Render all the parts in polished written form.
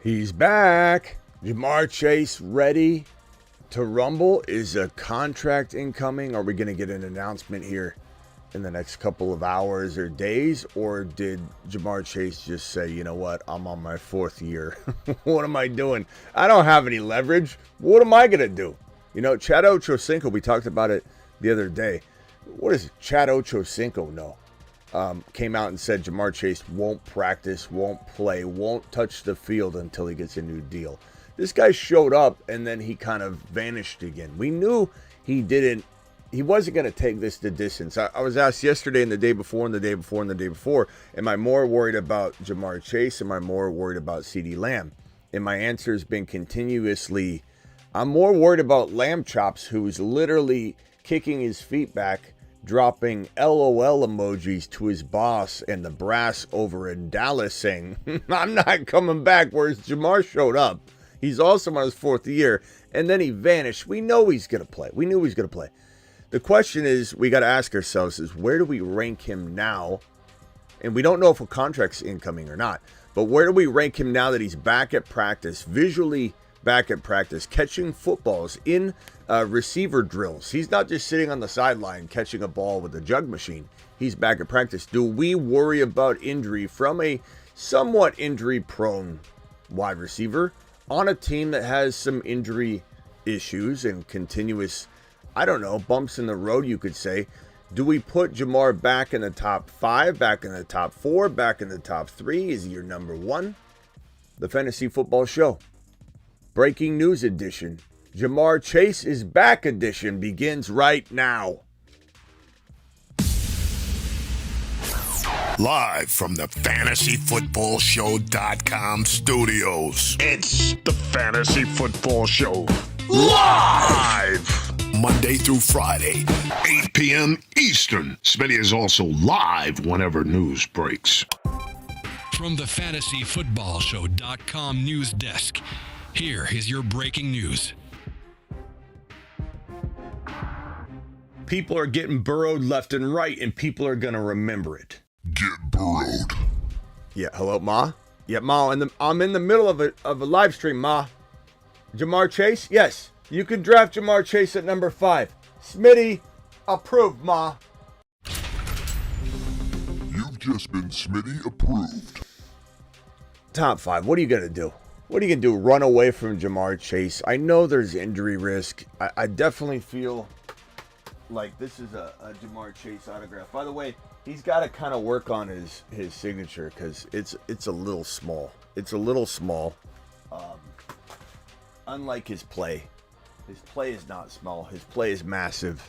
He's back. Jamar Chase ready to rumble. Is a contract incoming? Are we going to get an announcement here in the next couple of hours or days? Or did Jamar Chase just say, you know what, I'm on my fourth year. What am I doing? I don't have any leverage. What am I going to do? You know, Chad Ochocinco, we talked about it the other day. What does Chad Ochocinco know? Came out and said Jamar Chase won't practice, won't play, won't touch the field until he gets a new deal. This guy showed up and then he kind of vanished again. We knew he wasn't going to take this the distance. I was asked yesterday and the day before and the day before and the day before, am I more worried about Jamar Chase? Am I more worried about CeeDee Lamb? And my answer has been continuously, I'm more worried about Lamb Chops, who's literally kicking his feet back, dropping LOL emojis to his boss and the brass over in Dallas saying, I'm not coming back, whereas Jamar showed up. He's also on his fourth year, and then he vanished. We know he's going to play. We knew he was going to play. The question is, we got to ask ourselves is, where do we rank him now? And we don't know if a contract's incoming or not, but where do we rank him now that he's back at practice, visually back at practice, catching footballs in receiver drills? He's not just sitting on the sideline catching a ball with a jug machine. He's back at practice. Do we worry about injury from a somewhat injury-prone wide receiver on a team that has some injury issues and continuous, I don't know, bumps in the road, you could say? Do we put Jamar back in the top 5, back in the top 4, back in the top 3? Is he your number 1? The Fantasy Football Show. Breaking news edition. Jamar Chase is back edition begins right now. Live from the FantasyFootballShow.com studios. It's the Fantasy Football Show. Live! Monday through Friday, 8 p.m. Eastern. Smitty is also live whenever news breaks. From the FantasyFootballShow.com news desk, here is your breaking news. People are getting burrowed left and right, and people are going to remember it. Get burrowed. Yeah, hello, Ma? Yeah, Ma, I'm in the middle of a live stream, Ma. Jamar Chase? Yes, you can draft Jamar Chase at number 5. Smitty, approved, Ma. You've just been Smitty approved. Top 5, what are you going to do? What are you going to do? Run away from Jamar Chase? I know there's injury risk. I definitely feel like this is a Jamar Chase autograph. By the way, he's got to kind of work on his signature because it's a little small. It's a little small. Unlike his play. His play is not small. His play is massive.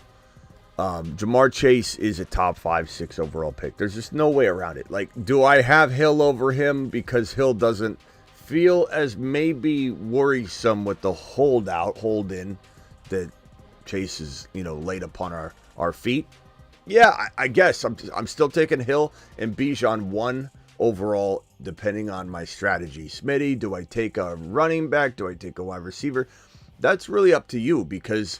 Jamar Chase is a top 5, 6 overall pick. There's just no way around it. Like, do I have Hill over him because Hill doesn't feel as maybe worrisome with the hold in that Chase is, laid upon our feet? Yeah, I guess I'm still taking Hill and Bijan 1 overall, depending on my strategy. Smitty, do I take a running back? Do I take a wide receiver? That's really up to you because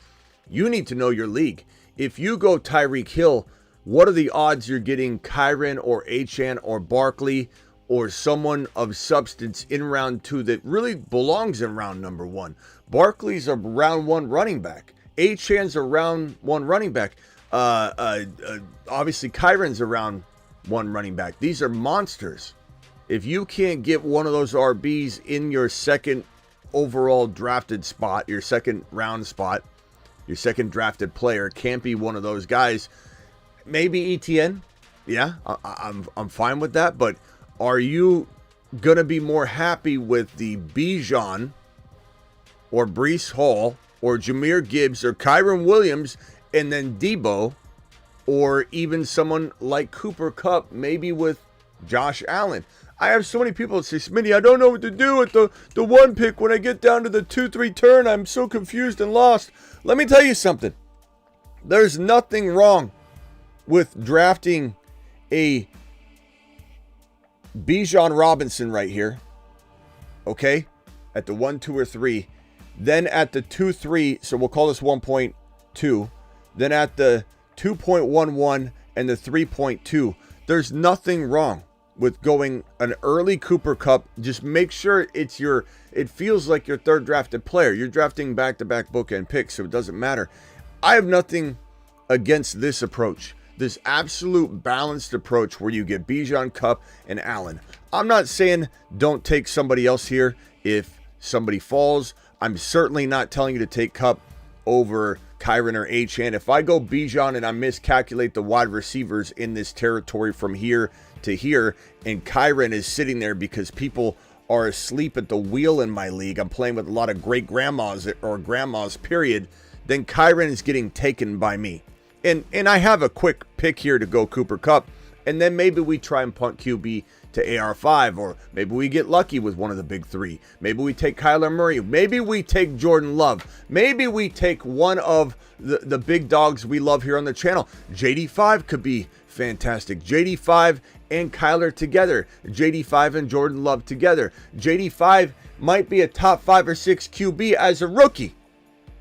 you need to know your league. If you go Tyreek Hill, what are the odds you're getting Kyren or Achane or Barkley or someone of substance in round 2 that really belongs in round number 1? Barkley's a round 1 running back. Achane's a round 1 running back. Obviously, Kyren's a round 1 running back. These are monsters. If you can't get one of those RBs in your second overall drafted spot, your second round spot, your second drafted player can't be one of those guys. Maybe ETN. Yeah, I'm fine with that. But are you going to be more happy with the Bijan or Breece Hall or Jahmyr Gibbs or Kyren Williams and then Debo, or even someone like Cooper Kupp, maybe with Josh Allen? I have so many people that say, Smitty, I don't know what to do with the 1 pick. When I get down to the 2-3 turn, I'm so confused and lost. Let me tell you something. There's nothing wrong with drafting a Bijan Robinson right here, okay, at the 1, 2, or 3. Then at the 2-3, so we'll call this 1.2. Then at the 2.11 and the 3.2, there's nothing wrong with going an early Cooper Kupp. Just make sure it feels like your third drafted player. You're drafting back-to-back bookend picks, so it doesn't matter. I have nothing against this approach. This absolute balanced approach where you get Bijan, Kupp, and Allen. I'm not saying don't take somebody else here if somebody falls. I'm certainly not telling you to take Kupp over Kyren or Achane. If I go Bijan and I miscalculate the wide receivers in this territory from here to here, and Kyren is sitting there because people are asleep at the wheel in my league, I'm playing with a lot of great grandmas or grandmas, period, then Kyren is getting taken by me. And I have a quick pick here to go Cooper Kupp, and then maybe we try and punt QB to AR5, or maybe we get lucky with one of the big three. Maybe we take Kyler Murray. Maybe we take Jordan Love. Maybe we take one of the big dogs we love here on the channel. JD5 could be fantastic. JD5 and Kyler together. JD5 and Jordan Love together. JD5 might be a top 5 or 6 QB as a rookie.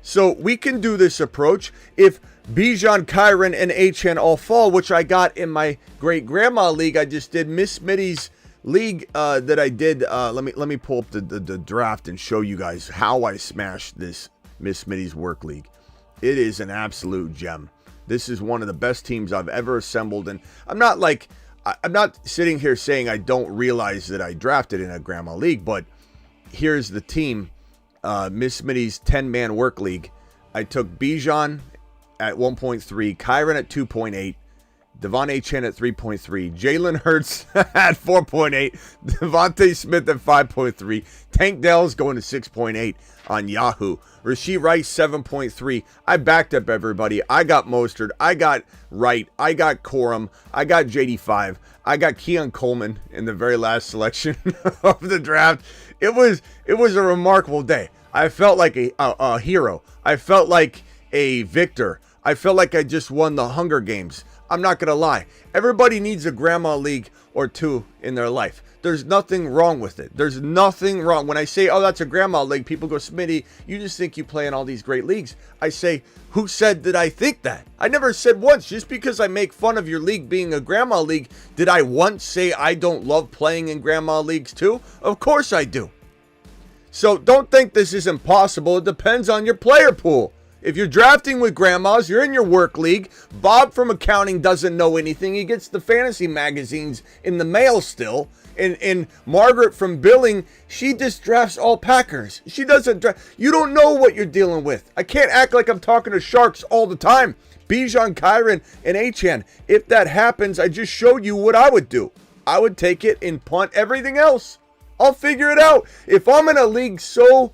So we can do this approach. If Bijan, Kyren, and Achane all fall, which I got in my great grandma league I just did, Miss Smitty's league that I did. Let me pull up the draft and show you guys how I smashed this Miss Smitty's work league. It is an absolute gem. This is one of the best teams I've ever assembled, and I'm not sitting here saying I don't realize that I drafted in a grandma league, but here's the team. Miss Smitty's 10-man work league. I took Bijan at 1.3, Kyren at 2.8, Devon Achane at 3.3, Jalen Hurts at 4.8, Devontae Smith at 5.3, Tank Dell's going to 6.8 on Yahoo, Rashee Rice 7.3. I backed up everybody. I got Mostert, I got Wright, I got Corum, I got JD5, I got Keon Coleman in the very last selection of the draft. It was a remarkable day. I felt like a hero. I felt like a victor. I felt like I just won the Hunger Games. I'm not going to lie. Everybody needs a grandma league or two in their life. There's nothing wrong with it. There's nothing wrong. When I say, oh, that's a grandma league, people go, Smitty, you just think you play in all these great leagues. I say, who said that I think that? I never said once, just because I make fun of your league being a grandma league, did I once say I don't love playing in grandma leagues too? Of course I do. So don't think this is impossible. It depends on your player pool. If you're drafting with grandmas, you're in your work league. Bob from accounting doesn't know anything. He gets the fantasy magazines in the mail still. And Margaret from billing, she just drafts all Packers. She doesn't draft. You don't know what you're dealing with. I can't act like I'm talking to sharks all the time. Bijan, Kyren, and Achane. If that happens, I just showed you what I would do. I would take it and punt everything else. I'll figure it out. If I'm in a league so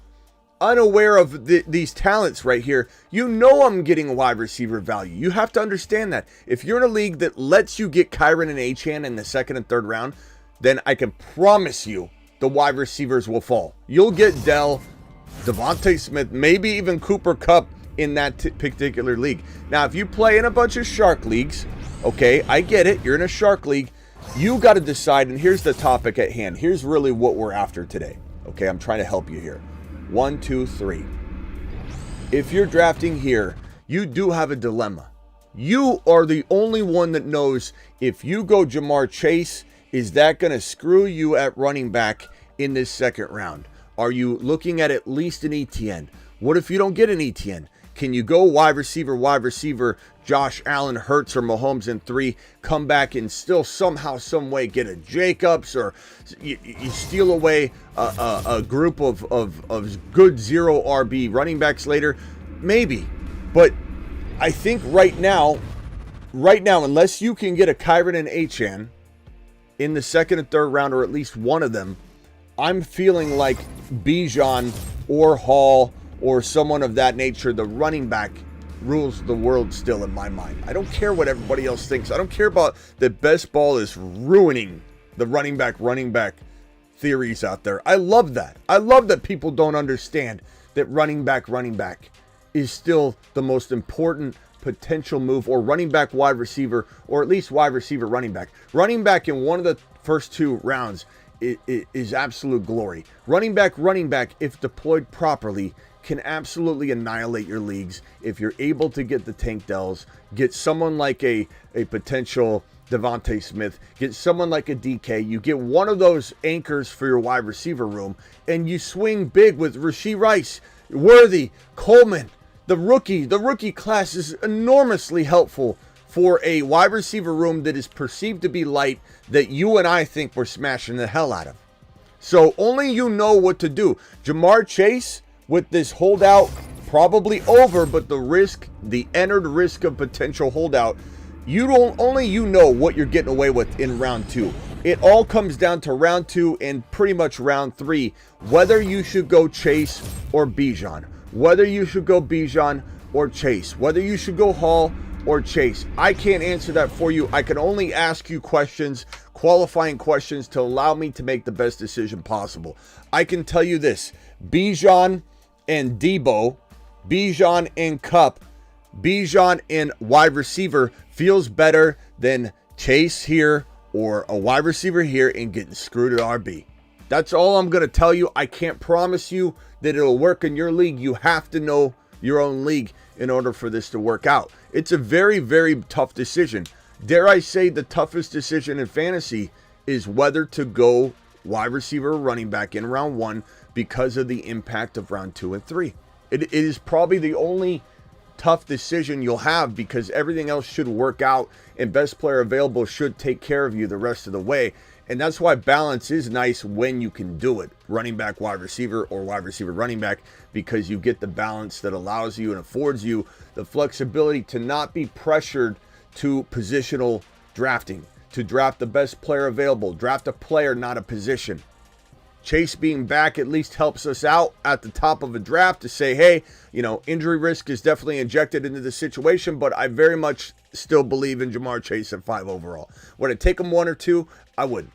unaware of these talents right here, you know I'm getting a wide receiver value. You have to understand that. If you're in a league that lets you get Kyren and Achane in the second and third round, then I can promise you the wide receivers will fall. You'll get Dell, Devontae Smith, maybe even Cooper Kupp in that particular league. Now, if you play in a bunch of shark leagues, okay, I get it. You're in a shark league. You got to decide, and here's the topic at hand. Here's really what we're after today. Okay, I'm trying to help you here. 1, 2, 3. If you're drafting here, you do have a dilemma. You are the only one that knows if you go Jamar Chase, is that going to screw you at running back in this second round? Are you looking at least an ETN? What if you don't get an ETN? Can you go wide receiver, Josh Allen, Hurts, or Mahomes in 3, come back and still somehow, some way get a Jacobs, or you steal away a group of good 0 RB running backs later? Maybe. But I think right now, unless you can get a Kyren and Achane in the second and third round, or at least one of them, I'm feeling like Bijan or Hall or someone of that nature, the running back, rules the world still in my mind. I don't care what everybody else thinks. I don't care about that best ball is ruining the running back theories out there. I love that. I love that people don't understand that running back is still the most important potential move, or running back wide receiver, or at least wide receiver running back. Running back in one of the first 2 rounds is absolute glory. Running back, if deployed properly, can absolutely annihilate your leagues. If you're able to get the Tank Dells, get someone like a potential Devontae Smith, get someone like a DK, you get one of those anchors for your wide receiver room, and you swing big with Rashee Rice, Worthy, Coleman. The rookie class is enormously helpful for a wide receiver room that is perceived to be light, that you and I think we're smashing the hell out of. So only you know what to do. Jamar Chase, with this holdout probably over, but the entered risk of potential holdout, only you know what you're getting away with in round 2. It all comes down to round 2 and pretty much round 3, whether you should go Chase or Bijan, whether you should go Bijan or Chase, whether you should go Hall or Chase. I can't answer that for you. I can only ask you questions, qualifying questions, to allow me to make the best decision possible. I can tell you this: Bijan and Debo, Bijan and Cup, Bijan and wide receiver feels better than Chase here or a wide receiver here and getting screwed at RB. That's all I'm going to tell you. I can't promise you that it'll work in your league. You have to know your own league in order for this to work out. It's a very, very tough decision. Dare I say the toughest decision in fantasy is whether to go wide receiver or running back in round 1 because of the impact of round 2 and 3. It is probably the only tough decision you'll have, because everything else should work out and best player available should take care of you the rest of the way. And that's why balance is nice when you can do it. Running back, wide receiver, or wide receiver, running back, because you get the balance that allows you and affords you the flexibility to not be pressured to positional drafting, to draft the best player available, draft a player, not a position. Chase being back at least helps us out at the top of a draft to say, hey, injury risk is definitely injected into the situation, but I very much still believe in Jamar Chase at 5 overall. Would I take him 1 or 2? I wouldn't.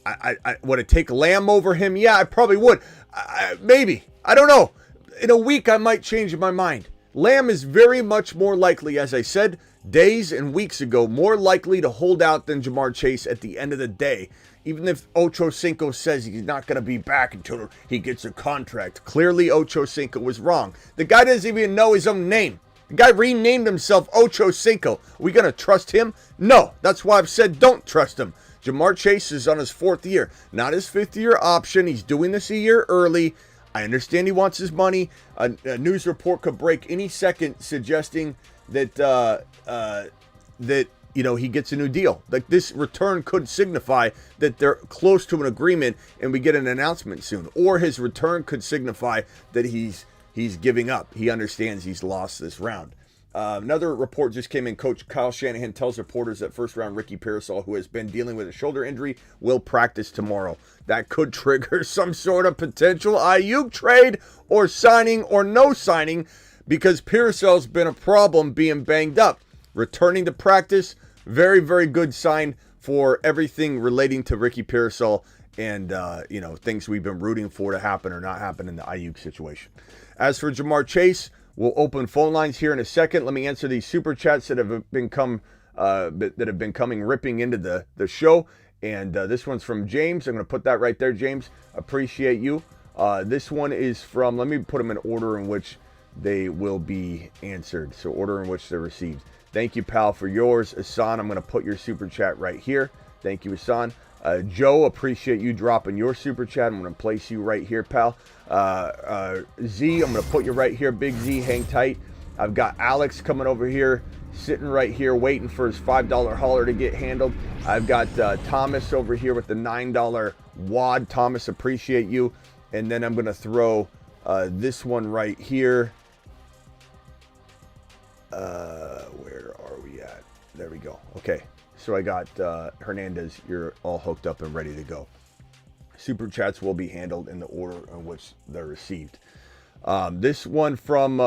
I would I take Lamb over him? Yeah, I probably would. Maybe. I don't know. In a week, I might change my mind. Lamb is very much more likely, as I said days and weeks ago, more likely to hold out than Jamar Chase at the end of the day. Even if Ocho Cinco says he's not going to be back until he gets a contract. Clearly, Ocho Cinco was wrong. The guy doesn't even know his own name. The guy renamed himself Ocho Cinco. Are we going to trust him? No. That's why I've said don't trust him. Jamar Chase is on his 4th year, not his 5th year option. He's doing this a year early. I understand he wants his money. A news report could break any second suggesting that he gets a new deal. Like, this return could signify that they're close to an agreement and we get an announcement soon. Or his return could signify that he's giving up. He understands he's lost this round. Another report just came in. Coach Kyle Shanahan tells reporters that first-round Ricky Pearsall, who has been dealing with a shoulder injury, will practice tomorrow. That could trigger some sort of potential Ayuk trade or signing or no signing, because Pearsall's been a problem being banged up. Returning to practice, very, very good sign for everything relating to Ricky Pearsall and, things we've been rooting for to happen or not happen in the Ayuk situation. As for Jamar Chase, we'll open phone lines here in a second. Let me answer these super chats that have been coming ripping into the show. And this one's from James. I'm going to put that right there, James. Appreciate you. This one is from, let me put them in order in which they will be answered. So order in which they're received. Thank you, pal, for yours. Hassan, I'm going to put your super chat right here. Thank you, Hassan. Joe, appreciate you dropping your super chat. I'm going to place you right here, pal. Z, I'm going to put you right here. Big Z, hang tight. I've got Alex coming over here, sitting right here, waiting for his $5 hauler to get handled. I've got Thomas over here with the $9 wad. Thomas, appreciate you. And then I'm going to throw this one right here. Where are we at? There we go. Okay. So I got Hernandez. You're all hooked up and ready to go. Super chats will be handled in the order in which they're received. This one from,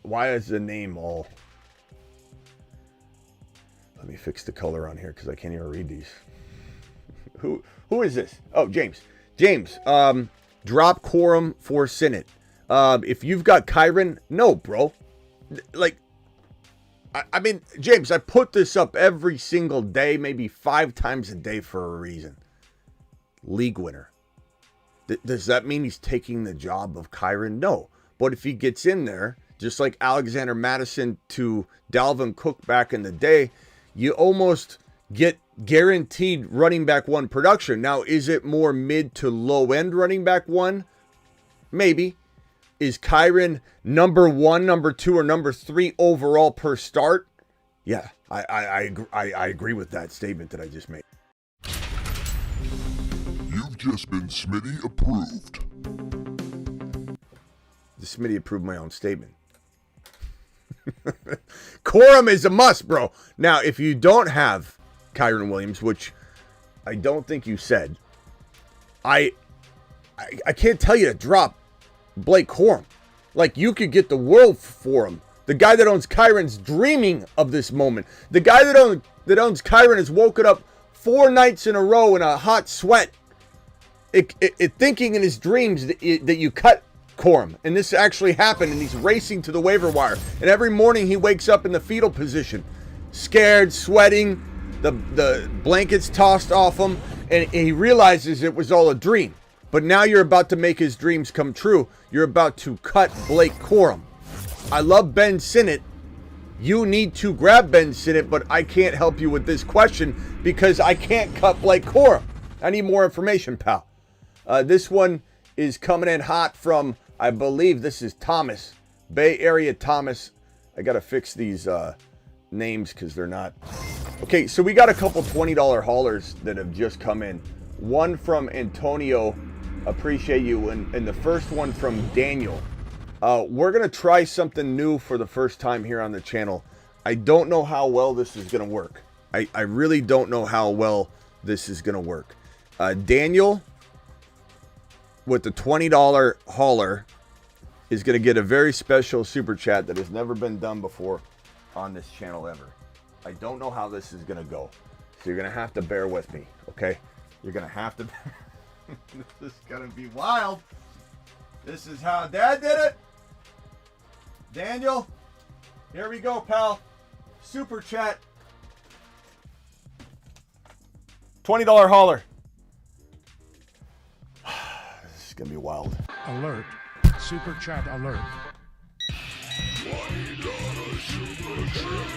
why is the name all... Let me fix the color on here because I can't even read these. Who is this? Oh, James. James, drop quorum for Senate. If you've got Kyron, no, bro. Like, I mean, James, I put this up every single day, maybe 5 times a day for a reason. League winner. Does that mean he's taking the job of Kyron? No. But if he gets in there, just like Alexander Madison to Dalvin Cook back in the day, you almost get guaranteed running back one production. Now, is it more mid to low end running back one? Maybe. Is Kyren number 1, number 2, or number 3 overall per start? Yeah, I agree with that statement that I just made. You've just been Smitty approved. The Smitty approved my own statement. Corum is a must, bro. Now, if you don't have Kyren Williams, which I don't think you said, I can't tell you to drop Blake Corum. Like, you could get the world for him. The guy that owns Kyren's dreaming of this moment. The guy that owns Kyren has woken up 4 nights in a row in a hot sweat, thinking in his dreams that you cut Corum. And this actually happened, and he's racing to the waiver wire. And every morning he wakes up in the fetal position, scared, sweating, the blankets tossed off him, and he realizes it was all a dream. But now you're about to make his dreams come true. You're about to cut Blake Corum. I love Ben Sinnott. You need to grab Ben Sinnott, but I can't help you with this question because I can't cut Blake Corum. I need more information, pal. This one is coming in hot from, I believe this is Thomas. Bay Area Thomas. I got to fix these names because they're not. Okay, so we got a couple $20 haulers that have just come in. One from Antonio. Appreciate you. And the first one from Daniel. We're going to try something new for the first time here on the channel. I don't know how well this is going to work. I really don't know how well this is going to work. Daniel, with the $20 hauler, is going to get a very special super chat that has never been done before on this channel ever. I don't know how this is going to go. So you're going to have to bear with me, okay? You're going to have to... This is going to be wild. This is how Dad did it. Daniel, here we go, pal. Super chat. $20 hauler. This is going to be wild. Alert. Super chat alert. $20 super chat.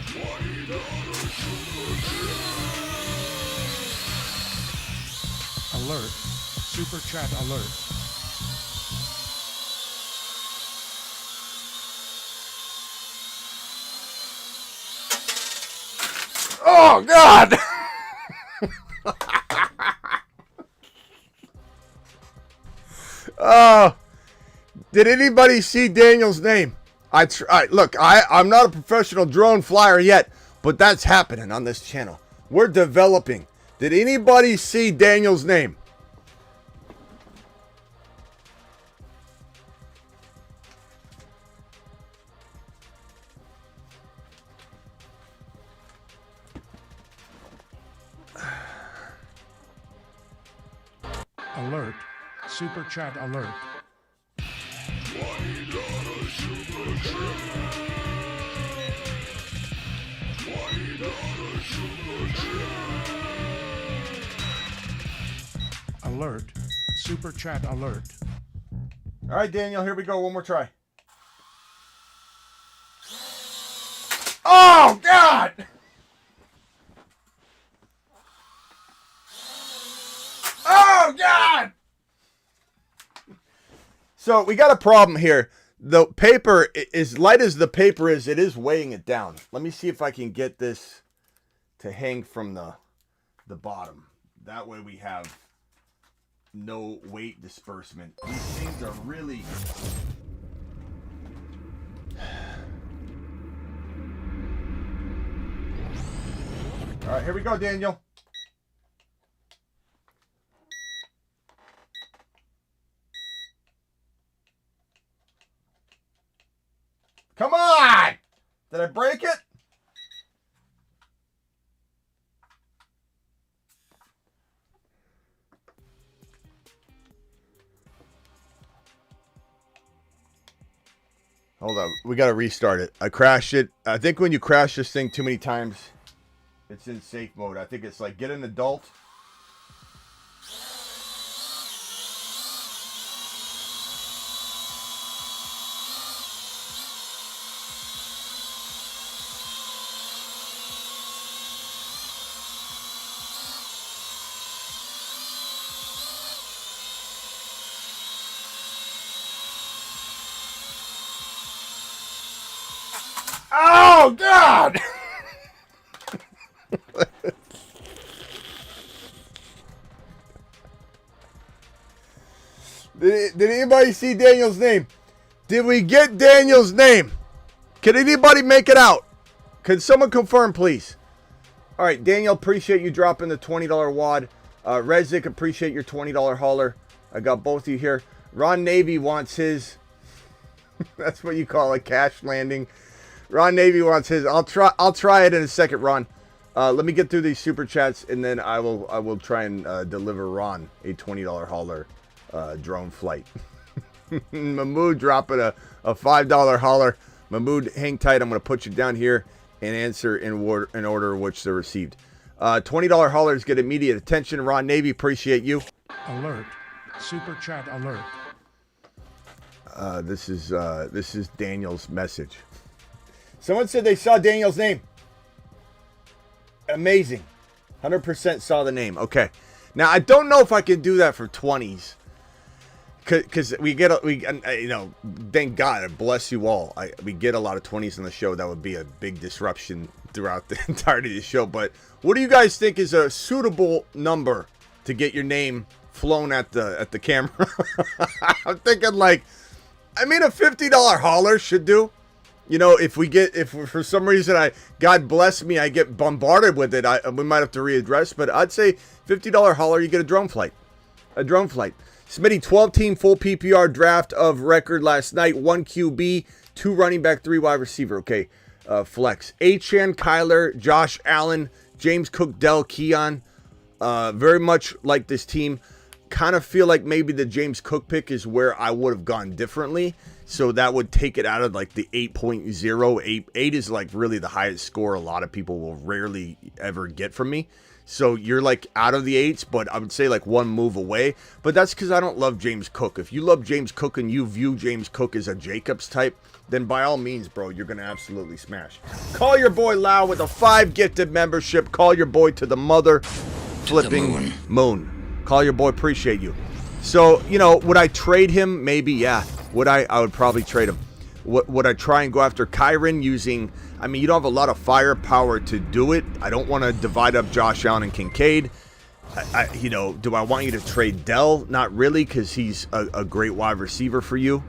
$20 super chat. Alert. Super chat alert. Oh, God! Did anybody see Daniel's name? Look, I'm not a professional drone flyer yet, but that's happening on this channel. We're developing. Did anybody see Daniel's name? Alert. Super chat alert. $20 super chat. $20 super chat. Alert. Super chat alert. All right, Daniel, here we go. One more try. Oh, God! Oh, God! So we got a problem here. The paper, as light as the paper is, it is weighing it down. Let me see if I can get this to hang from the bottom. That way we have no weight disbursement. These things are really... All right, here we go, Daniel. Come on! Did I break it? Hold on. We got to restart it. I crashed it. I think when you crash this thing too many times, it's in safe mode. I think it's like get an adult. Oh, God! Did anybody see Daniel's name? Did we get Daniel's name? Can anybody make it out? Can someone confirm, please? All right, Daniel, appreciate you dropping the $20 wad. Rezik, appreciate your $20 hauler. I got both of you here. Ron Navy wants his. That's what you call a cash landing. Ron Navy wants his. I'll try it in a second, Ron. Let me get through these super chats, and then I will try and deliver Ron a $20 hauler drone flight. Mahmood dropping a $5 hauler. Mahmood, hang tight. I'm going to put you down here and answer in order which they're received. $20 haulers get immediate attention. Ron Navy, appreciate you. Alert. Super chat alert. This is Daniel's message. Someone said they saw Daniel's name. Amazing. 100% saw the name. Okay. Now, I don't know if I can do that for 20s. Because thank God, bless you all. We get a lot of 20s on the show. That would be a big disruption throughout the entirety of the show. But what do you guys think is a suitable number to get your name flown at the camera? I'm thinking a $50 hauler should do. You know, if for some reason God bless me, I get bombarded with it, we might have to readdress. But I'd say $50 hauler, you get a drone flight. Smitty, 12-team full PPR draft of record last night. 1 QB, 2 running back, 3 wide receiver. Okay, flex. Achane, Kyler, Josh Allen, James Cook, Dell, Keon. Very much like this team. Kind of feel like maybe the James Cook pick is where I would have gone differently. So that would take it out of like the 8.0. 8 is like really the highest score a lot of people will rarely ever get from me. So you're like out of the 8s, but I would say like one move away. But that's because I don't love James Cook. If you love James Cook and you view James Cook as a Jacobs type, then by all means, bro, you're going to absolutely smash. Call your boy Lau with a 5 gifted membership. Call your boy to the mother flipping moon. Call your boy, appreciate you. So, would I trade him? Maybe, yeah. I would probably trade him. Would I try and go after Kyron using... you don't have a lot of firepower to do it. I don't want to divide up Josh Allen and Kincaid. Do I want you to trade Dell? Not really, because he's a great wide receiver for you.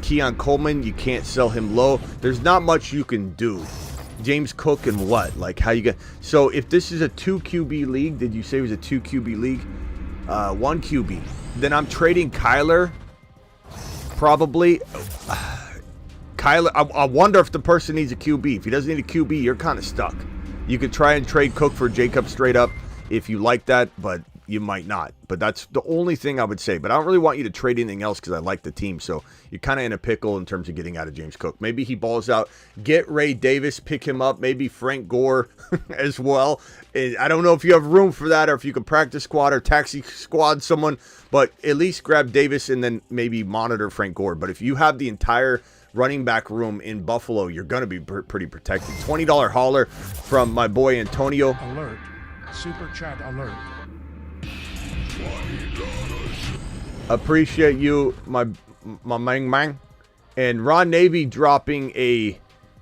Keon Coleman, you can't sell him low. There's not much you can do. James Cook and what? Like, how you get... So, if this is a 2 QB league, did you say it was a 2 QB league? 1 QB. Then I'm trading Kyler. Probably. Kyler, I wonder if the person needs a QB. If he doesn't need a QB, you're kind of stuck. You could try and trade Cook for Jacob straight up if you like that, but you might not. But that's the only thing I would say. But I don't really want you to trade anything else because I like the team. So you're kind of in a pickle in terms of getting out of James Cook. Maybe he balls out. Get Ray Davis, pick him up. Maybe Frank Gore as well. I don't know if you have room for that or if you can practice squad or taxi squad someone. But at least grab Davis and then maybe monitor Frank Gore. But if you have the entire running back room in Buffalo, you're going to be pretty protected. $20 hauler from my boy Antonio. Alert. Super chat alert. Appreciate you, my mang. And Ron Navy dropping a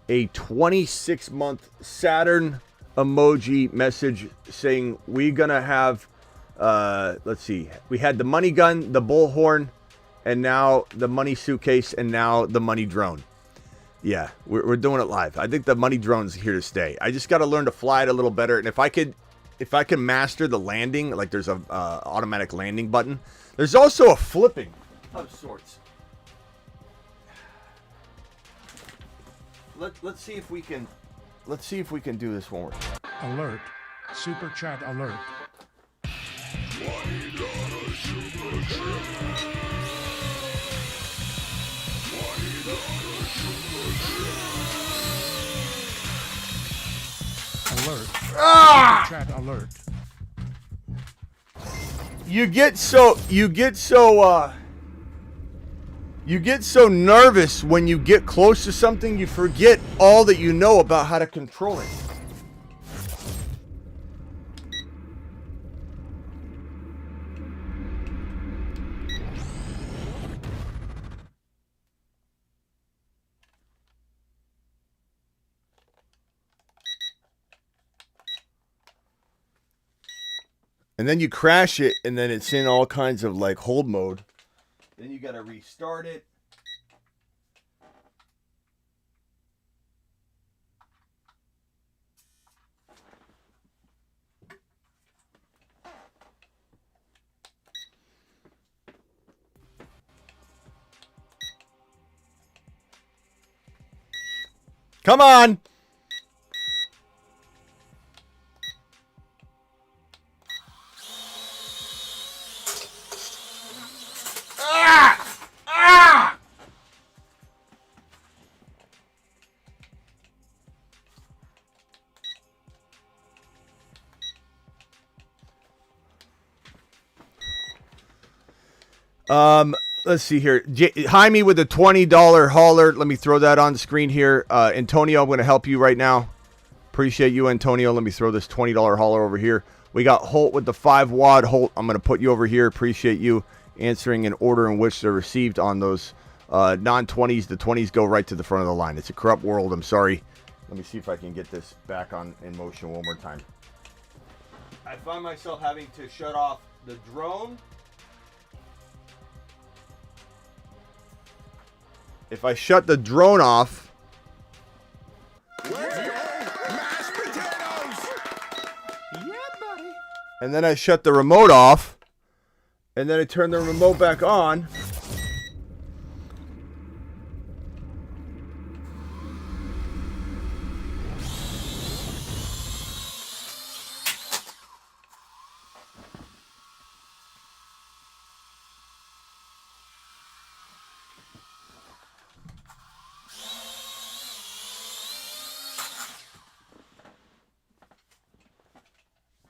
26-month Saturn emoji message saying we gonna have let's see, we had the money gun, the bullhorn, and now the money suitcase, and now the money drone. Yeah, we're doing it live. I think the money drone's here to stay. I just got to learn to fly it a little better, and if I can master the landing, like there's a automatic landing button. There's also a flipping of sorts. Let's see if we can do this one more. Alert. Super chat alert. Alert. Super chat alert. You get so nervous when you get close to something, you forget all that you know about how to control it. And then you crash it, and then it's in all kinds of like hold mode. Then you got to restart it. Come on. Let's see here. Jaime with a $20 hauler. Let me throw that on the screen here. Antonio, I'm going to help you right now. Appreciate you, Antonio. Let me throw this $20 hauler over here. We got Holt with the 5-wad. Holt, I'm going to put you over here. Appreciate you answering in order in which they're received on those non-20s. The 20s go right to the front of the line. It's a corrupt world. I'm sorry. Let me see if I can get this back on in motion one more time. I find myself having to shut off the drone. If I shut the drone off, Let's go, mashed potatoes. Yeah, buddy. and then I shut the remote off, and then I turn the remote back on,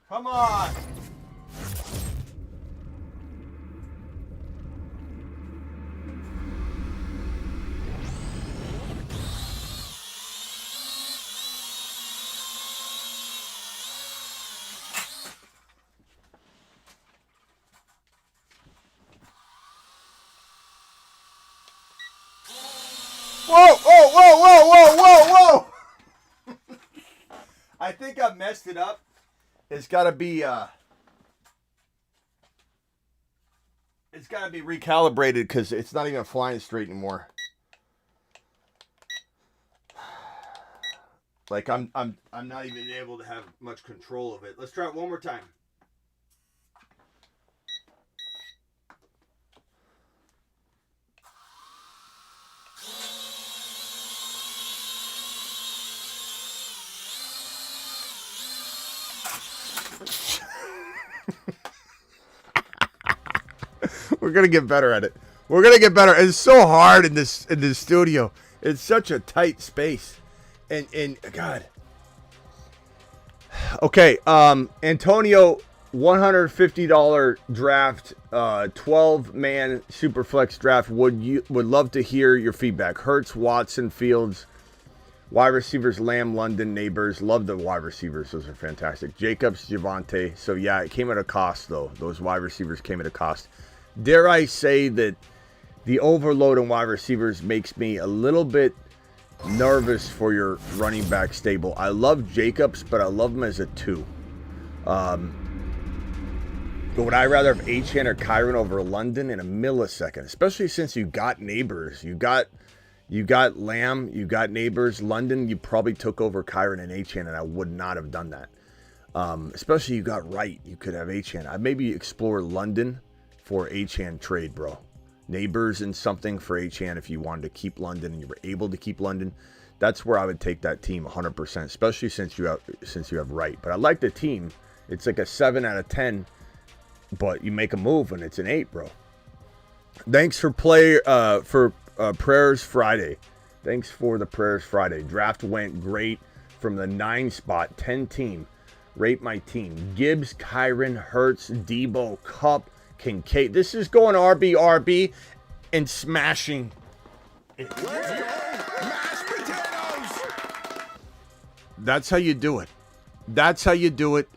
come on. Whoa, whoa, whoa, whoa, whoa, whoa, whoa. I think I messed it up. It's got to be recalibrated because it's not even flying straight anymore. Like I'm not even able to have much control of it. Let's try it one more time. We're gonna get better at it. We're gonna get better. It's so hard in this studio. It's such a tight space, and God. Okay, Antonio, $150 draft, 12-man Superflex draft. Would love to hear your feedback. Hurts, Watson, Fields, wide receivers, Lamb, London, Neighbors. Love the wide receivers. Those are fantastic. Jacobs, Javonte. So yeah, it came at a cost though. Those wide receivers came at a cost. Dare I say that the overload on wide receivers makes me a little bit nervous for your running back stable. I love Jacobs, but I love him as a 2. But would I rather have Achane or Kyron over London in a millisecond? Especially since you got Neighbors. You got Lamb, you got Neighbors. London, you probably took over Kyron and Achane, and I would not have done that. Especially you got Wright. You could have Achane. I'd maybe explore London for Achane trade, bro. Neighbors and something for Achane if you wanted to keep London and you were able to keep London. That's where I would take that team 100%, especially since you have Wright. But I like the team. It's like a 7 out of 10, but you make a move and it's an 8, bro. Thanks for Prayers Friday. Thanks for the Prayers Friday. Draft went great from the 9 spot, 10 team. Rate my team. Gibbs, Kyron, Hurts, Debo, Kupp, Kincaid. This is going RB and smashing it. Let's go, mashed potatoes. That's how you do it. That's how you do it.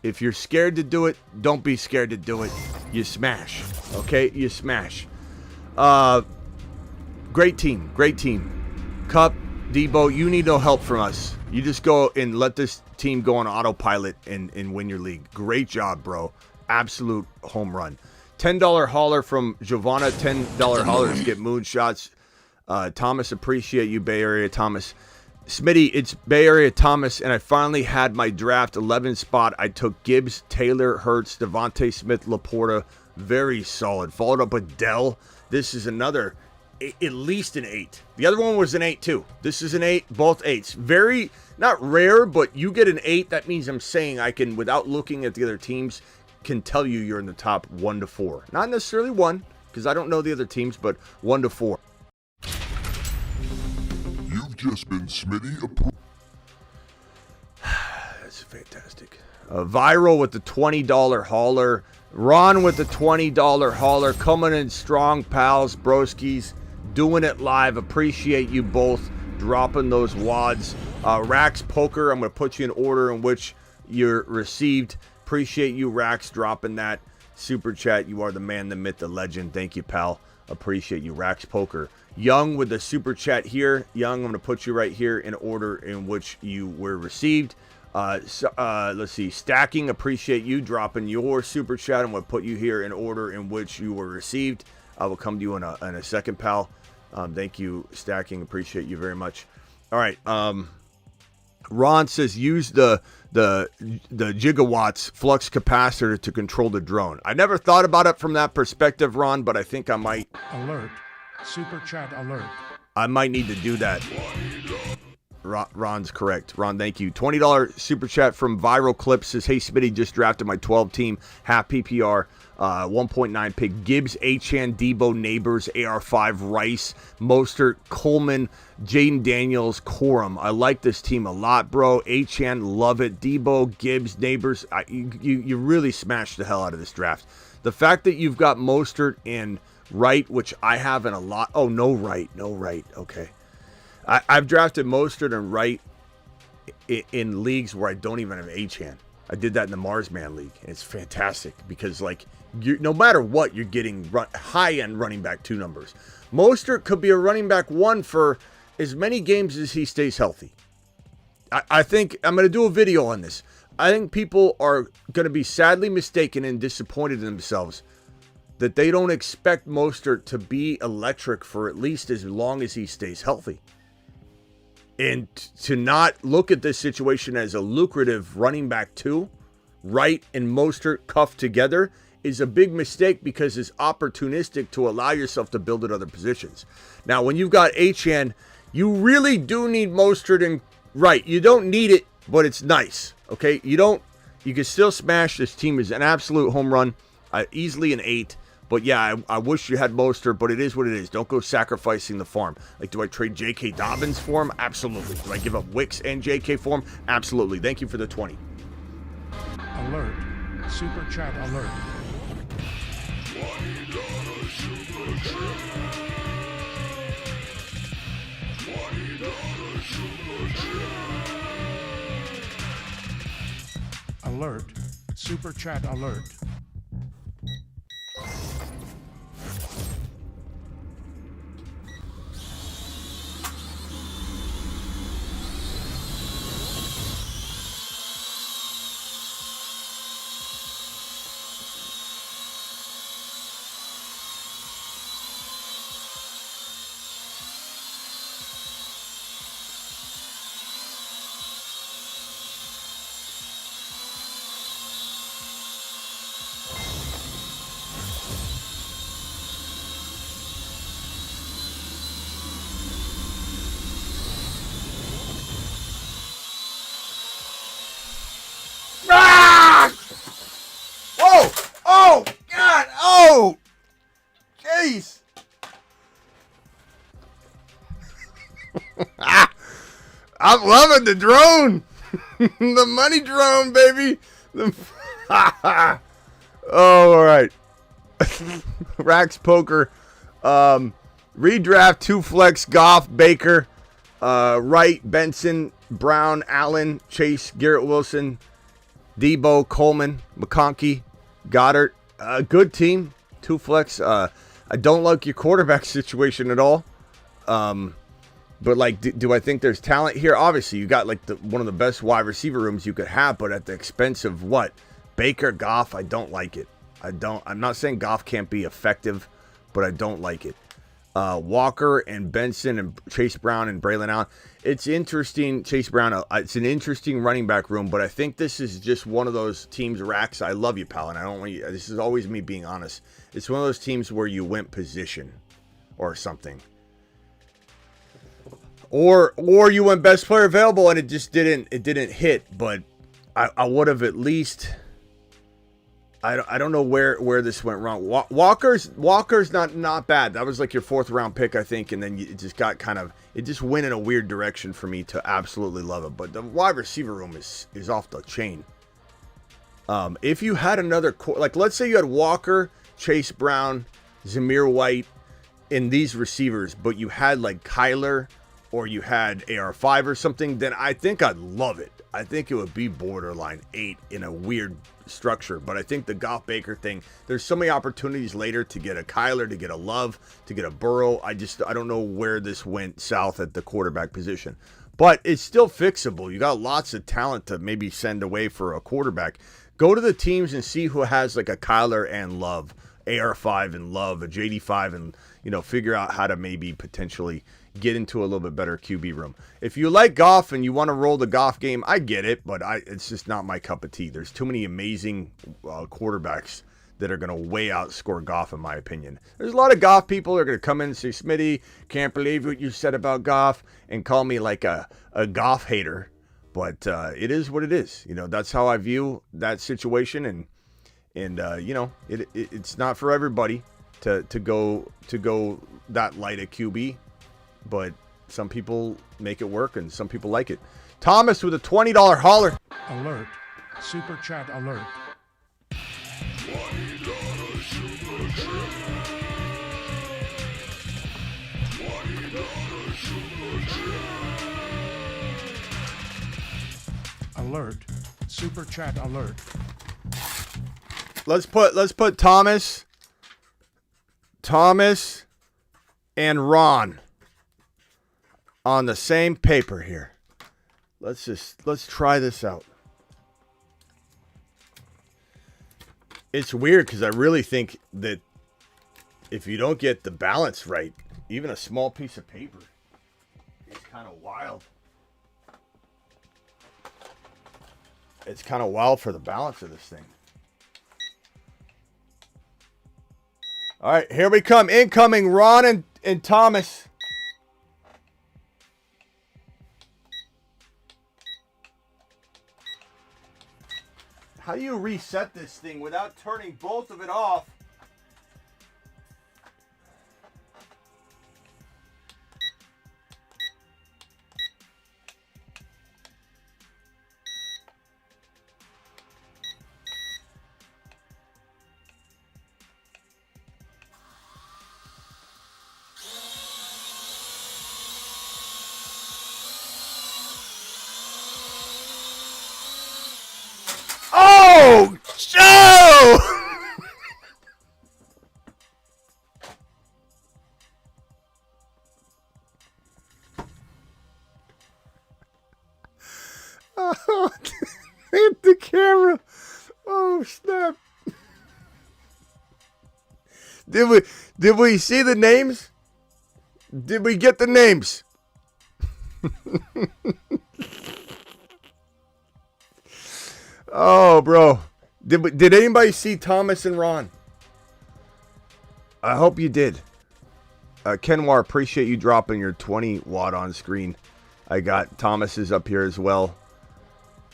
If you're scared to do it, don't be scared to do it. You smash. Okay? You smash. Great team. Great team. Kupp, Debo, you need no help from us. You just go and let this team go on autopilot and win your league. Great job, bro. absolute home run. $10 hauler from Giovanna. $10 haulers get moonshots. Thomas, appreciate you, Bay Area Thomas. Smitty, it's Bay Area Thomas, and I finally had my draft 11 spot. I took Gibbs, Taylor, Hurts, Devontae Smith, Laporta. Very solid. Followed up with Dell. This is another, at least an 8. The other one was an 8 too. This is an 8, both 8s. Very, not rare, but you get an 8. That means I'm saying I can, without looking at the other teams, can tell you you're in the top 1 to 4. Not necessarily 1, because I don't know the other teams, but 1 to 4. You've just been Smitty approved. That's fantastic. Viral with the $20 hauler. Ron with the $20 hauler. Coming in strong, pals, broskies. Doing it live. Appreciate you both dropping those wads. Rax Poker, I'm going to put you in order in which you're received. Appreciate you, Rax, dropping that super chat. You are the man, the myth, the legend. Thank you, pal. Appreciate you, Rax Poker. Young with the super chat here. Young, I'm going to put you right here in order in which you were received. Let's see. Stacking, appreciate you dropping your super chat. I'm going to put you here in order in which you were received. I will come to you in a second, pal. Thank you, Stacking. Appreciate you very much. All right. Ron says use the gigawatts flux capacitor to control the drone. I never thought about it from that perspective, Ron, but I think I might. Alert. Super chat alert. I might need to do that. Ron's correct. Ron, thank you. $20 super chat from Viral Clips says, hey, Smitty, just drafted my 12 team, half PPR, 1.9 pick. Gibbs, Achane, Debo, Neighbors, AR5, Rice, Mostert, Coleman, Jaden Daniels, Corum. I like this team a lot, bro. Achane, love it. Debo, Gibbs, Neighbors. You really smashed the hell out of this draft. The fact that you've got Mostert and Wright, which I have in a lot. Oh, no Wright. Okay. I've drafted Mostert and Wright in leagues where I don't even have Achane. I did that in the Marsman League, and it's fantastic because, like, no matter what, you're getting high-end running back 2 numbers. Mostert could be a running back 1 for as many games as he stays healthy. I think I'm going to do a video on this. I think people are going to be sadly mistaken and disappointed in themselves that they don't expect Mostert to be electric for at least as long as he stays healthy. And to not look at this situation as a lucrative running back 2, Wright and Mostert cuffed together, is a big mistake because it's opportunistic to allow yourself to build at other positions. Now, when you've got Achane, you really do need Mostert and Wright. You don't need it, but it's nice. Okay? You can still smash. This team is an absolute home run. Easily an 8. But yeah, I wish you had Mostert, but it is what it is. Don't go sacrificing the farm. Like, do I trade J.K. Dobbins for him? Absolutely. Do I give up Wicks and J.K. for him? Absolutely. Thank you for the 20. Alert. Super chat alert. Alert. Super chat alert. Oh, God. Oh, jeez. I'm loving the drone. The money drone, baby. Oh, all right. Rax Poker. Redraft 2 flex, Goff, Baker, Wright, Benson, Brown, Allen, Chase, Garrett Wilson, Debo, Coleman, McConkey, Goddard. Good team. 2 flex. I don't like your quarterback situation at all. But, like, do I think there's talent here? Obviously, you got, like, one of the best wide receiver rooms you could have, but at the expense of what? Baker, Goff, I don't like it. I'm not saying Goff can't be effective, but I don't like it. Walker and Benson and Chase Brown and Braylon Allen. It's interesting, Chase Brown. It's an interesting running back room, but I think this is just one of those teams, Rax. I love you, pal, and I don't want you. This is always me being honest. It's one of those teams where you went position or something. Or you went best player available and it just didn't hit, but I would have at least. I don't know where this went wrong. Walker's not bad. That was like your 4th round pick, I think, and then it just got it just went in a weird direction for me to absolutely love it. But the wide receiver room is off the chain. If you had another like, let's say you had Walker, Chase Brown, Zamir White in these receivers, but you had like Kyler or you had AR5 or something, then I think I'd love it. I think it would be borderline 8 in a weird structure. But I think the Goff Baker thing, there's so many opportunities later to get a Kyler, to get a Love, to get a Burrow. I don't know where this went south at the quarterback position. But it's still fixable. You got lots of talent to maybe send away for a quarterback. Go to the teams and see who has like a Kyler and Love, AR5 and Love, a JD5, and figure out how to maybe potentially get into a little bit better QB room. If you like Goff and you want to roll the Goff game, I get it, but it's just not my cup of tea. There's too many amazing quarterbacks that are going to way outscore Goff, in my opinion. There's a lot of Goff people that are going to come in and say, Smitty, can't believe what you said about Goff, and call me like a Goff hater. But it is what it is. That's how I view that situation, and it's not for everybody to go that light at QB. But some people make it work, and some people like it. Thomas with a $20 hauler. Alert. Super chat alert. $20 super chat. $20 super chat. Alert. Super chat alert. Let's put Thomas and Ron on the same paper here. Let's try this out. It's weird because I really think that if you don't get the balance right, even a small piece of paper is kind of wild. It's kind of wild for the balance of this thing. All right, here we come. Incoming, Ron and Thomas. How do you reset this thing without turning both of it off? Oh, Joe! Oh, hit the camera. Oh, snap. Did we see the names? Did we get the names? Oh, bro. Did anybody see Thomas and Ron? I hope you did. Kenwar, appreciate you dropping your 20 watt on screen. I got Thomas's up here as well.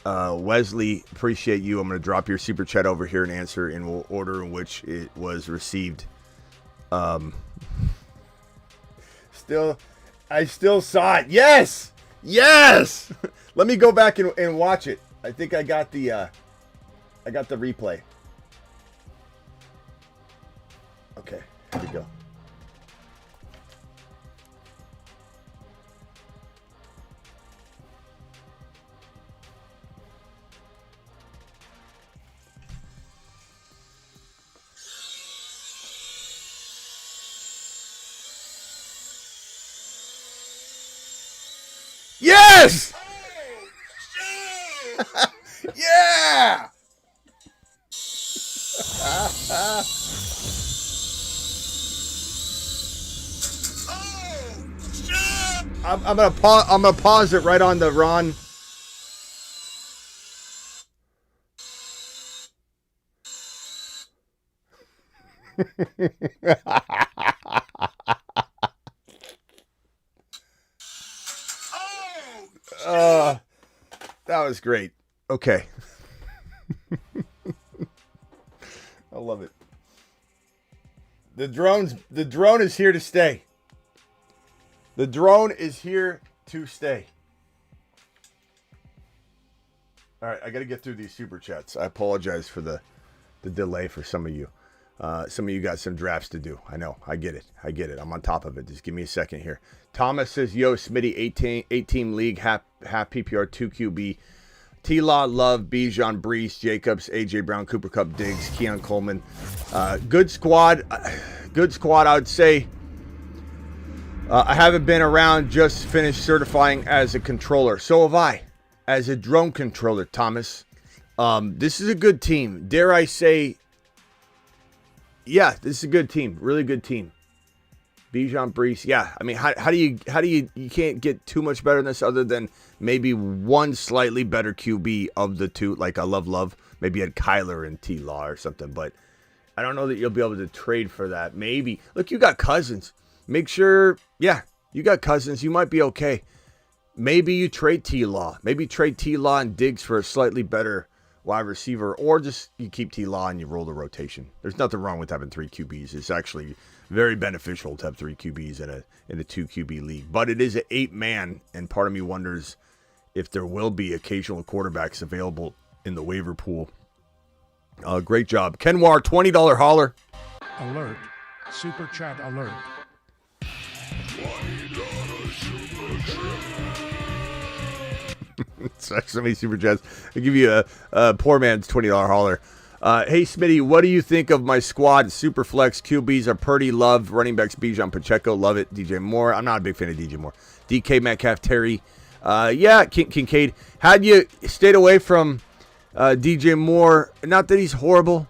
Wesley, appreciate you. I'm going to drop your super chat over here and answer in order in which it was received. I still saw it. Yes! Yes! Let me go back and watch it. I think I got the replay. Okay, here we go. Yes! Yeah! I'm gonna pause it right on the Ron. That was great. Okay. I love it. The drone is here to stay. The drone is here to stay. All right, I got to get through these super chats. I apologize for the delay for some of you. Some of you got some drafts to do. I know. I get it. I'm on top of it. Just give me a second here. Thomas says, yo, Smitty, 8-team league, half PPR, 2 QB. T-Law, Love, Bijan, Brees, Jacobs, A.J. Brown, Cooper Kupp, Diggs, Keon Coleman. Good squad. Good squad, I would say. I haven't been around, just finished certifying as a controller. So have I, as a drone controller, Thomas. This is a good team. Dare I say, yeah, this is a good team. Really good team. Bijan, Brees, yeah. I mean, how do you can't get too much better than this other than maybe one slightly better QB of the two. Like I love. Maybe you had Kyler and T-Law or something, but I don't know that you'll be able to trade for that. Maybe. Look, you got Cousins. Make sure, yeah, you got Cousins. You might be okay. Maybe you trade T-Law. Maybe trade T-Law and Diggs for a slightly better wide receiver, or just you keep T-Law and you roll the rotation. There's nothing wrong with having 3 QBs. It's actually very beneficial to have 3 QBs in a 2 QB league. But it is an 8-man, and part of me wonders if there will be occasional quarterbacks available in the waiver pool. Great job. Kenwar, $20 holler. Alert. Super chat alert. So many super chats. I'll give you a poor man's $20 holler. Hey, Smitty, what do you think of my squad? Superflex QBs are Purdy, Love, running backs Bijan, Pacheco, love it. DJ Moore. I'm not a big fan of DJ Moore. DK Metcalf, Terry. Yeah, Kincaid. Had you stayed away from DJ Moore, not that he's horrible,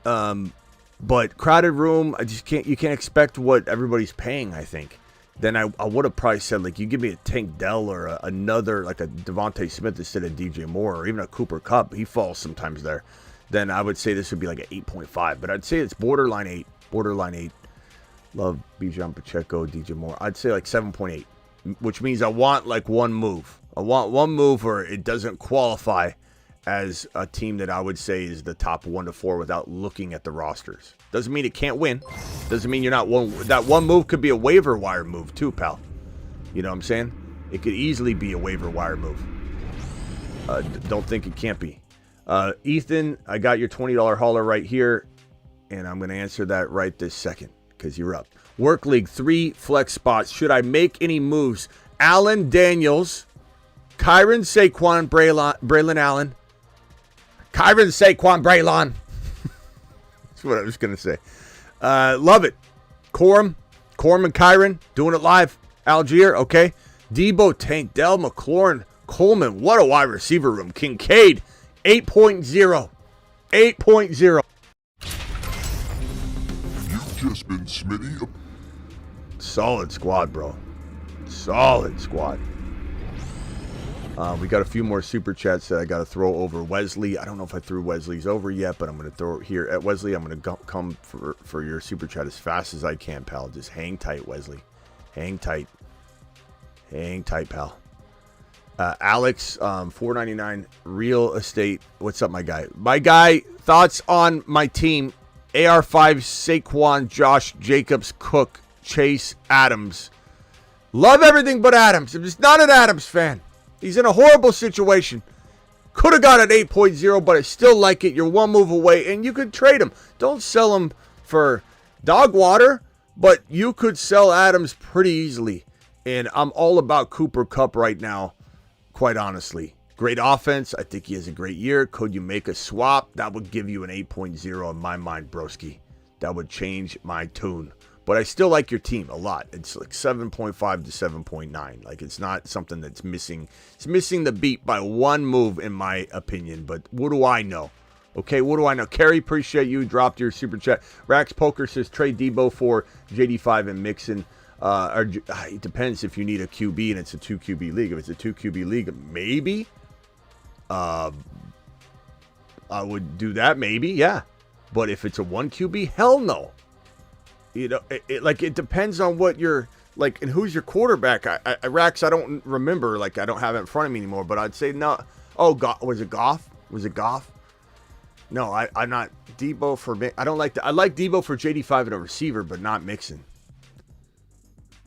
but crowded room, you can't expect what everybody's paying, I think. Then I would have probably said, like, you give me a Tank Dell or another, like a Devontae Smith instead of DJ Moore, or even a Cooper Kupp. He falls sometimes there. Then I would say this would be like an 8.5. But I'd say it's borderline 8. Borderline 8. Love Bijan, Pacheco, DJ Moore. I'd say like 7.8, which means I want like one move. I want one move where it doesn't qualify as a team that I would say is the top 1 to 4 without looking at the rosters. Doesn't mean it can't win. Doesn't mean you're not one. That one move could be a waiver wire move too, pal. You know what I'm saying? It could easily be a waiver wire move. Don't think it can't be. Ethan, I got your $20 hauler right here, and I'm going to answer that right this second because you're up. Work League, 3 flex spots. Should I make any moves? Allen Daniels, Kyron Saquon, Braylon Allen. Kyron Saquon, Braylon. That's what I was going to say. Love it. Corum and Kyron doing it live. Algier, okay. Debo, Tank, Dell, McLaurin, Coleman. What a wide receiver room. Kincaid, 8.0. 8.0. You've just been Smitty. Solid squad, bro. Solid squad. We got a few more super chats that I got to throw over. Wesley, I don't know if I threw Wesley's over yet, but I'm going to throw it here at Wesley. I'm going to come for your super chat as fast as I can, pal. Just hang tight, Wesley. Hang tight. Hang tight, pal. Alex, $4.99 real estate. What's up, my guy? My guy, thoughts on my team. AR5, Saquon, Josh, Jacobs, Cook, Chase, Adams. Love everything but Adams. I'm just not an Adams fan. He's in a horrible situation. Could have got an 8.0, but I still like it. You're one move away, and you could trade him. Don't sell him for dog water, but you could sell Adams pretty easily. And I'm all about Cooper Kupp right now, quite honestly. Great offense. I think he has a great year. Could you make a swap? That would give you an 8.0 in my mind, broski. That would change my tune. But I still like your team a lot. It's like 7.5 to 7.9. Like, it's not something that's missing. It's missing the beat by one move, in my opinion. But what do I know? Okay, what do I know? Kerry, appreciate you. Dropped your super chat. Rax Poker says trade Debo for JD5 and Mixon. It depends if you need a QB and it's a 2 QB league. If it's a 2 QB league, maybe. I would do that, maybe, yeah. But if it's a 1 QB, hell no. You know, it depends on what you're like and who's your quarterback. Rax, I don't remember. Like, I don't have it in front of me anymore. But I'd say no. Oh, was it Goff? Was it Goff? No, I'm not Debo for. I don't like that. I like Debo for JD5 and a receiver, but not Mixon.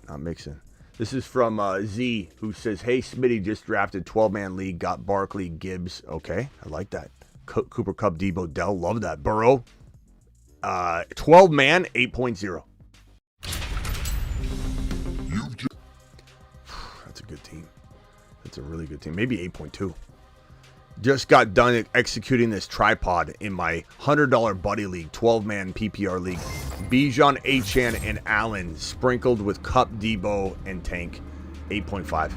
Not Mixon. This is from Z, who says, "Hey, Smitty just drafted 12-man league, got Barkley, Gibbs. Okay, I like that. Cooper Kupp, Debo, Dell, love that. Burrow, 12-man, 8.0. That's a good team. That's a really good team. Maybe 8.2. Just got done executing this tripod in my $100 buddy league, 12-man PPR league. Bijan, Achane, and Allen sprinkled with Cup, Debo, and Tank. 8.5.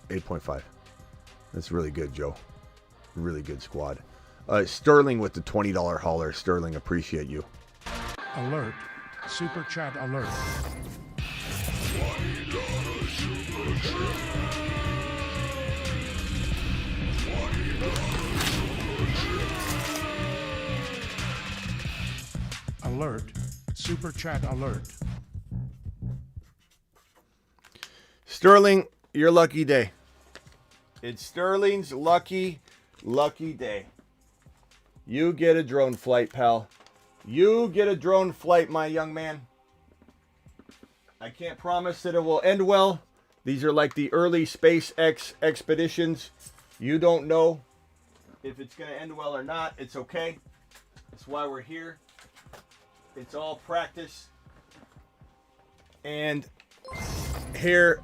8.5. That's really good, Joe. Really good squad. Sterling with the $20 hauler. Sterling, appreciate you. Alert. Super chat alert. Alert. Super chat alert. Sterling, your lucky day. It's Sterling's lucky day. You get a drone flight, pal. You get a drone flight, my young man. I can't promise that it will end well. These are like the early SpaceX expeditions. You don't know if it's going to end well or not. It's okay. That's why we're here. It's all practice. And here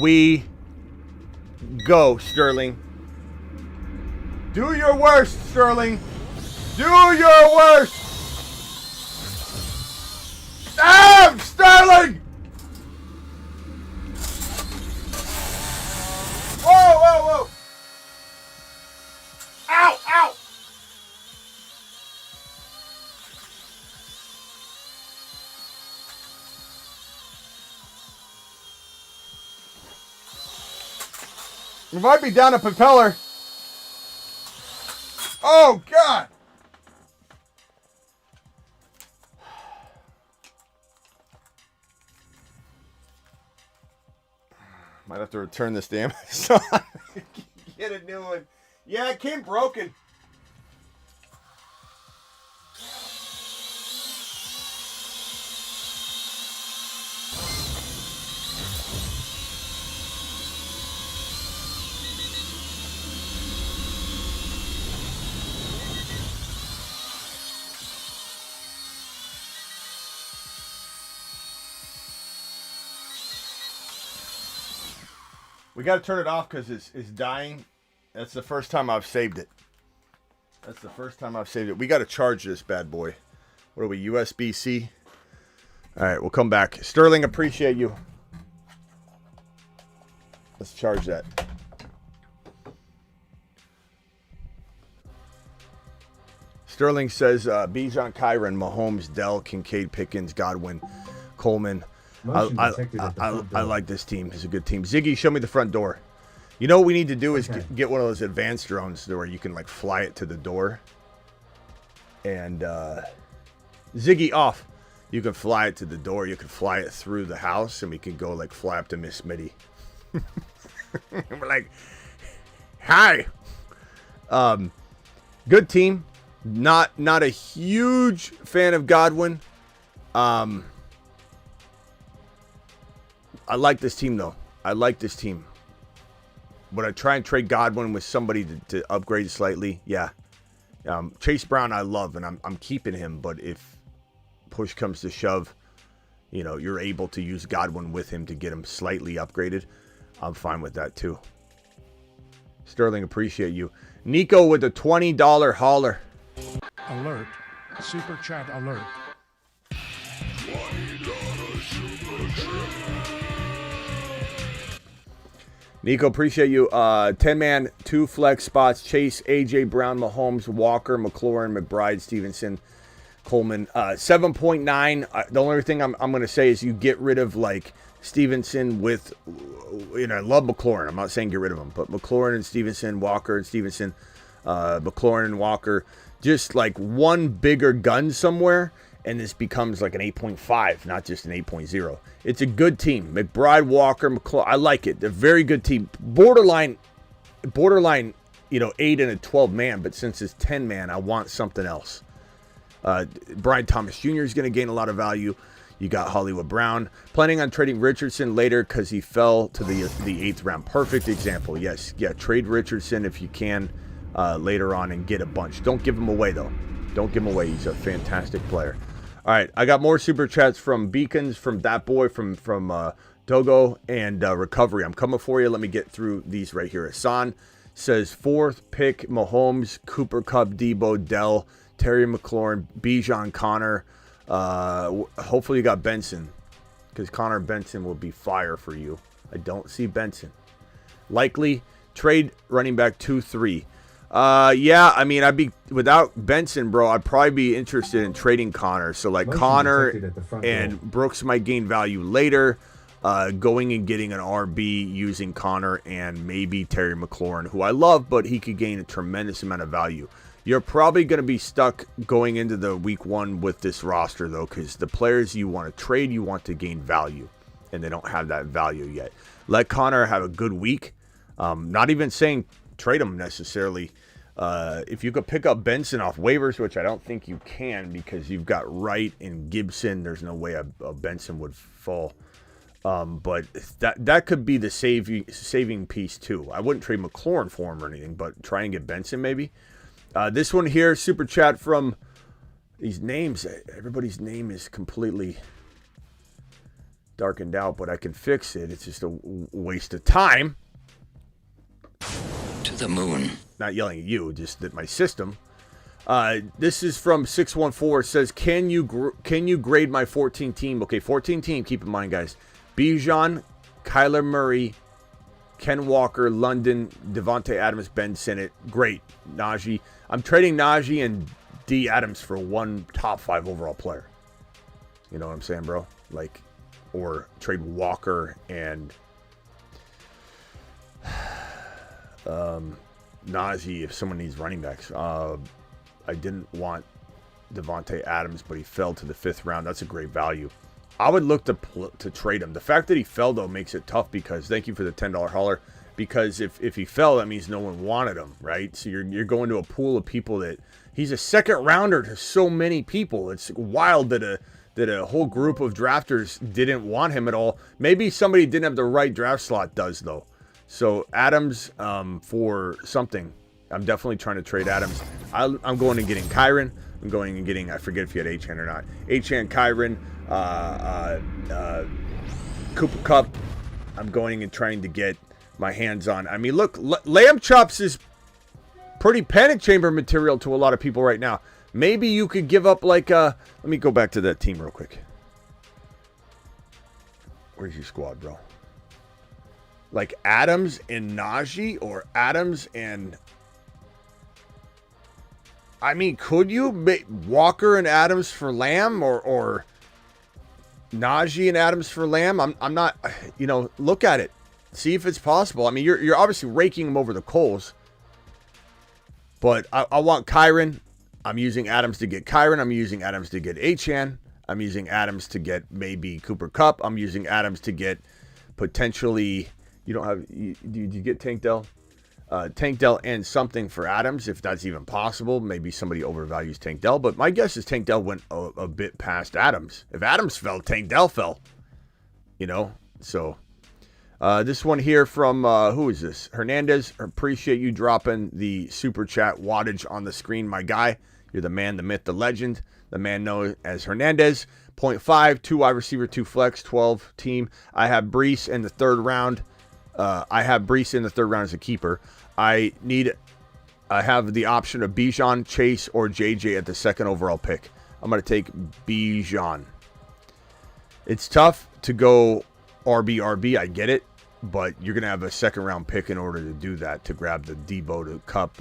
we go, Sterling. Do your worst, Sterling. Do your worst. Damn, Sterling! Whoa. Ow. We might be down a propeller. Oh, God. Might have to return this to Amazon. Get a new one. Yeah, it came broken. We got to turn it off because it's dying. That's the first time I've saved it. We got to charge this bad boy. What are we, USB-C? All right, we'll come back. Sterling, appreciate you. Let's charge that. Sterling says Bijan, Kyron, Mahomes, Dell, Kincaid, Pickens, Godwin, Coleman. I like this team. It's a good team. Ziggy, show me the front door. You know what we need to do is get one of those advanced drones where you can like fly it to the door. And Ziggy off. You can fly it to the door. You can fly it through the house, and we can go like fly up to Miss Smitty. We're like, hi. Good team. Not a huge fan of Godwin. I like this team, though. I like this team. Would I try and trade Godwin with somebody to upgrade slightly? Yeah. Chase Brown I love, and I'm keeping him. But if push comes to shove, you know, you're able to use Godwin with him to get him slightly upgraded, I'm fine with that, too. Sterling, appreciate you. Nico with the $20 hauler. Alert. Super chat alert. Nico, appreciate you. 10-man, 2 flex spots. Chase, AJ Brown, Mahomes, Walker, McLaurin, McBride, Stevenson, Coleman. 7.9. The only thing I'm going to say is you get rid of, like, Stevenson with, I love McLaurin. I'm not saying get rid of him, but McLaurin and Stevenson, Walker and Stevenson, McLaurin and Walker, just like one bigger gun somewhere, and this becomes like an 8.5, not just an 8.0. It's a good team. McBride, Walker, McLaurin, I like it. They're a very good team. Borderline, 8 and a 12-man, but since it's 10-man, I want something else. Brian Thomas Jr. is going to gain a lot of value. You got Hollywood Brown. Planning on trading Richardson later because he fell to the 8th round. Perfect example. Yes. Yeah, trade Richardson if you can later on and get a bunch. Don't give him away, though. Don't give him away. He's a fantastic player. All right, I got more super chats from Beacons, from That Boy, from Togo, and Recovery. I'm coming for you. Let me get through these right here. Hassan says 4th pick, Mahomes, Cooper Kupp, Debo, Dell, Terry McLaurin, Bijan, Connor. Hopefully you got Benson, because Connor Benson will be fire for you. I don't see Benson. Likely trade running back 2-3. Yeah, I mean, I'd be without Benson, bro. I'd probably be interested in trading Connor. So like Connor and Brooks might gain value later. Going and getting an RB using Connor and maybe Terry McLaurin, who I love, but he could gain a tremendous amount of value. You're probably going to be stuck going into the week 1 with this roster, though, because the players you want to trade, you want to gain value, and they don't have that value yet. Let Connor have a good week. Not even saying trade him necessarily. If you could pick up Benson off waivers, which I don't think you can because you've got Wright and Gibson, there's no way a Benson would fall. But that could be the saving piece, too. I wouldn't trade McLaurin for him or anything, but try and get Benson maybe. This one here, super chat from these names. Everybody's name is completely darkened out, but I can fix it. It's just a waste of time. To the moon. Not yelling at you, just that my system. This is from 614. It says, can you grade my 14 team? Okay, 14 team. Keep in mind, guys. Bijan, Kyler Murray, Ken Walker, London, Devontae Adams, Ben Sinnott. Great. Najee. I'm trading Najee and D. Adams for one top 5 overall player. You know what I'm saying, bro? Like, or trade Walker and Najee if someone needs running backs. I didn't want Devontae Adams, but he fell to the 5th round. That's a great value. I would look to trade him. The fact that he fell, though, makes it tough because, thank you for the $10 holler, because if he fell, that means no one wanted him, right? So you're going to a pool of people that, he's a 2nd rounder to so many people. It's wild that a whole group of drafters didn't want him at all. Maybe somebody didn't have the right draft slot does, though. So Adams for something. I'm definitely trying to trade Adams. I'm going and getting Kyron. I'm going and getting, I forget if he had H-Hand or not. H-Hand, Kyron, Cooper Kupp. I'm going and trying to get my hands on. I mean, look, Lamb Chops is pretty panic chamber material to a lot of people right now. Maybe you could give up like let me go back to that team real quick. Where's your squad, bro? Like Adams and Najee, or Adams and, I mean, could you make Walker and Adams for Lamb, or Najee and Adams for Lamb? I'm not, look at it. See if it's possible. I mean, you're obviously raking them over the coals. But I want Kyron. I'm using Adams to get Kyron. I'm using Adams to get Achane. I'm using Adams to get maybe Cooper Kupp. I'm using Adams to get potentially, do you get Tank Dell? Tank Dell and something for Adams, if that's even possible. Maybe somebody overvalues Tank Dell, but my guess is Tank Dell went a bit past Adams. If Adams fell, Tank Dell fell. So this one here from, who is this? Hernandez. Appreciate you dropping the super chat wattage on the screen, my guy. You're the man, the myth, the legend. The man known as Hernandez. 0.5, 2 wide receiver, 2 flex, 12 team. I have Brees in the 3rd round. I have Brees in the 3rd round as a keeper. I have the option of Bijan, Chase, or JJ at the 2nd overall pick. I'm going to take Bijan. It's tough to go RB. I get it. but you're going to have a second-round pick in order to do that, to grab the Debo, to Cup,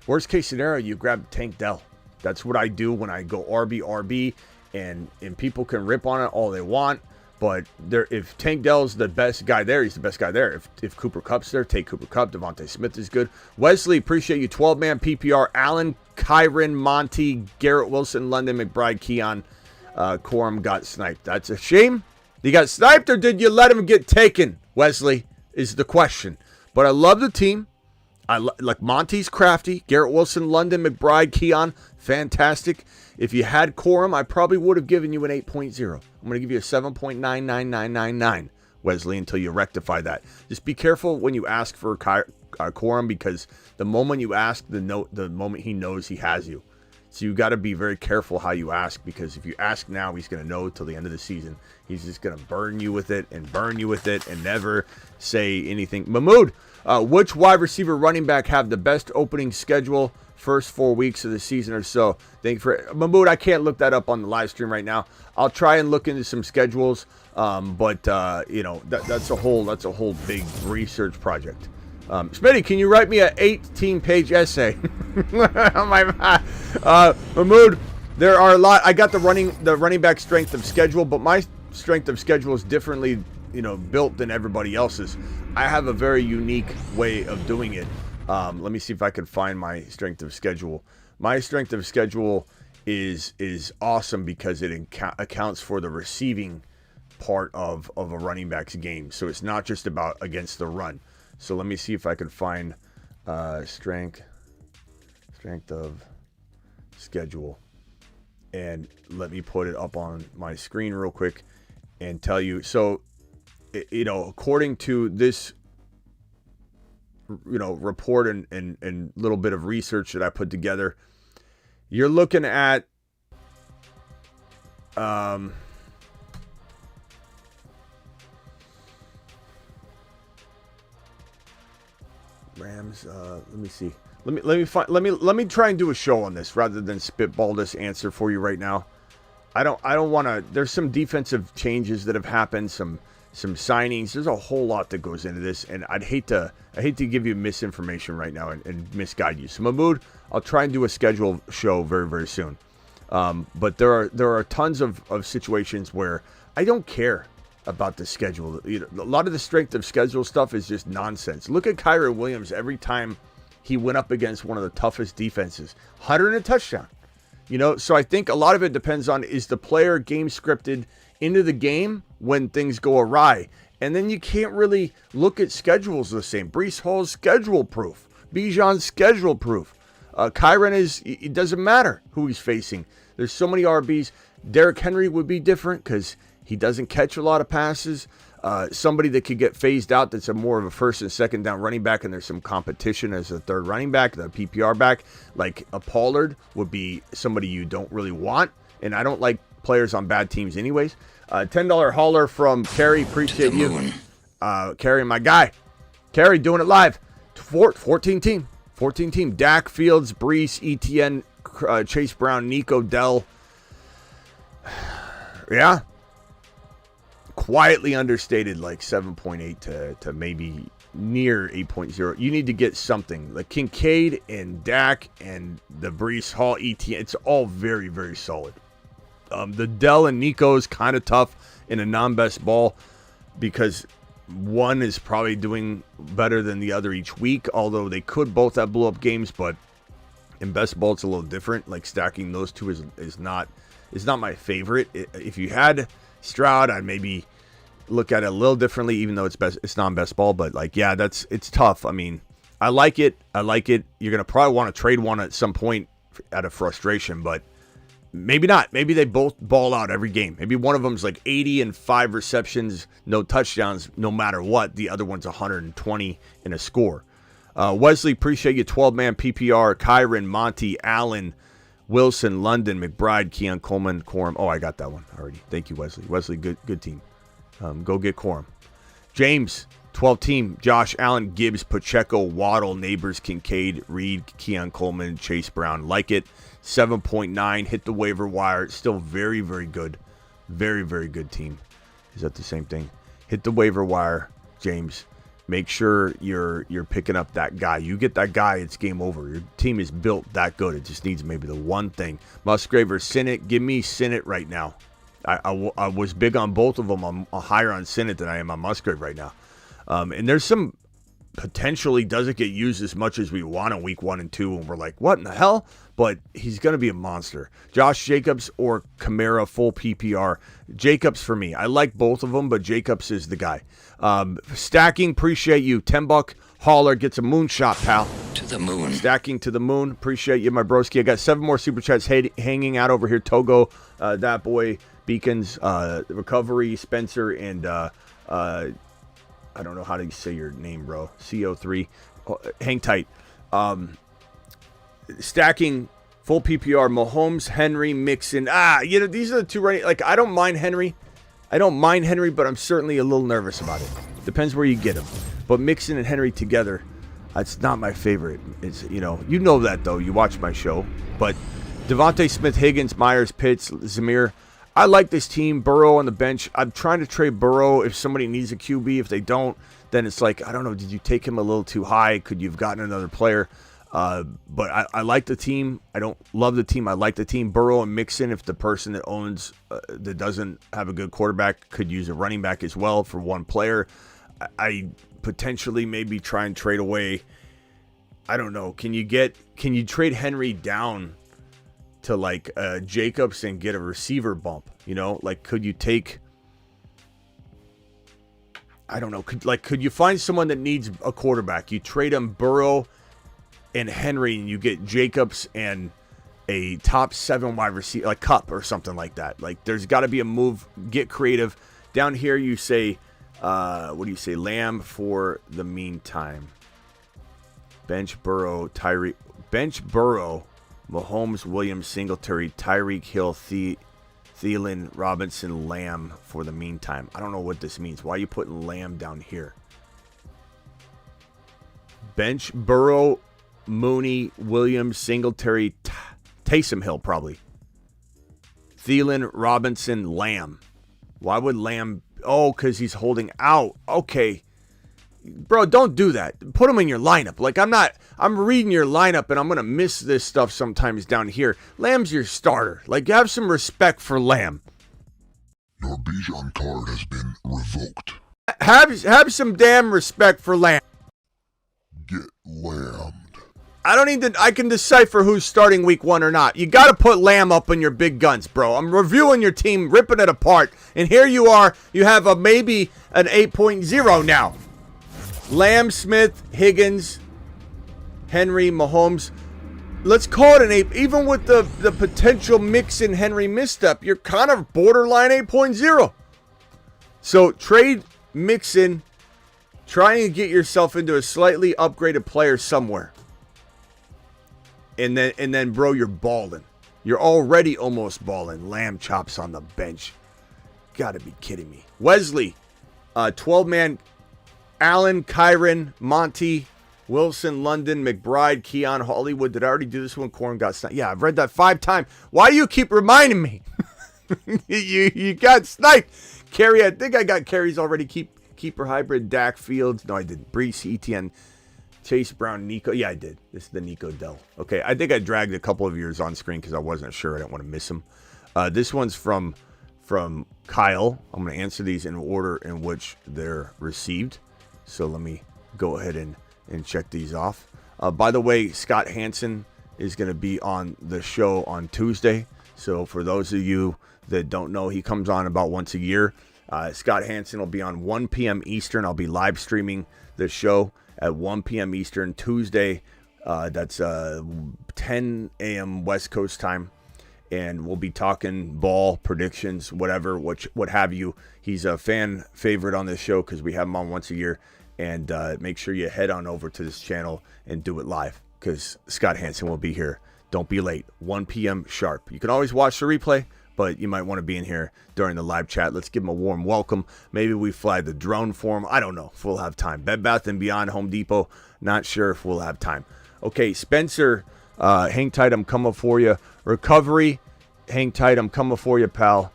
worst case scenario, you grab Tank Dell. That's what I do when I go RB, and people can rip on it all they want, but if Tank Dell's the best guy there, he's the best guy there. If Cooper Kupp's there, take Cooper Kupp. Devontae Smith is good. Wesley, appreciate you. 12-man PPR. Allen, Kyron, Monty, Garrett Wilson, London, McBride, Keon, Corum got sniped. That's a shame. He got sniped, or did you let him get taken, Wesley, is the question. But I love the team. Like Monty's crafty. Garrett Wilson, London, McBride, Keon, fantastic. If you had Corum, I probably would have given you an 8.0. I'm going to give you a 7.99999, Wesley, until you rectify that. Just be careful when you ask for Corum, because the moment you ask, the moment he knows he has you. So you got to be very careful how you ask, because if you ask now, he's going to know till the end of the season. He's just going to burn you with it and never say anything. Mahmoud, which wide receiver running back have the best opening schedule first 4 weeks of the season or so? Thank you for Mahmoud. I can't look that up on the live stream right now. I'll try and look into some schedules, but that's a whole big research project. Smitty, can you write me an 18-page essay? Mahmoud, there are a lot. I got the running back strength of schedule, but my strength of schedule is differently, built than everybody else's. I have a very unique way of doing it. Let me see if I can find my strength of schedule. My strength of schedule is awesome because it accounts for the receiving part of a running back's game. So it's not just about against the run. So let me see if I can find strength of schedule, and let me put it up on my screen real quick and tell you. So, according to this, report and little bit of research that I put together, you're looking at Rams. Let me see. Let me try and do a show on this rather than spitball this answer for you right now. I don't want to. There's some defensive changes that have happened. Some signings. There's a whole lot that goes into this, and I'd hate to give you misinformation right now and misguide you. So Mahmoud, I'll try and do a schedule show very, very soon. But there are tons of situations where I don't care about the schedule. A lot of the strength of schedule stuff is just nonsense. Look at Kyron Williams every time he went up against one of the toughest defenses. 100 and a touchdown. So I think a lot of it depends on, is the player game scripted into the game when things go awry? And then you can't really look at schedules the same. Breece Hall's schedule proof. Bijan's schedule proof. Kyron it doesn't matter who he's facing. There's so many RBs. Derrick Henry would be different because he doesn't catch a lot of passes. Somebody that could get phased out that's more of a first and second down running back, and there's some competition as a third running back, the PPR back, like a Pollard would be somebody you don't really want. And I don't like players on bad teams anyways. $10 hauler from Kerry. Appreciate you. Kerry, my guy. Kerry doing it live. 14 team. Dak, Fields, Breece, ETN, Chase Brown, Nico, Dell. Yeah. Quietly understated, like 7.8 to maybe near 8.0. You need to get something like Kincaid and Dak and the Breece Hall ETN. It's all very, very solid. The Dell and Nico is kind of tough in a non-best ball because one is probably doing better than the other each week, although they could both have blow-up games, but in best ball it's a little different. Like stacking those two is not my favorite. If you had Stroud, I'd maybe look at it a little differently, even though it's non-best ball. But it's tough. I mean, I like it. You're gonna probably want to trade one at some point out of frustration, but maybe not. Maybe they both ball out every game. Maybe one of them's like 80 and 5 receptions, no touchdowns, no matter what. The other one's 120 in a score. Wesley, appreciate you. 12-man PPR. Kyron, Monty, Allen, Wilson, London, McBride, Keon, Coleman, Corum. Oh, I got that one already. Thank you, Wesley. Wesley, good team. Go get Corum. James, 12 team. Josh Allen, Gibbs, Pacheco, Waddle, Neighbors, Kincaid, Reed, Keon, Coleman, Chase Brown. Like it. 7.9. Hit the waiver wire. It's still very, very good. Very, very good team. Is that the same thing? Hit the waiver wire. James. Make sure you're picking up that guy. You get that guy, it's game over. Your team is built that good. It just needs maybe the one thing. Musgrave or Sinnott? Give me Sinnott right now. I was big on both of them. I'm higher on Sinnott than I am on Musgrave right now. And there's some potentially doesn't get used as much as we want in week 1 and 2, and we're like, what in the hell? But he's going to be a monster. Josh Jacobs or Kamara, full PPR. Jacobs for me. I like both of them, but Jacobs is the guy. Stacking, appreciate you. $10 hauler gets a moonshot, pal. To the moon. Stacking to the moon. Appreciate you, my broski. I got 7 more super chats hanging out over here. Togo, that boy, Beacons, Recovery, Spencer, and I don't know how to say your name, bro. CO3. Hang tight. Stacking, full PPR, Mahomes, Henry, Mixon. These are the two running. Like, I don't mind Henry, but I'm certainly a little nervous about it. Depends where you get him. But Mixon and Henry together, that's not my favorite. It's, you know that, though. You watch my show. But Devontae Smith, Higgins, Myers, Pitts, Zamir. I like this team. Burrow on the bench. I'm trying to trade Burrow if somebody needs a QB. If they don't, then it's like, I don't know, did you take him a little too high? Could you have gotten another player? But I like the team. I don't love the team. I like the team. Burrow and Mixon, if the person that owns that doesn't have a good quarterback could use a running back as well for one player, I potentially maybe try and trade away. I don't know. Can you trade Henry down to like Jacobs and get a receiver bump? Like, could you take, I don't know, could you find someone that needs a quarterback? You trade him Burrow and Henry, and you get Jacobs and a top 7 wide receiver, like Cup or something like that. Like, there's got to be a move. Get creative. Down here, you say, what do you say? Lamb for the meantime. Bench Burrow, Mahomes, Williams, Singletary, Tyreek Hill, Thielen, Robinson, Lamb for the meantime. I don't know what this means. Why are you putting Lamb down here? Bench Burrow, Mooney, Williams, Singletary, Taysom Hill probably. Thielen, Robinson, Lamb. Why would Lamb? Oh, because he's holding out. Okay. Bro, don't do that. Put him in your lineup. Like, I'm reading your lineup and I'm going to miss this stuff sometimes down here. Lamb's your starter. Like, have some respect for Lamb. Your Bijan card has been revoked. Have some damn respect for Lamb. Get lambed. I can decipher who's starting week 1 or not. You got to put Lamb up in your big guns, bro. I'm reviewing your team, ripping it apart. And here you are. You have maybe an 8.0 now. Lamb, Smith, Higgins, Henry, Mahomes. Let's call it an 8. Even with the potential Mixon Henry misstep, you're kind of borderline 8.0. So trade Mixon. Try and get yourself into a slightly upgraded player somewhere. And then, bro, you're balling. You're already almost balling. Lamb chops on the bench. Gotta be kidding me. Wesley, 12-man. Allen, Kyron, Monty, Wilson, London, McBride, Keon, Hollywood. Did I already do this one? Corn got sniped. Yeah, I've read that 5 times. Why do you keep reminding me? you got sniped. Carey, I think I got Carey's already. Keeper hybrid, Dak Fields. No, I didn't. Brees, ETN, Chase Brown, Nico. Yeah, I did. This is the Nico Dell. Okay, I think I dragged a couple of yours on screen because I wasn't sure. I didn't want to miss them. This one's from Kyle. I'm going to answer these in order in which they're received. So let me go ahead and check these off. By the way, Scott Hansen is going to be on the show on Tuesday. So for those of you that don't know, he comes on about once a year. Scott Hansen will be on 1 p.m. Eastern. I'll be live streaming the show at 1 p.m. Eastern Tuesday. That's 10 a.m. West Coast time. And we'll be talking ball predictions, whatever, what have you. He's a fan favorite on this show because we have him on once a year. And make sure you head on over to this channel and do it live because Scott Hansen will be here. Don't be late. 1 p.m. sharp. You can always watch the replay, but you might want to be in here during the live chat. Let's give him a warm welcome. Maybe we fly the drone for him. I don't know if we'll have time. Bed Bath & Beyond, Home Depot. Not sure if we'll have time. Okay, Spencer, hang tight. I'm coming for you. Recovery, hang tight. I'm coming for you, pal.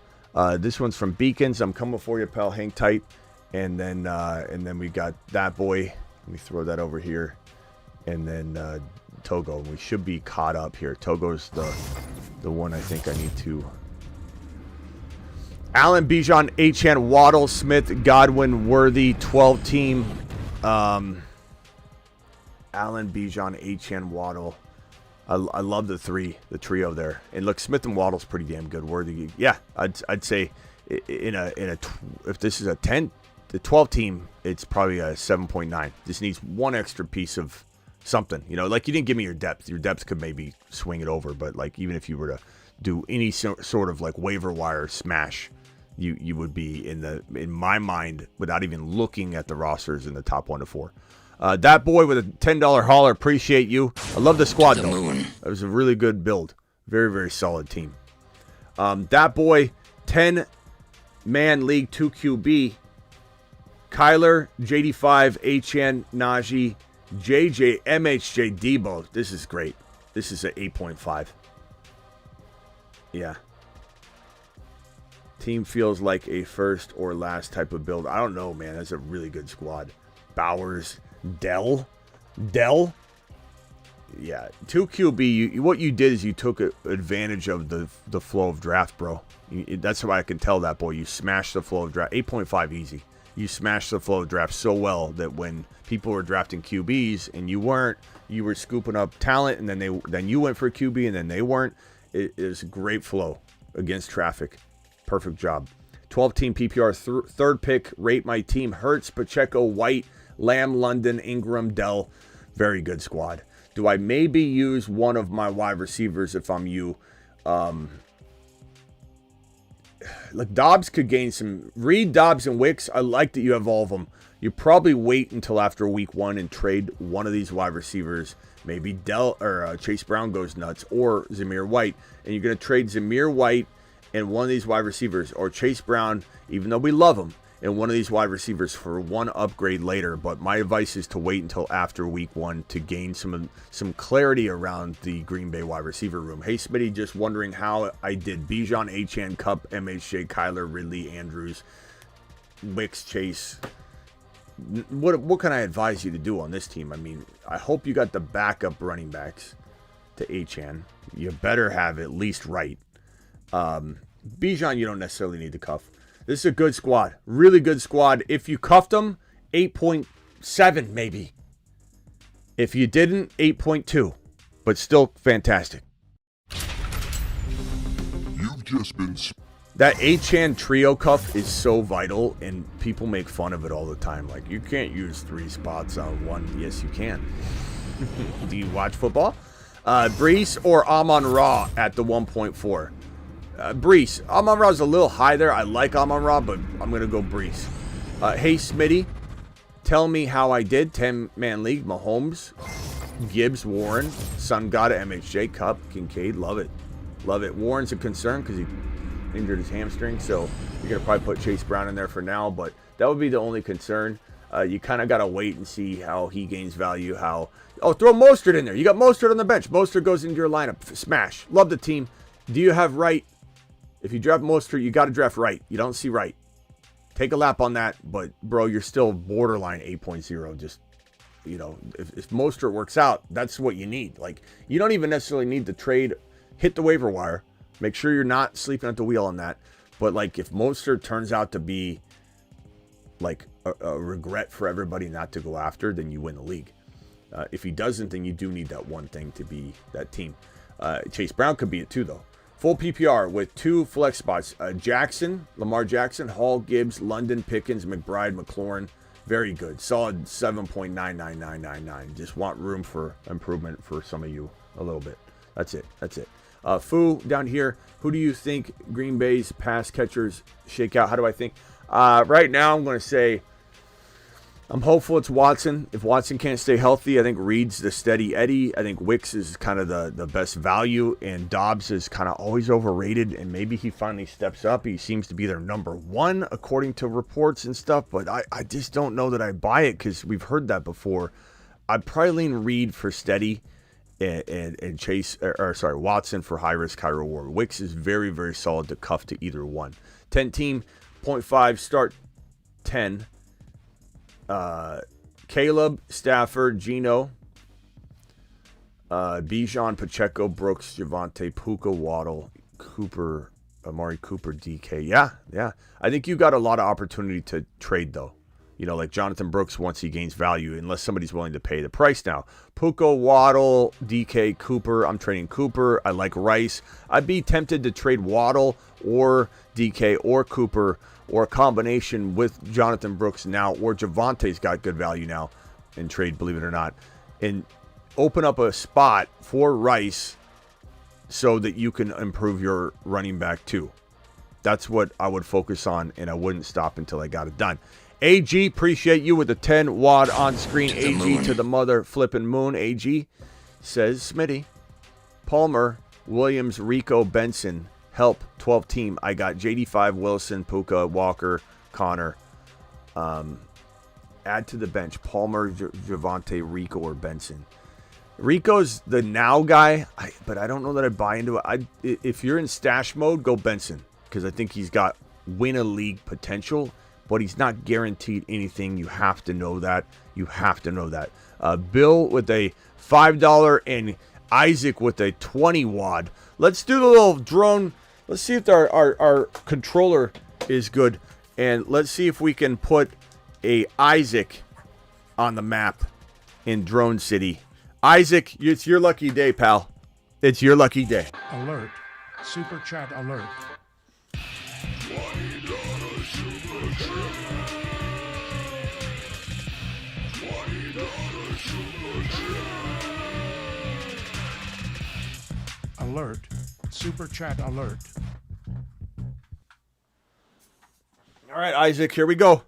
This one's from Beacons. I'm coming for you, pal. Hang tight. And then we got that boy. Let me throw that over here. And then Togo. We should be caught up here. Togo's the one I think I need to. Allen, Bijan, Achane, Waddle, Smith, Godwin, Worthy, 12 team. Allen, Bijan, Achane, Waddle. I love the trio there. And look, Smith and Waddle's pretty damn good. Worthy, yeah, I'd say if this is a 10, the 12 team, it's probably a 7.9. Just needs one extra piece of something. You know, like you didn't give me your depth. Your depth could maybe swing it over, but like even if you were to do any sort of like waiver wire smash, you would be in my mind, without even looking at the rosters, in the top 1 to 4. That boy with a $10 hauler, appreciate you. I love the squad though. It was a really good build. Very, very solid team. That boy, 10-man league, 2 QB. Kyler, JD5, Achane, Najee, JJ, MHJ, Debo. This is great. This is an 8.5. Yeah. Team feels like a first or last type of build. I don't know, man. That's a really good squad. Bowers, Dell. Yeah, 2 QB. What you did is you took advantage of the flow of draft, bro. That's why I can tell that, boy. You smashed the flow of draft. 8.5 easy. You smashed the flow of draft so well that when people were drafting QBs and you weren't, you were scooping up talent, and then you went for a QB and then they weren't. It is a great flow against traffic. Perfect job. 12-team PPR, third pick, rate my team. Hurts, Pacheco, White, Lamb, London, Ingram, Dell. Very good squad. Do I maybe use one of my wide receivers if I'm you? Like Dobbs could gain some. Reed, Dobbs, and Wicks, I like that you have all of them. You probably wait until after week 1 and trade one of these wide receivers. Maybe Chase Brown goes nuts, or Zamir White. And you're going to trade Zamir White and one of these wide receivers, or Chase Brown, even though we love him, and one of these wide receivers for one upgrade later. But my advice is to wait until after week 1 to gain some clarity around the Green Bay wide receiver room. Hey, Smitty, just wondering how I did. Bijan, Achane, Cup, MHJ, Kyler, Ridley, Andrews, Wicks, Chase. What can I advise you to do on this team? I mean, I hope you got the backup running backs to Achane. You better have at least right. Bijan, you don't necessarily need to cuff. This is a good squad. Really good squad. If you cuffed them, 8.7 maybe. If you didn't, 8.2. But still fantastic. You've just been... That Achane trio cuff is so vital, and people make fun of it all the time. Like, you can't use 3 spots on one. Yes, you can. Do you watch football? Brees or Amon-Ra at the 1.4? Brees. Amon-Ra is a little high there. I like Amon-Ra, but I'm going to go Brees. Hey, Smitty, tell me how I did. 10-man league, Mahomes, Gibbs, Warren, Sun God, MHJ, Cup, Kincaid. Love it. Love it. Warren's a concern because he injured his hamstring, so you're going to probably put Chase Brown in there for now, but that would be the only concern. You kind of got to wait and see how he gains value. Oh, throw Mostert in there. You got Mostert on the bench. Mostert goes into your lineup. Smash. Love the team. Do you have Wright? If you draft Mostert, you got to draft Wright. You don't see Wright. Take a lap on that, but, bro, you're still borderline 8.0. Just, you know, if Mostert works out, that's what you need. Like, you don't even necessarily need to trade. Hit the waiver wire. Make sure you're not sleeping at the wheel on that. But, like, if Mostert turns out to be, like, a regret for everybody not to go after, then you win the league. If he doesn't, then you do need that one thing to be that team. Chase Brown could be it too, though. Full PPR with 2 flex spots. Jackson, Lamar Jackson, Hall, Gibbs, London, Pickens, McBride, McLaurin. Very good. Solid 7.99999. Just want room for improvement for some of you a little bit. That's it. That's it. Fu down here. Who do you think Green Bay's pass catchers shake out? How do I think? Right now, I'm going to say I'm hopeful it's Watson. If Watson can't stay healthy, I think Reed's the steady Eddie. I think Wicks is kind of the best value, and Dobbs is kind of always overrated, and maybe he finally steps up. He seems to be their number 1 according to reports and stuff, but I just don't know that I buy it because we've heard that before. I'd probably lean Reed for steady and Chase, Watson for high risk, high reward. Wicks is very, very solid to cuff to either one. 10 team, 0.5, start 10. Caleb, Stafford, Geno, Bijan, Pacheco, Brooks, Javonte, Puka, Waddle, Cooper, Amari Cooper, DK. Yeah. I think you got a lot of opportunity to trade, though. You know, like Jonathan Brooks once he gains value, unless somebody's willing to pay the price now. Puka, Waddle, DK, Cooper. I'm trading Cooper. I like Rice. I'd be tempted to trade Waddle or DK or Cooper or a combination with Jonathan Brooks now, or Javonte's got good value now and trade, believe it or not, and open up a spot for Rice so that you can improve your running back too. That's what I would focus on, and I wouldn't stop until I got it done. AG, appreciate you with the 10 wad on screen. AG to the mother flipping moon. AG says, Smitty, Palmer, Williams, Rico, Benson, help 12 team. I got JD5, Wilson, Puka, Walker, Connor. Add to the bench Palmer, Javonte, Rico, or Benson. Rico's the now guy, but I don't know that I buy into it. If you're in stash mode, go Benson, because I think he's got win a league potential, but he's not guaranteed anything. You have to know that. Bill with a $5 and Isaac with a 20 wad. Let's do the little drone. Let's see if our controller is good, and let's see if we can put a Isaac on the map in Drone City. Isaac, it's your lucky day, pal. It's your lucky day. Alert. Super chat alert. Alert. Super chat alert. All right, Isaac, here we go.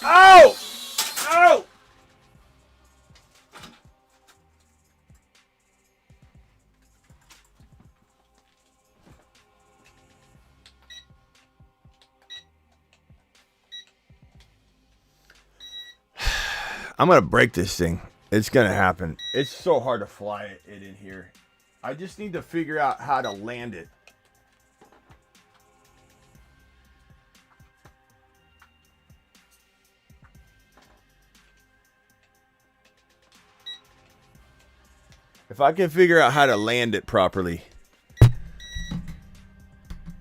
Oh! Oh! I'm going to break this thing. It's going to happen. It's so hard to fly it in here. I just need to figure out how to land it. If I can figure out how to land it properly,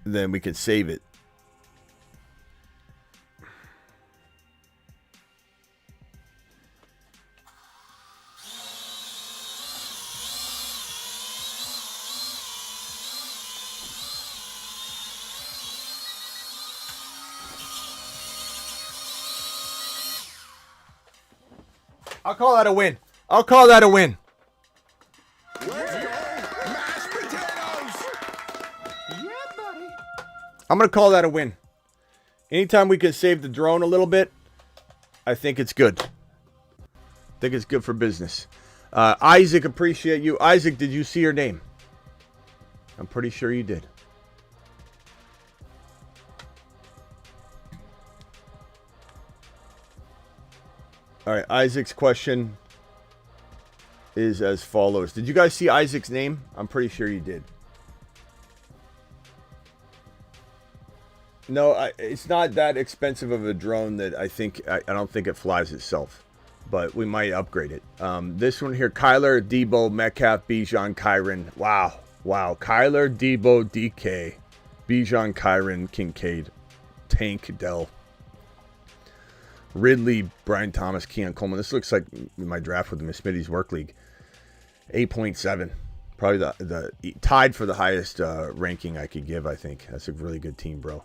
then we can save it. I'll call that a win. I'll call that a win. Mashed potatoes. Yeah, buddy. I'm going to call that a win. Anytime we can save the drone a little bit, I think it's good. I think it's good for business. Isaac, appreciate you. Isaac, did you see your name? I'm pretty sure you did. All right, Isaac's question is as follows. Did you guys see Isaac's name? I'm pretty sure you did. No, it's not that expensive of a drone that I don't think it flies itself, but we might upgrade it. This one here, Kyler, Debo, Metcalf, Bijan, Kyron. Wow. Kyler, Debo, DK, Bijan, Kyron, Kincaid, Tank, Dell, Ridley, Brian Thomas, Keon Coleman. This looks like my draft with the Miss Smitty's Work League. 8.7. Probably the tied for the highest ranking I could give, I think. That's a really good team, bro.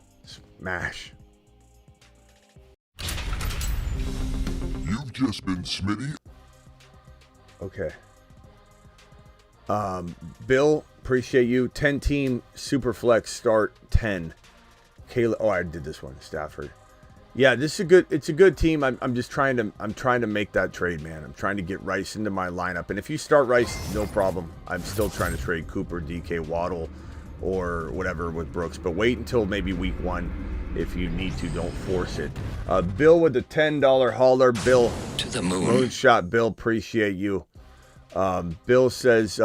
Smash. You've just been Smitty. Okay. Bill, appreciate you. 10 team Superflex start 10. Kayla, oh, I did this one. Stafford. Yeah, this is it's a good team. I'm just trying to make that trade, man. I'm trying to get Rice into my lineup. And if you start Rice, no problem. I'm still trying to trade Cooper, DK, Waddle, or whatever with Brooks. But wait until maybe week 1 if you need to. Don't force it. Bill with the $10 hauler. Bill To the moon. Moonshot. Bill, appreciate you. Bill says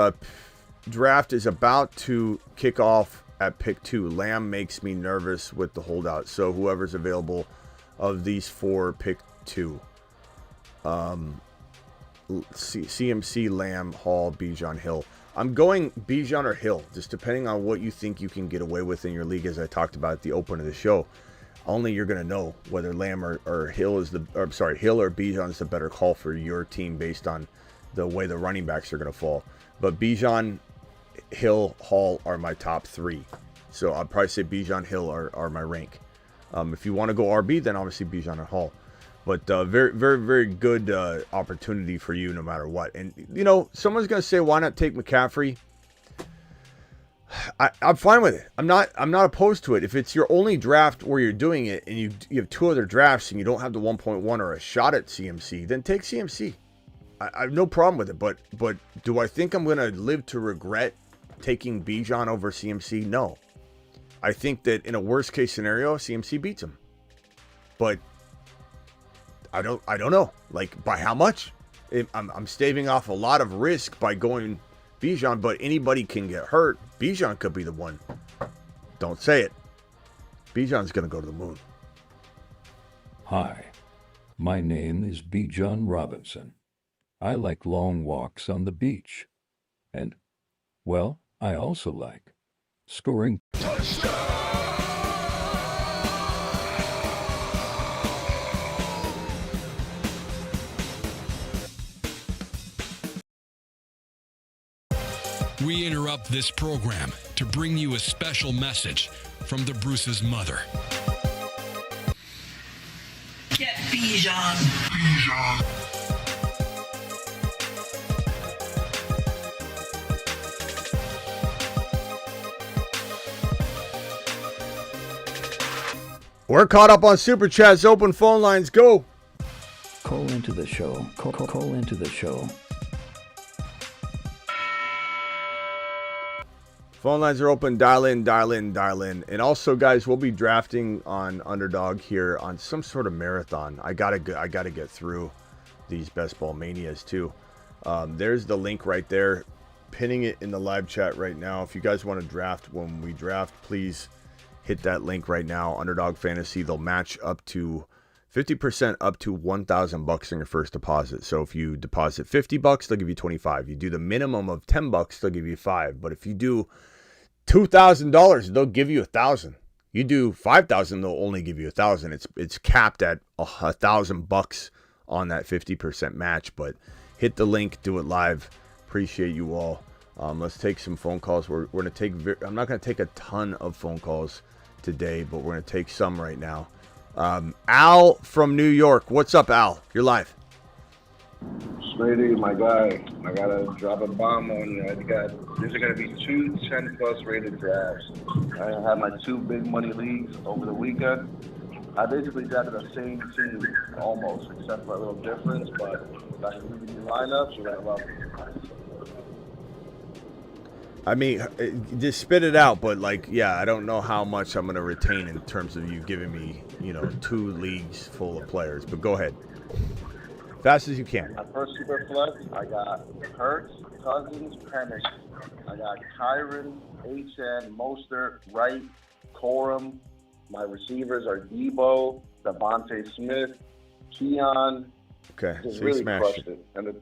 draft is about to kick off at pick 2. Lamb makes me nervous with the holdout. So whoever's available of these 4, pick 2. CMC, Lamb, Hall, Bijan, Hill. I'm going Bijan or Hill, just depending on what you think you can get away with in your league, as I talked about at the open of the show. Only you're going to know whether Lamb or Hill is Hill or Bijan is the better call for your team based on the way the running backs are going to fall. But Bijan, Hill, Hall are my top 3. So I'd probably say Bijan, Hill are my rank. If you want to go RB, then obviously Bijan or Hall. But very, very, very good opportunity for you no matter what. And, someone's going to say, why not take McCaffrey? I'm fine with it. I'm not opposed to it. If it's your only draft where you're doing it and you have 2 other drafts and you don't have the 1.1 or a shot at CMC, then take CMC. I have no problem with it. But do I think I'm going to live to regret taking Bijan over CMC? No. I think that in a worst case scenario, CMC beats him. But I don't know. Like, by how much? I'm staving off a lot of risk by going Bijan, but anybody can get hurt. Bijan could be the one. Don't say it. Bijan's going to go to the moon. Hi, my name is Bijan Robinson. I like long walks on the beach. And, well, I also like scoring. We interrupt this program to bring you a special message from the Bruce's mother. Get Bijan. We're caught up on Super Chats. Open phone lines. Go. Call into the show. Call into the show. Phone lines are open. Dial in. And also, guys, we'll be drafting on Underdog here on some sort of marathon. I gotta get through these Best Ball Manias too. There's the link right there. Pinning it in the live chat right now. If you guys want to draft when we draft, please hit that link right now. Underdog Fantasy. They'll match up to 50% up to $1,000 in your first deposit. So if you deposit $50, they'll give you $25. You do the minimum of $10, they'll give you $5. But if you do $2,000, they'll give you $1,000. You do $5,000, they'll only give you $1,000. It's capped at $1,000 on that 50% match. But hit the link, do it live. Appreciate you all. Let's take some phone calls. We're going to take. I'm not going to take a ton of phone calls today, but we're going to take some right now. Al from New York. What's up, Al? You're live. Smitty, my guy, I gotta drop a bomb on you. These are gonna be 2 10+ rated drafts. I had my 2 big money leagues over the weekend. I basically drafted the same team almost, except for a little difference, but I can give you lineups, you're gonna love it. I mean, just spit it out, but I don't know how much I'm going to retain in terms of you giving me, 2 leagues full of players. But go ahead. Fast as you can. My first Superflex, I got Hurts, Cousins, Penix. I got Kyron, HN, Mostert, Wright, Corum. My receivers are Debo, Devontae Smith, Keon. Okay, Just so really you crushed it. And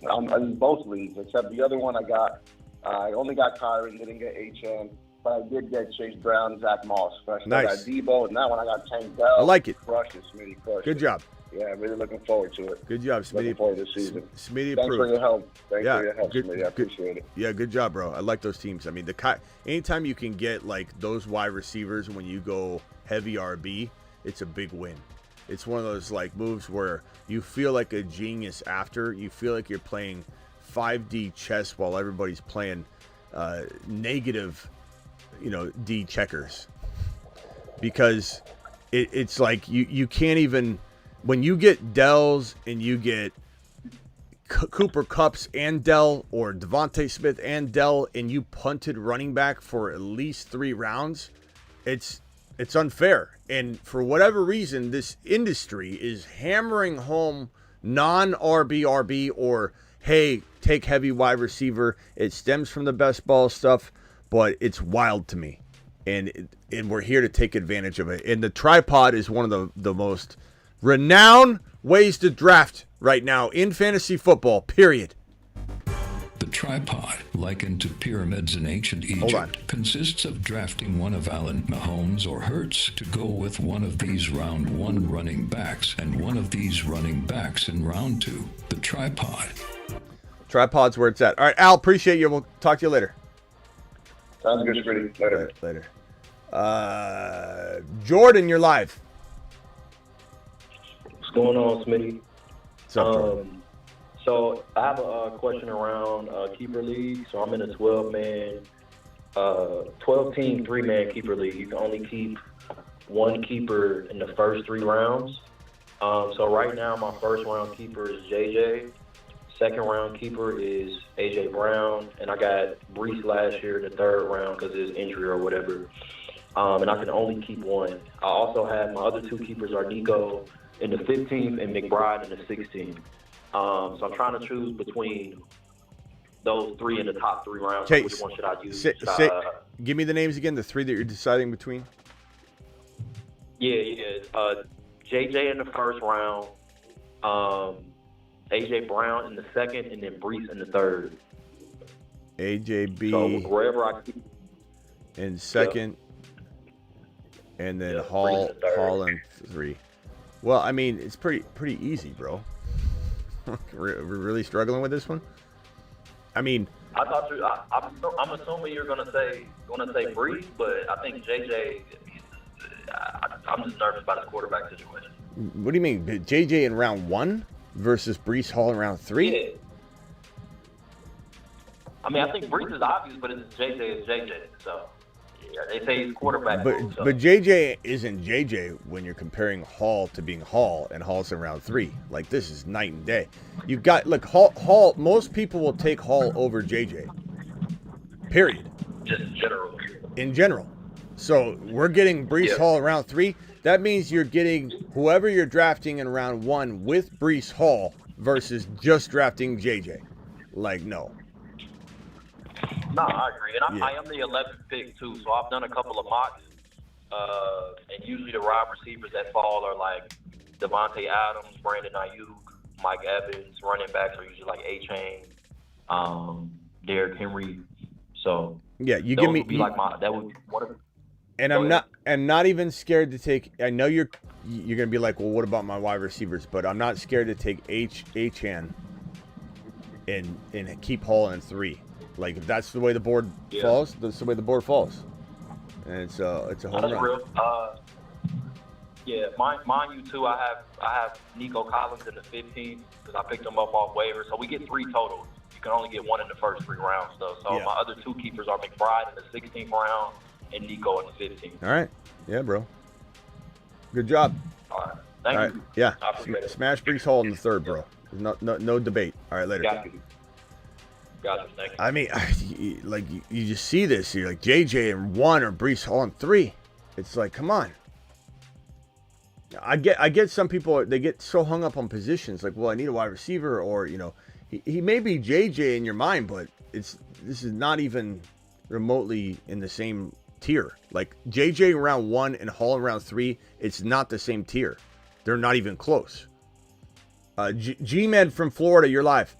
I'm in both leagues, except the other one I only got Kyron, didn't get HN, but I did get Chase Brown, Zach Moss. Nice. I got Debo, and that one I got Tank Bell. I like it. Crushed it, Smitty. Crushed Good job. Yeah, really looking forward to it. Good job, Smitty. Looking forward to this season. Smitty Thanks for your help. Thanks for your help, good, Smitty. I appreciate it. Yeah, good job, bro. I like those teams. I mean, anytime you can get those wide receivers when you go heavy RB, it's a big win. It's one of those moves where you feel like a genius after. You feel like you're playing 5D chess while everybody's playing negative, D checkers. Because it's like you can't even, when you get Dells and you get Cooper Kupps and Dell or Devontae Smith and Dell, and you punted running back for at least 3 rounds, it's unfair. And for whatever reason, this industry is hammering home non-RB or, hey, take heavy wide receiver. It stems from the best ball stuff, but it's wild to me. And we're here to take advantage of it. And the tripod is one of the most renowned ways to draft right now in fantasy football, period. The tripod, likened to pyramids in ancient Egypt, consists of drafting one of Allen, Mahomes, or Hurts to go with one of these round 1 running backs and one of these running backs in round 2. The tripod. Tripod's where it's at. All right, Al, appreciate you. We'll talk to you later. Sounds good, Smitty. Later. Jordan, you're live. What's going on, Smitty? What's up, Jordan? So I have a question around keeper league. So I'm in a 12-team, 3-man keeper league. You can only keep one keeper in the first 3 rounds. So right now my first round keeper is JJ. Second round keeper is AJ Brown, and I got Brees last year in the 3rd round because of his injury or whatever. And I can only keep one. I also have my other 2 keepers are Nico in the 15th and McBride in the 16th. So I'm trying to choose between those 3 in the top 3 rounds. Okay, Which one should I use? Give me the names again, the 3 that you're deciding between. Yeah. JJ in the 1st round, AJ Brown in the 2nd, and then Brees in the 3rd. AJB so wherever I keep in 2nd, and then Hall in 3. Well, I mean, it's pretty easy, bro. We're really struggling with this one. I mean, I thought I'm assuming you're gonna say Brees, but I think JJ. I'm just nervous about his quarterback situation. What do you mean, JJ in round 1 versus Brees Hall in round 3? Yeah. I mean, I think Brees is obvious, but it's JJ is JJ. So yeah, they say he's quarterback. But JJ isn't JJ when you're comparing Hall to being Hall, and Hall's in round 3. Like, this is night and day. You've got, look, Hall, most people will take Hall over JJ. Period. Just in general. So we're getting Brees Hall in round 3. That means you're getting whoever you're drafting in round 1 with Brees Hall versus just drafting JJ. Like, no. No, I agree. And I am the 11th pick, too, so I've done a couple of mocks. And usually the wide receivers that fall are like Devontae Adams, Brandon Ayuk, Mike Evans. Running backs are usually like A-Chain, Derrick Henry. So yeah, you give me that would be one of. And I'm not even scared to take. I know you're gonna be like, well, what about my wide receivers? But I'm not scared to take H-Chan and keep Hall in 3. Like, if that's the way the board falls, that's the way the board falls. And it's a home run. Real. Mine you too. I have Nico Collins in the 15th because I picked him up off waivers. So we get 3 total. You can only get 1 in the first 3 rounds, though. So my other 2 keepers are McBride in the 16th round and Nico in the 15th. All right. Yeah, bro. Good job. All right. Thank you. Yeah. Smash Brees Hall in the 3rd, bro. No debate. All right, later. Got you. Thank you. I mean, like, you just see this. You're like, JJ in 1 or Brees Hall in 3. It's like, come on. I get some people, they get so hung up on positions. Like, well, I need a wide receiver, or, you know, he may be JJ in your mind, but this is not even remotely in the same tier. Like, JJ in round 1 and Hall in round 3, it's not the same tier. They're not even close. G-Med from Florida, you're live.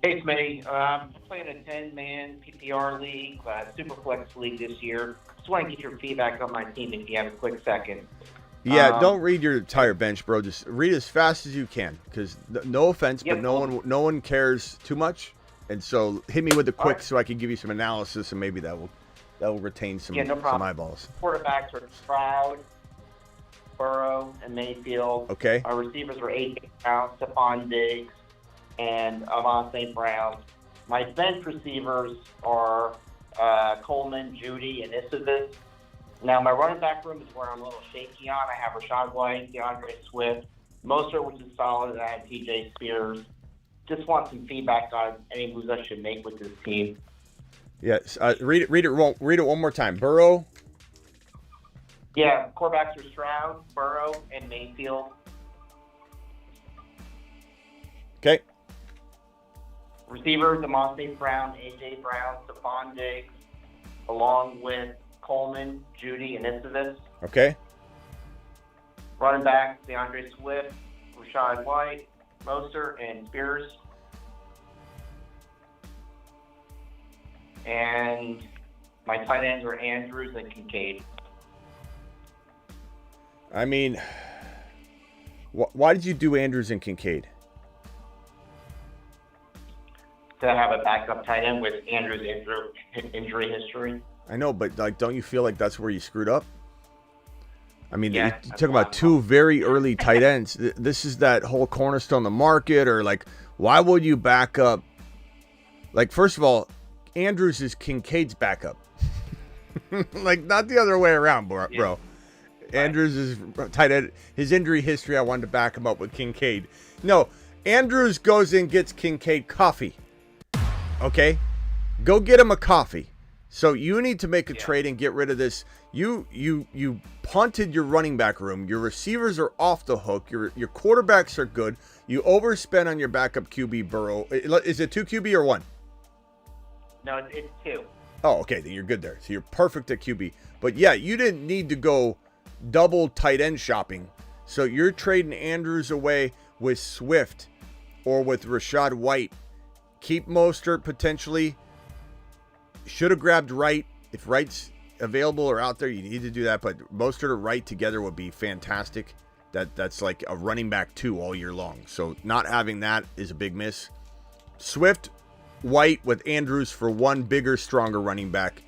Hey, Smitty. I'm playing a 10-man PPR league, Superflex league this year. Just want to get your feedback on my team if you have a quick second. Yeah, don't read your entire bench, bro. Just read as fast as you can, because no offense, but no one cares too much. And so hit me with the quick so I can give you some analysis, and maybe that will retain some eyeballs. Quarterbacks are Stroud, Burrow, and Mayfield. Okay. Our receivers were A.J. Brown, Stephon Diggs, and Avon St. Brown. My bench receivers are Coleman, Judy, and Isabis. Now, my running back room is where I'm a little shaky on. I have Rashad White, DeAndre Swift, Mostert, which is solid, and I have T.J. Spears. just want some feedback on any moves I should make with this team. Yes. Read it one more time. Burrow. Yeah, quarterbacks are Stroud, Burrow, and Mayfield. Okay. Receivers, Amon Brown, A.J. Brown, Stephon Diggs, along with Coleman, Judy, and Istovis. Okay. Running backs, DeAndre Swift, Rashad White, Mostert, and Spears. And my tight ends are Andrews and Kincaid. I mean, why did you do Andrews and Kincaid? To have a backup tight end with Andrews' injury history. I know, but like, don't you feel like that's where you screwed up? I mean, Yeah, you're talking about two very early tight ends. This is that whole cornerstone of the market, or like, why would you back up? Like, first of all, Andrews is Kincaid's backup. Like, not the other way around, bro. Yeah. Andrews is tight end. His injury history, I wanted to back him up with Kincaid. No, Andrews goes and gets Kincaid coffee. Okay? Go get him a coffee. So you need to make a trade and get rid of this. You punted your running back room. Your receivers are off the hook. Your quarterbacks are good. You overspent on your backup QB Burrow. Is it 2 QB or 1? No, it's 2. Oh, okay. Then you're good there. So you're perfect at QB. But yeah, you didn't need to go double tight end shopping. So you're trading Andrews away with Swift or with Rashad White. Keep Mostert potentially. Should have grabbed Wright. If Wright's available or out there, you need to do that. But Mostert or Wright together would be fantastic. That's like a running back 2 all year long. So not having that is a big miss. Swift, White with Andrews for one bigger, stronger running back.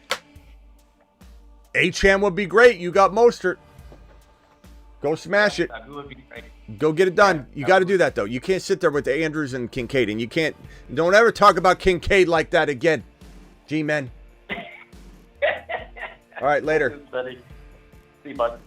Achane would be great. You got Mostert. Go smash it. That would be great. Go get it done. You got to do that, though. You can't sit there with the Andrews and Kincaid. And you can't. Don't ever talk about Kincaid like that again. G-men. All right, later. See you, bud.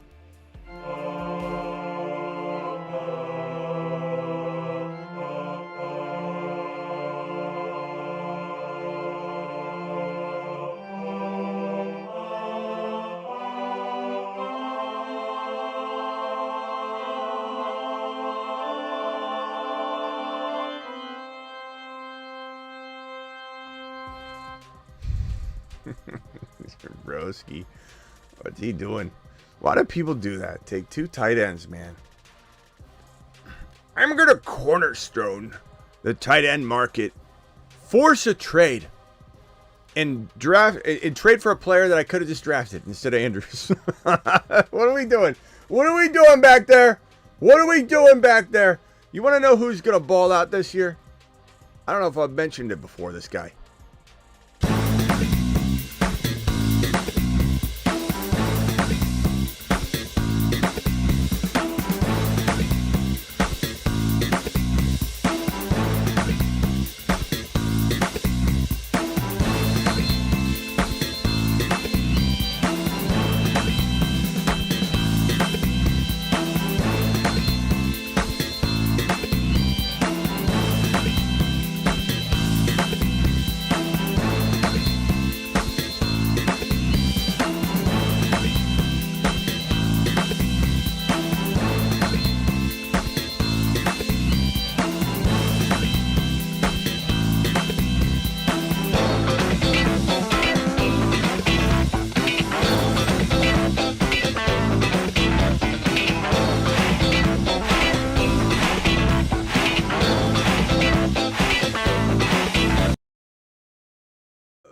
Broski. What's he doing? Why do people do that? Take 2 tight ends, man. I'm going to cornerstone the tight end market. Force a trade. And trade for a player that I could have just drafted instead of Andrews. What are we doing? What are we doing back there? What are we doing back there? You want to know who's going to ball out this year? I don't know if I've mentioned it before, this guy.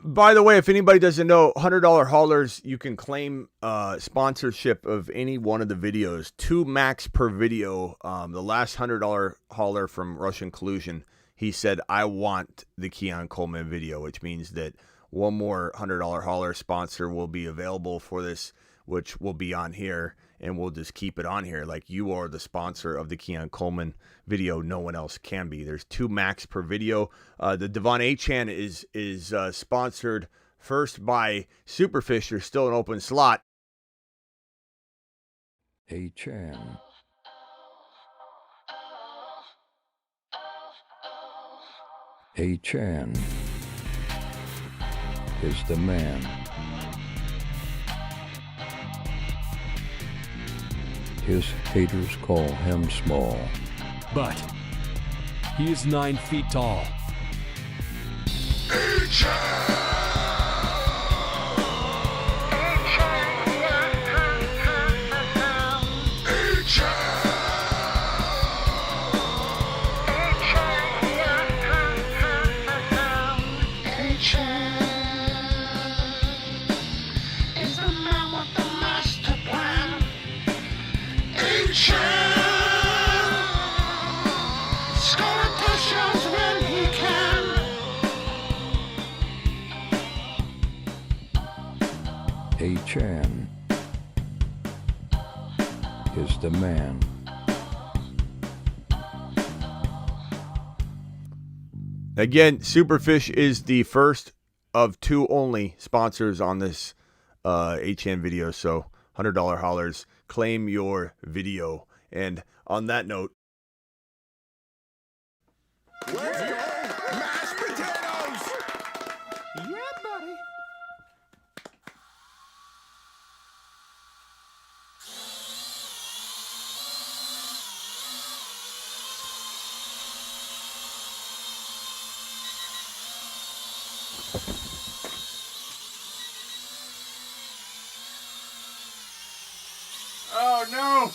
By the way, if anybody doesn't know, $100 haulers, you can claim sponsorship of any one of the videos. 2 max per video. The last $100 hauler from Russian Collusion, he said, I want the Keon Coleman video, which means that one more $100 hauler sponsor will be available for this, which will be on here, and we'll just keep it on here. Like, you are the sponsor of the Keon Coleman video. No one else can be. There's 2 max per video. The Devon Achane is sponsored first by Superfish. There's still an open slot. Achane. A Chan is the man. His haters call him small. But he is 9 feet tall. A Chan is the man. Again, Superfish is the first of 2 only sponsors on this HN video. So $100 hollers, claim your video. And on that note, Let's go! Mashed potatoes! Yeah, buddy. oh no!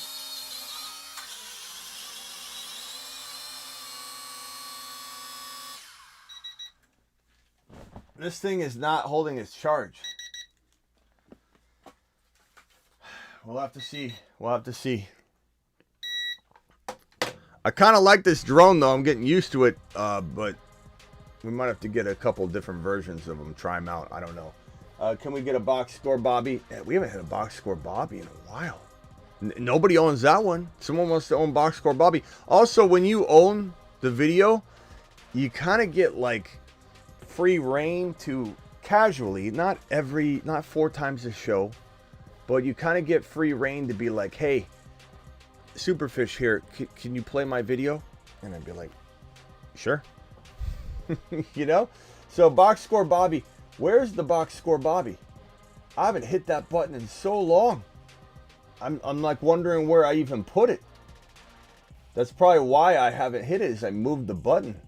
This thing is not holding its charge. We'll have to see. We'll have to see. I kind of like this drone though. I'm getting used to it, but we might have to get a couple different versions of them. Try them out. I don't know. Can we get a box score Bobby? We haven't had a box score Bobby in a while. Nobody owns that one. Someone wants to own box score Bobby. Also, when you own the video, you kind of get like free reign to casually, not 4 times a show, but you kind of get free reign to be like, hey, Superfish here, can you play my video? And I'd be like, sure. You know? So box score Bobby, where's the box score Bobby? I haven't hit that button in so long. I'm like wondering where I even put it. That's probably why I haven't hit it, is I moved the button.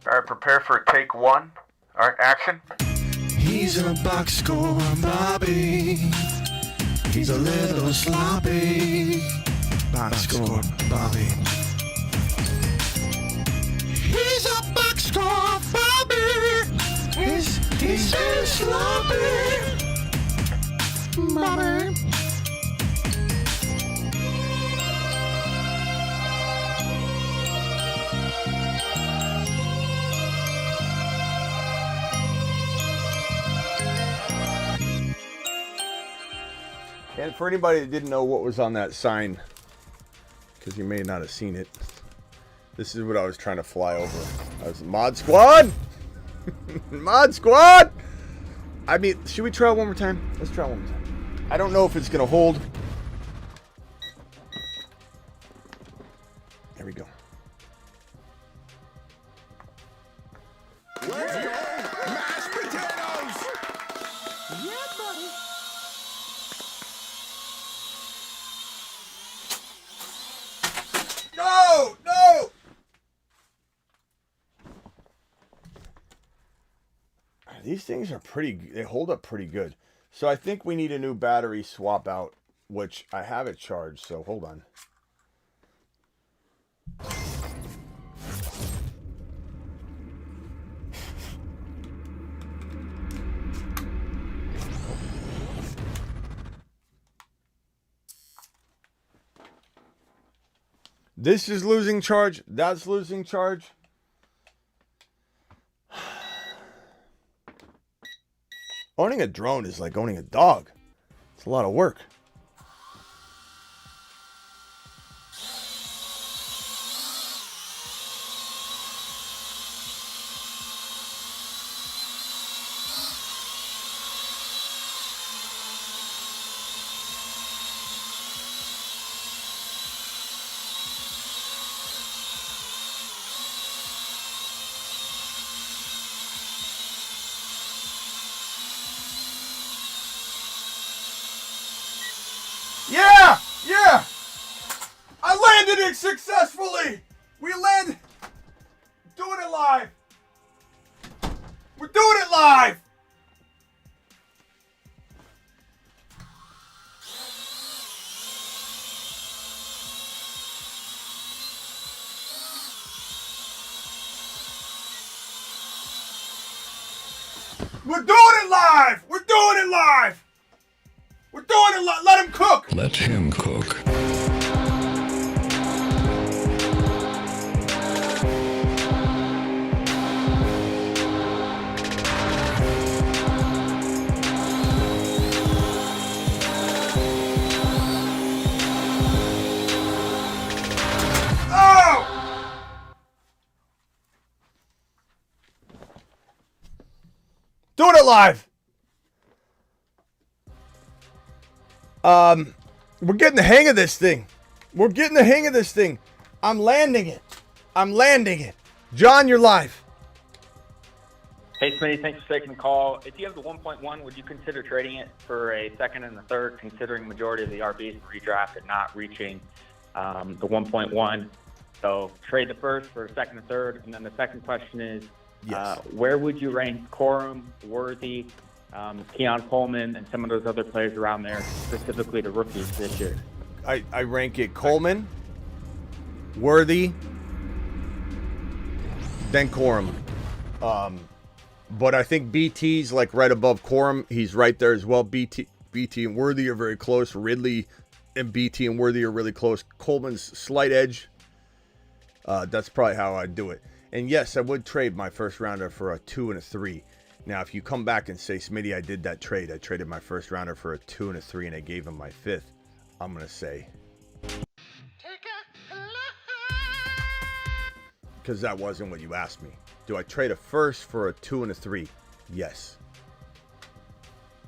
All right, prepare for take 1. All right, action. He's a box score Bobby. He's a little sloppy. Box score Bobby. He's a box score Bobby. He's so sloppy. Bobby. And for anybody that didn't know what was on that sign, because you may not have seen it, this is what I was trying to fly over. I was Mod Squad! Mod Squad! I mean, should we try it one more time? Let's try it one more time. I don't know if it's going to hold. There we go. Let's go! Mashed potatoes! Yeah, buddy. No! No! These things are they hold up pretty good. So I think we need a new battery swap out, which I have it charged, so hold on. This is losing charge. That's losing charge. Owning a drone is like owning a dog. It's a lot of work. successfully. We landed. Doing it live. We're doing it live. We're doing it live. We're doing it live. We're doing it live. Let him cook. Let him cook. Doing it live. We're getting the hang of this thing. We're getting the hang of this thing. I'm landing it. I'm landing it. John, you're live. Hey, Smitty, thanks for taking the call. If you have the 1.1, would you consider trading it for a second and a third, considering majority of the RBs in redraft not reaching the 1.1? So trade the first for a second and third. And then the second question is, where would you rank Corum, Worthy, Keon Coleman, and some of those other players around there, specifically the rookies this year? I rank it Coleman, Worthy, then Corum. But I think BT's like right above Corum. He's right there as well. BT and Worthy are very close. Ridley and BT and Worthy are really close. Coleman's slight edge. That's probably how I'd do it. And yes, I would trade my first rounder for a 2 and a 3. Now, if you come back and say, Smitty, I did that trade. I traded my first rounder for a 2 and a 3, and I gave him my 5th. I'm going to say, because that wasn't what you asked me. Do I trade a first for a 2 and a 3? Yes.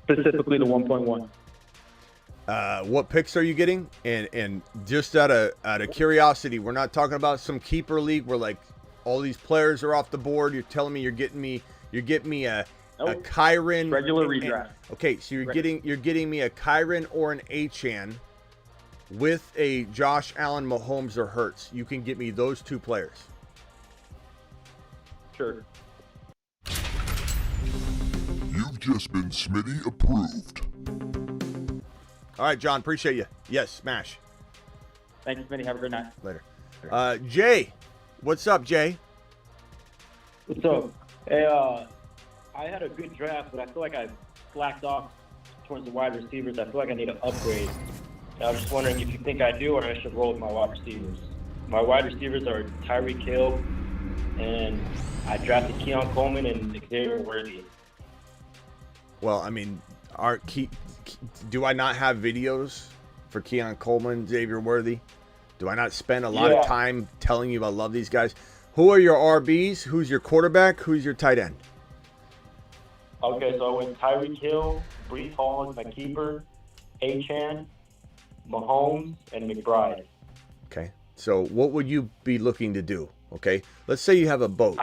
Specifically the 1.1. What picks are you getting? And just out of curiosity, we're not talking about some keeper league where like all these players are off the board. You're telling me you're getting me a Kyron regular redraft. Okay, so you're getting me a Kyron or an Achan with a Josh Allen, Mahomes, or Hurts. You can get me those 2 players. Sure. You've just been Smitty approved. All right, John, appreciate you. Yes, smash. Thanks, Smitty. Have a good night. Later. Jay, what's up, Jay? What's up? Hey, I had a good draft, but I feel like I slacked off towards the wide receivers. I feel like I need to upgrade. And I was just wondering if you think I do or I should roll with my wide receivers. My wide receivers are Tyreek Hill, and I drafted Keon Coleman and Xavier Worthy. Well, I mean, do I not have videos for Keon Coleman, Xavier Worthy? Do I not spend a lot of time telling you I love these guys? Who are your RBs? Who's your quarterback? Who's your tight end? Okay, so I went Tyreek Hill, Brees Hall is my keeper, Achan, Mahomes, and McBride. Okay, so what would you be looking to do? Okay, let's say you have a boat,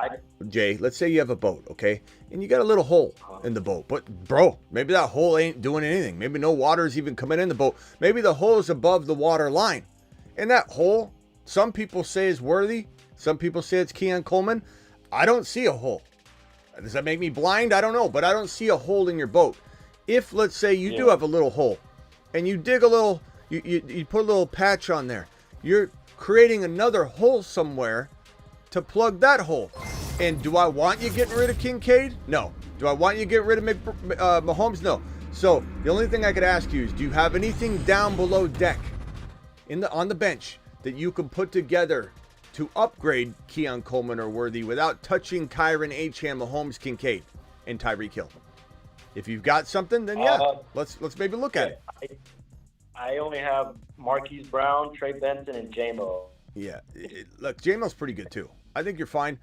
Jay. Let's say you have a boat, okay, and you got a little hole in the boat. But bro, maybe that hole ain't doing anything. Maybe no water is even coming in the boat. Maybe the hole is above the water line, and that hole, some people say is Worthy. Some people say it's Keon Coleman. I don't see a hole. Does that make me blind? I don't know, but I don't see a hole in your boat. If, let's say, you do have a little hole, and you dig a little, you put a little patch on there, you're creating another hole somewhere to plug that hole. And do I want you getting rid of Kincaid? No. Do I want you getting rid of Mahomes? No. So the only thing I could ask you is, do you have anything down below deck on the bench that you can put together to upgrade Keon Coleman or Worthy without touching Kyron, Achan, Mahomes, Kincaid, and Tyreek Hill? If you've got something, then let's maybe look at it. I only have Marquise Brown, Trey Benson, and J-Mo. Yeah, look, J-Mo's pretty good too. I think you're fine.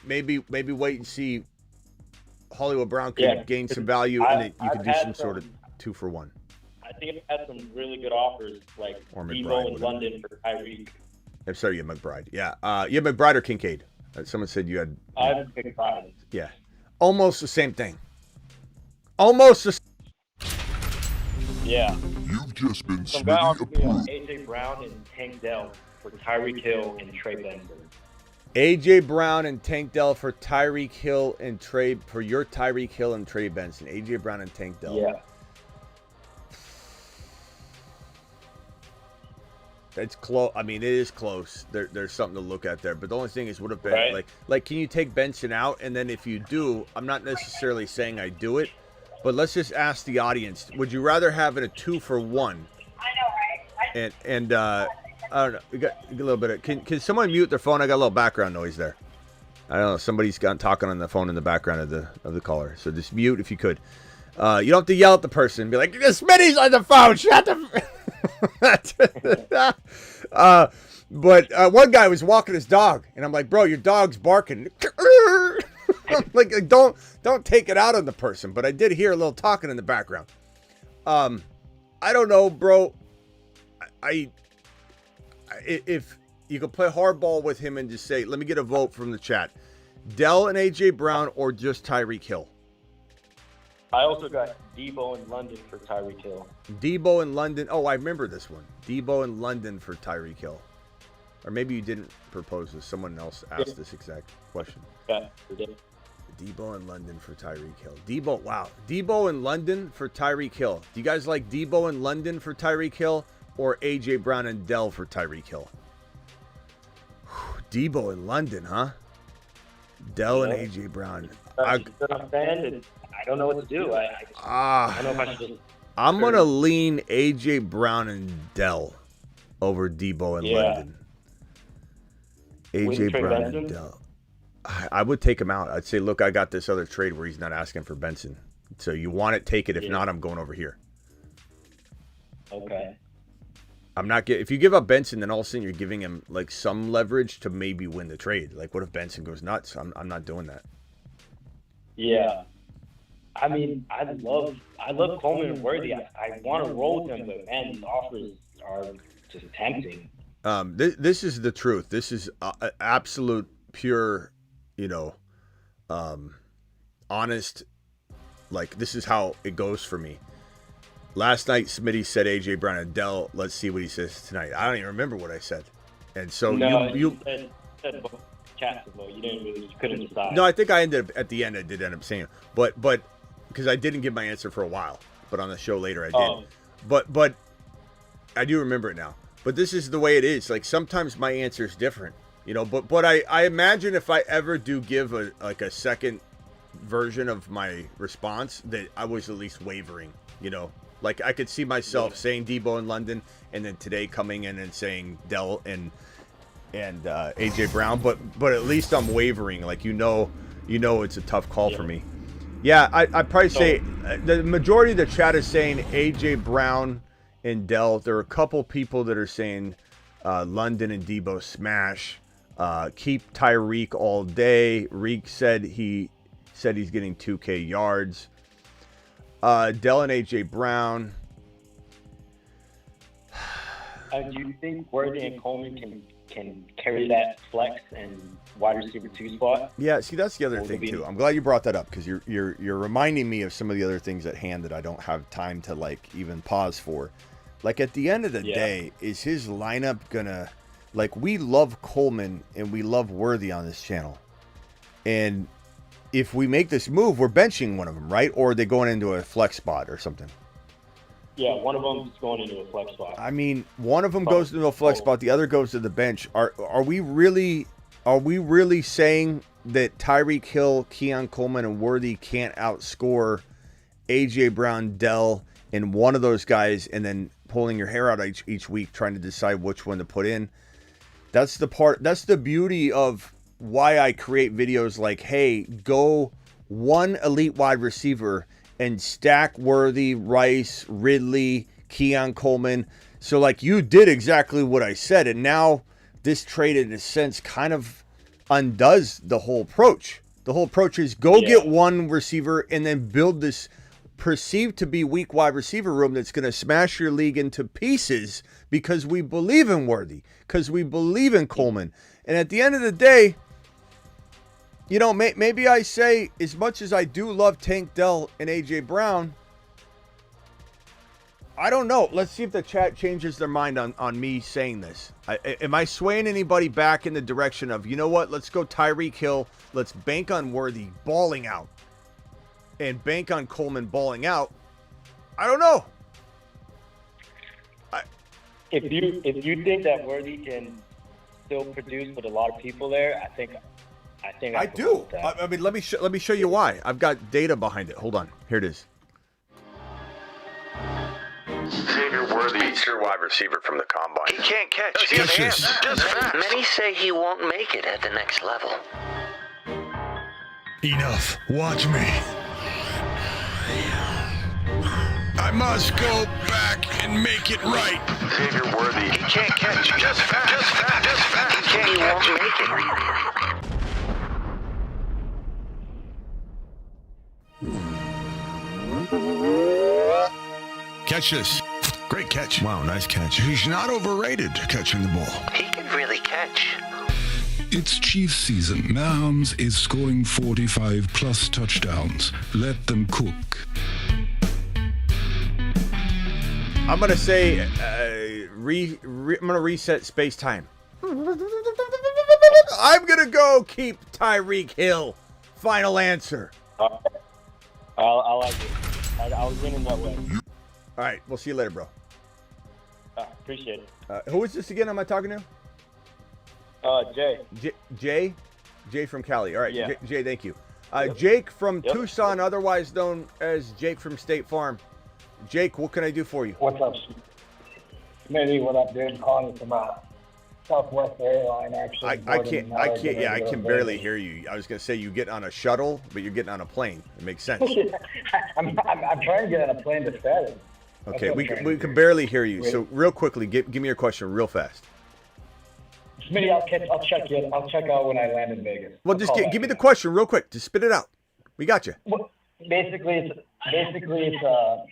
Maybe wait and see. Hollywood Brown could gain some value, and you could do some sort of 2-for-1. I think I've had some really good offers, like Debo in London for Tyreek. I'm sorry, you have McBride. Yeah, you have McBride or Kincaid. Someone said you had. I have McBride. Yeah, almost the same thing. Almost the. Yeah. You've just been Some guy Smitty approved. AJ Brown and Tank Dell. for Tyreek Hill and Trey Benson. AJ Brown and Tank Dell for Tyreek Hill and Trey for your Tyreek Hill and Trey Benson. AJ Brown and Tank Dell. Yeah. It's close. I mean, it is close. There's something to look at there. But the only thing is, would have been Right. like, can you take Benson out? And then if you do, I'm not necessarily saying I do it, but let's just ask the audience: would you rather have it a 2-for-1? I know, right? And I don't know. We got a little bit of. Can someone mute their phone? I got a little background noise there. I don't know. Somebody's got talking on the phone in the background of the caller. So just mute if you could. You don't have to yell at the person. Be like, Smitty's on the phone. Shut the. But one guy was walking his dog, and I'm like, bro, your dog's barking. like, don't take it out on the person. But I did hear a little talking in the background. I don't know, bro. If you could play hardball with him and just say, let me get a vote from the chat, Dell and AJ Brown or just Tyreek Hill. I also got Debo in London for Tyreek Hill. Debo in London. Oh, I remember this one. Debo in London for Tyreek Hill. Or maybe you didn't propose this. Someone else asked this exact question. Yeah, we did. Debo in London for Tyreek Hill. Debo, wow. Debo in London for Tyreek Hill. Do you guys like Debo in London for Tyreek Hill or AJ Brown and Dell for Tyreek Hill? Debo in London, huh? Dell and AJ Brown. I'm a fan, and I don't know what to do. I don't know if I should just. I'm going to lean AJ Brown and Dell over Debo in London. AJ Brown and Dell. I would take him out. I'd say, look, I got this other trade where he's not asking for Benson. So you want it, take it. If not, I'm going over here. Okay. I'm not if you give up Benson, then all of a sudden you're giving him like some leverage to maybe win the trade. Like, what if Benson goes nuts? I'm not doing that. Yeah. I mean, I love Coleman and Worthy. I want to roll with them, but man, these offers are just tempting. This is the truth. This is absolute, pure, honest. Like, this is how it goes for me. Last night, Smitty said AJ Brown and Dell. Let's see what he says tonight. I don't even remember what I said. And so you said chat vote. You couldn't decide. No, I think I ended up at the end. I did end up saying it, but because I didn't give my answer for a while, but on the show later I did. But I do remember it now. But this is the way it is. Like, sometimes my answer is different, But I imagine if I ever do give a second version of my response, that I was at least wavering, Like, I could see myself saying Debo in London, and then today coming in and saying Dell and AJ Brown, but at least I'm wavering. Like, it's a tough call for me. Yeah, I'd probably say the majority of the chat is saying AJ Brown and Dell. There are a couple people that are saying London and Debo smash. Keep Tyreek all day. Reek said he's getting 2K yards. Dell and AJ Brown. Do you think Worthy and Coleman can carry that flex and wide receiver 2 spot? Yeah, see, that's the other thing too. I'm glad you brought that up, because you're reminding me of some of the other things at hand that I don't have time to even pause for. Like, at the end of the day, is his lineup gonna, we love Coleman and we love Worthy on this channel, and if we make this move, we're benching one of them, right? Or are they going into a flex spot or something? Yeah, one of them is going into a flex spot. I mean, one of them goes into a flex spot, the other goes to the bench. Are we really saying that Tyreek Hill, Keon Coleman, and Worthy can't outscore AJ Brown, Dell, and one of those guys, and then pulling your hair out each week trying to decide which one to put in? That's the beauty of why I create videos like, hey, go one elite wide receiver and stack Worthy, Rice, Ridley, Keon Coleman. So, you did exactly what I said, and now this trade, in a sense, kind of undoes the whole approach. The whole approach is get one receiver and then build this perceived to be weak wide receiver room that's going to smash your league into pieces, because we believe in Worthy, because we believe in Coleman. And at the end of the day, maybe I say, as much as I do love Tank Dell and AJ Brown, I don't know. Let's see if the chat changes their mind on me saying this. Am I swaying anybody back in the direction of, you know what? Let's go Tyreek Hill. Let's bank on Worthy balling out. And bank on Coleman balling out. I don't know. If you think that Worthy can still produce with a lot of people there, I think I do. I mean, let me show you why. I've got data behind it. Hold on. Here it is. Xavier Worthy's your wide receiver from the combine. He can't catch. He has hands. Just fast. Many say he won't make it at the next level. Enough. Watch me. I must go back and make it right. Xavier Worthy. He can't catch. Just fast. Just fast. Just fast. He won't make it. Catch this. Great catch. Wow, nice catch. He's not overrated catching the ball. He can really catch. It's Chiefs season. Mahomes is scoring 45-plus touchdowns. Let them cook. I'm going to say I'm going to reset space-time. I'm going to go keep Tyreek Hill. Final answer. I like it. I was winning that way. All right, we'll see you later, bro. Appreciate it. Who is this again? Am I talking to? Jay. Jay from Cali. All right, Yeah. Jay, thank you. Jake from Tucson, otherwise known as Jake from State Farm. Jake, what can I do for you? What's up, Smitty? What up, dude? I'm calling you from Southwest Airline, actually. I can barely hear you. I was gonna say you get on a shuttle, but you're getting on a plane. It makes sense. I'm trying to get on a plane to Saturday. Okay, we can barely hear you. So real quickly, give me your question real fast. Smitty, I'll check you. I'll check out when I land in Vegas. Well, just give me the question real quick. Just spit it out. We got you. Well, basically it's a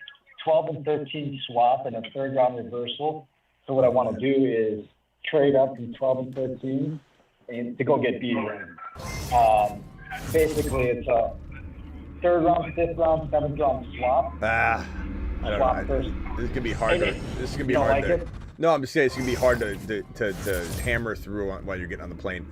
12 and 13 swap and a third round reversal. So what I want to do is trade up from 12 and 13 and to go get Bijan. Basically, it's a third round, fifth round, seventh round swap. I don't know. This is gonna be hard. This is gonna be hard. No, I'm just saying it's gonna be hard to hammer through while you're getting on the plane.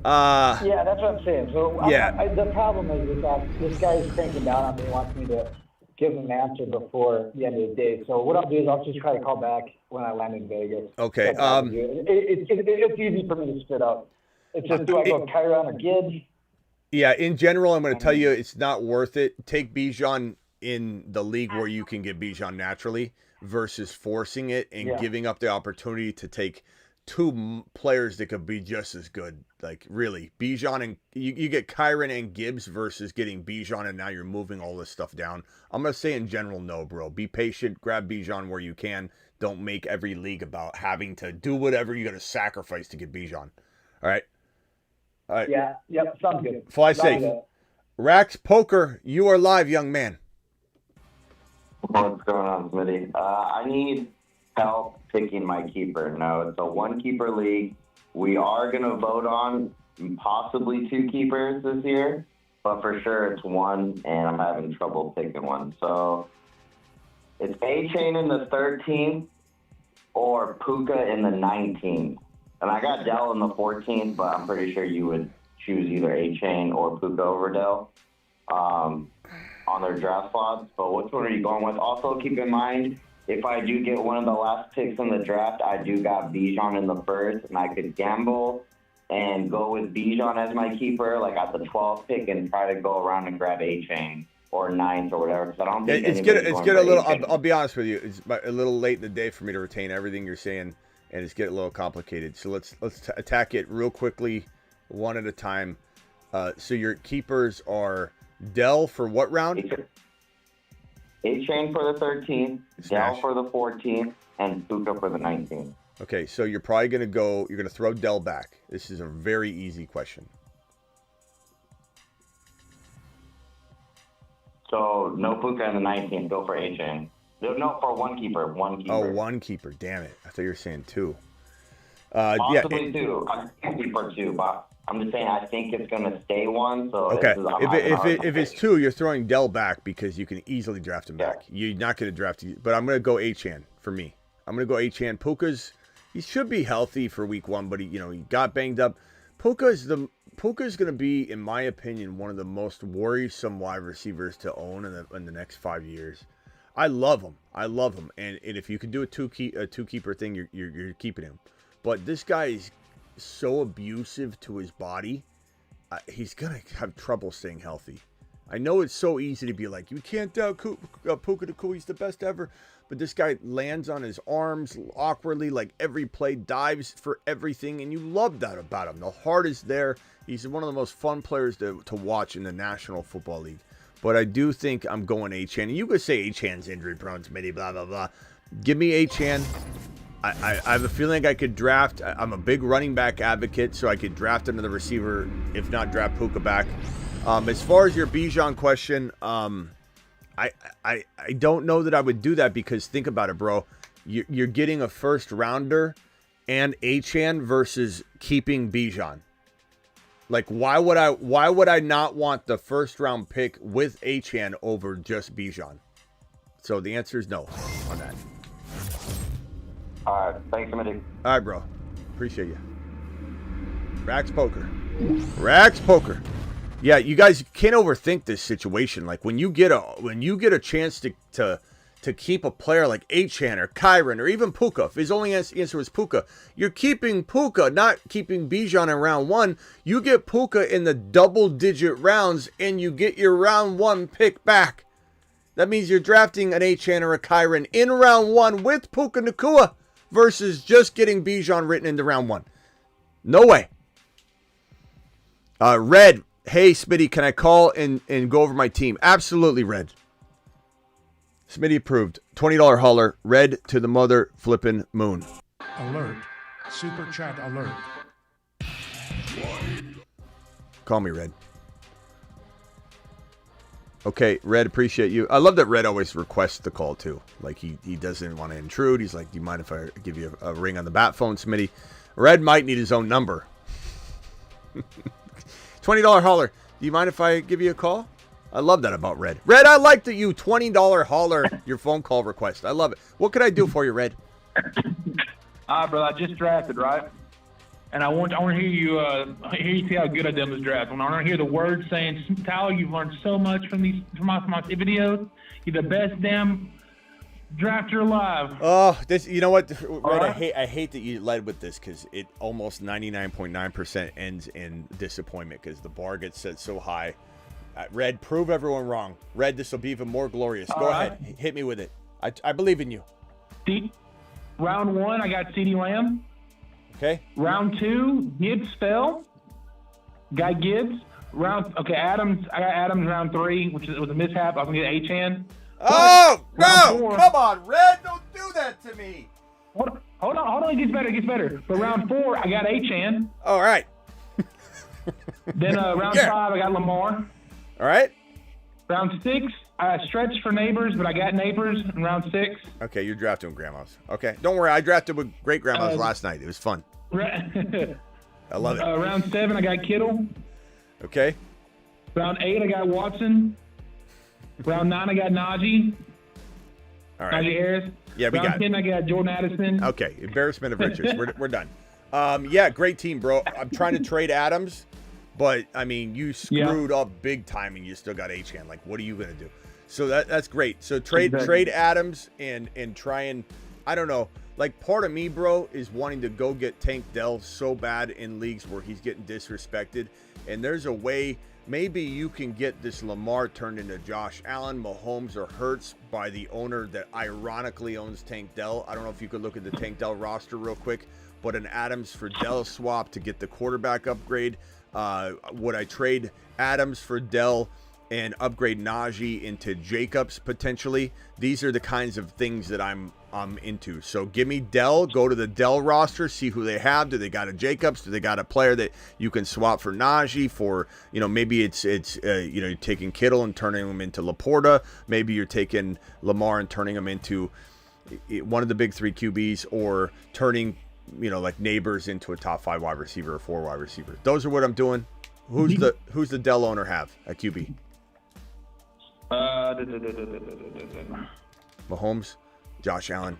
Yeah, that's what I'm saying. So yeah, the problem is that this guy is cranking down on me, wants me to give him an answer before the end of the day. So what I'll do is I'll just try to call back when I land in Vegas. Okay. It's easy for me to spit out. It's just, do I go Kyron or Gibbs? Yeah, in general, I'm going to tell you it's not worth it. Take Bijan in the league where you can get Bijan naturally versus forcing it and giving up the opportunity to take two players that could be just as good. Like, really, Bijan and you get Kyron and Gibbs versus getting Bijan, and now you're moving all this stuff down. I'm going to say in general, no, bro. Be patient. Grab Bijan where you can. Don't make every league about having to do whatever you got to sacrifice to get Bijan. All right? All right. Yeah, yep, sounds good. Fly safe. Rax Poker, you are live, young man. What's going on, Smitty? I need help picking my keeper. No, it's a one-keeper league. We are going to vote on possibly two keepers this year, but for sure it's one, and I'm having trouble picking one. So it's A-Chain in the 13th or Puka in the 19th. And I got Dell in the 14th, but I'm pretty sure you would choose either A-Chain or Puka over Dell on their draft slots. But which one are you going with? Also, keep in mind, if I do get one of the last picks in the draft, I do got Bijan in the first, and I could gamble and go with Bijan as my keeper, like at the 12th pick, and try to go around and grab A-Chain or 9th or whatever. Because I don't think it's get a little. I'll be honest with you. It's a little late in the day for me to retain everything you're saying, and it's getting a little complicated. So let's attack it real quickly, one at a time. So your keepers are Dell for what round? A-Chain for the 13th, Dell for the 14th, and Puka for the 19th. Okay, so you're probably going to throw Dell back. This is a very easy question. So no Puka in the 19th, go for A-Chain. No, for one keeper. Oh, one keeper. Damn it. I thought you were saying two. Possibly two. I can keep for two, but I'm just saying I think it's going to stay 1. So Okay. If If it's 2, you're throwing Dell back because you can easily draft him back. You're not going to draft him, but I'm going to go Achane for me. I'm going to go Achane. Puka's, he should be healthy for week 1, but he got banged up. Puka's going to be, in my opinion, one of the most worrisome wide receivers to own in the next 5 years. I love him. And if you can do a two keeper thing, you're keeping him. But this guy is so abusive to his body. He's gonna have trouble staying healthy. I know it's so easy to be like, you can't doubt Puka Nacua, he's the best ever. But this guy lands on his arms awkwardly, like every play, dives for everything, and you love that about him. The heart is there. He's one of the most fun players to watch in the National Football League. But I do think I'm going Achane. And you could say Achane's injury prone, Smitty, blah, blah, blah. Give me Achane. I have a feeling I could draft. I'm a big running back advocate, so I could draft another receiver, if not draft Puka back. As far as your Bijan question, I don't know that I would do that because think about it, bro. You're getting a first rounder and Achane versus keeping Bijan. Like, why would I not want the first round pick with Achane over just Bijan? So the answer is no on that. All right. Thanks, Smitty. All right, bro. Appreciate you. Rax Poker. Yeah, you guys can't overthink this situation. Like when you get a chance to keep a player like Achane or Kyron or even Puka, if his only answer was Puka, you're keeping Puka, not keeping Bijan in round 1. You get Puka in the double-digit rounds, and you get your round 1 pick back. That means you're drafting an Achane or a Kyron in round 1 with Puka Nacua versus just getting Bijan written into round 1. No way. Red, hey, Smitty, can I call and go over my team? Absolutely, Red. Smitty approved. $20 holler. Red to the mother flippin' moon. Alert. Super chat alert. Call me, Red. Okay, Red, appreciate you. I love that Red always requests the call, too. Like, he doesn't want to intrude. He's like, do you mind if I give you a ring on the bat phone, Smitty? Red might need his own number. $20 holler. Do you mind if I give you a call? I love that about Red. Red, I like that you $20 holler your phone call request. I love it. What can I do for you, Red? Brother, I just drafted, right? And I want to hear you see how good I did in this draft. I want to hear the words saying, Tyler, you've learned so much from my videos. You're the best damn drafter alive. Oh, you know what, Red? Right. I hate that you led with this because it almost 99.9% ends in disappointment because the bar gets set so high. Red, prove everyone wrong. Red, this will be even more glorious. Go ahead, hit me with it. I believe in you. Round 1, I got CeeDee Lamb. Okay. Round 2, Gibbs fell. Guy Gibbs. Adams. I got Adams round 3, which was a mishap. I was gonna get Achane. Oh no! 4, come on, Red! Don't do that to me. Hold on. It gets better. But round 4, I got Achane. All right. Then round 5, I got Lamar. All right. Round 6, I stretched for Neighbors, but I got Neighbors in round 6. Okay, you're drafting with grandmas. Okay, don't worry. I drafted with great grandmas last night. It was fun. I love it. Round 7, I got Kittle. Okay. Round 8, I got Watson. Round 9, I got Najee. All right. Najee Harris. Yeah, we round got 10, I got Jordan Addison. Okay, embarrassment of riches. We're done. Yeah, great team, bro. I'm trying to trade Adams, but I mean, you screwed up big time, and you still got Achane. Like, what are you gonna do? So that's great. So trade Adams and try and, I don't know. Like, part of me, bro, is wanting to go get Tank Dell so bad in leagues where he's getting disrespected. And there's a way, maybe you can get this Lamar turned into Josh Allen, Mahomes, or Hurts by the owner that ironically owns Tank Dell. I don't know if you could look at the Tank Dell roster real quick, but an Adams for Dell swap to get the quarterback upgrade. Would I trade Adams for Dell and upgrade Najee into Jacobs potentially? These are the kinds of things that I'm into. So give me Dell, go to the Dell roster, see who they have. Do they got a Jacobs? Do they got a player that you can swap for Najee for, maybe it's you're taking Kittle and turning him into Laporta. Maybe you're taking Lamar and turning him into one of the big 3 QBs, or turning like neighbors into a top 5 wide receiver or 4 wide receiver. Those are what I'm doing. Who's the Dell owner have at QB? Mahomes, Josh Allen,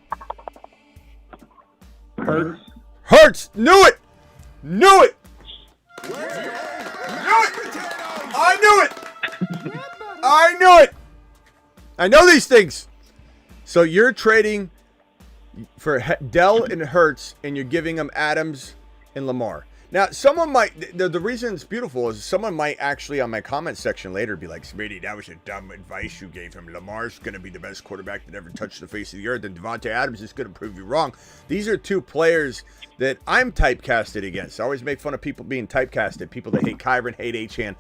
Hurts. Knew it. I knew it. I know these things. So you're trading for Dell and Hurts, and you're giving them Adams and Lamar. Now, someone might, the reason it's beautiful is someone might actually on my comment section later be like, Smitty, that was a dumb advice you gave him. Lamar's going to be the best quarterback that ever touched the face of the earth, and Devontae Adams is going to prove you wrong. These are 2 players that I'm typecasted against. I always make fun of people being typecasted, people that hate Kyron, hate Achane.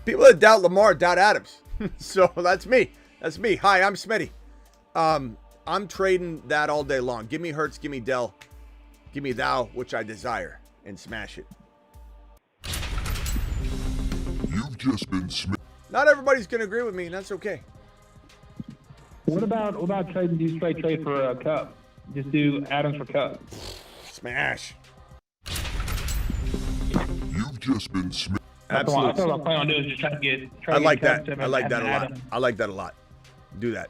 People that doubt Lamar, doubt Adams. So that's me. Hi, I'm Smitty. I'm trading that all day long. Give me Hurts, give me Dell, give me thou, which I desire. And smash it. You've just been Not everybody's going to agree with me, and that's okay. What about trading? Do straight trade for a Cup? Just do Adams for Cup. Smash. You've just been That's what I'm planning on doing. Is just trying to get. I like that. I like that a lot. I like that a lot. Do that.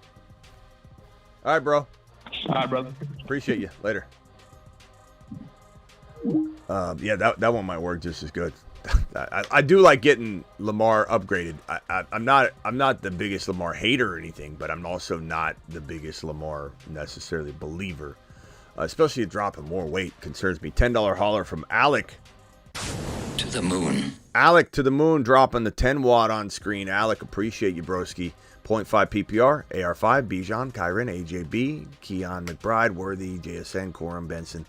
All right, bro. All right, brother. Appreciate you. Later. Yeah, that one might work just as good. I do like getting Lamar upgraded. I'm not the biggest Lamar hater or anything, but I'm also not the biggest Lamar necessarily believer. Especially dropping more weight concerns me. $10 holler from Alec. To the moon. Alec to the moon, dropping the 10 watt on screen. Alec, appreciate you, broski. 0.5 PPR, AR5, Bijan, Kyron, AJB, Keon McBride, Worthy, JSN, Corum, Benson.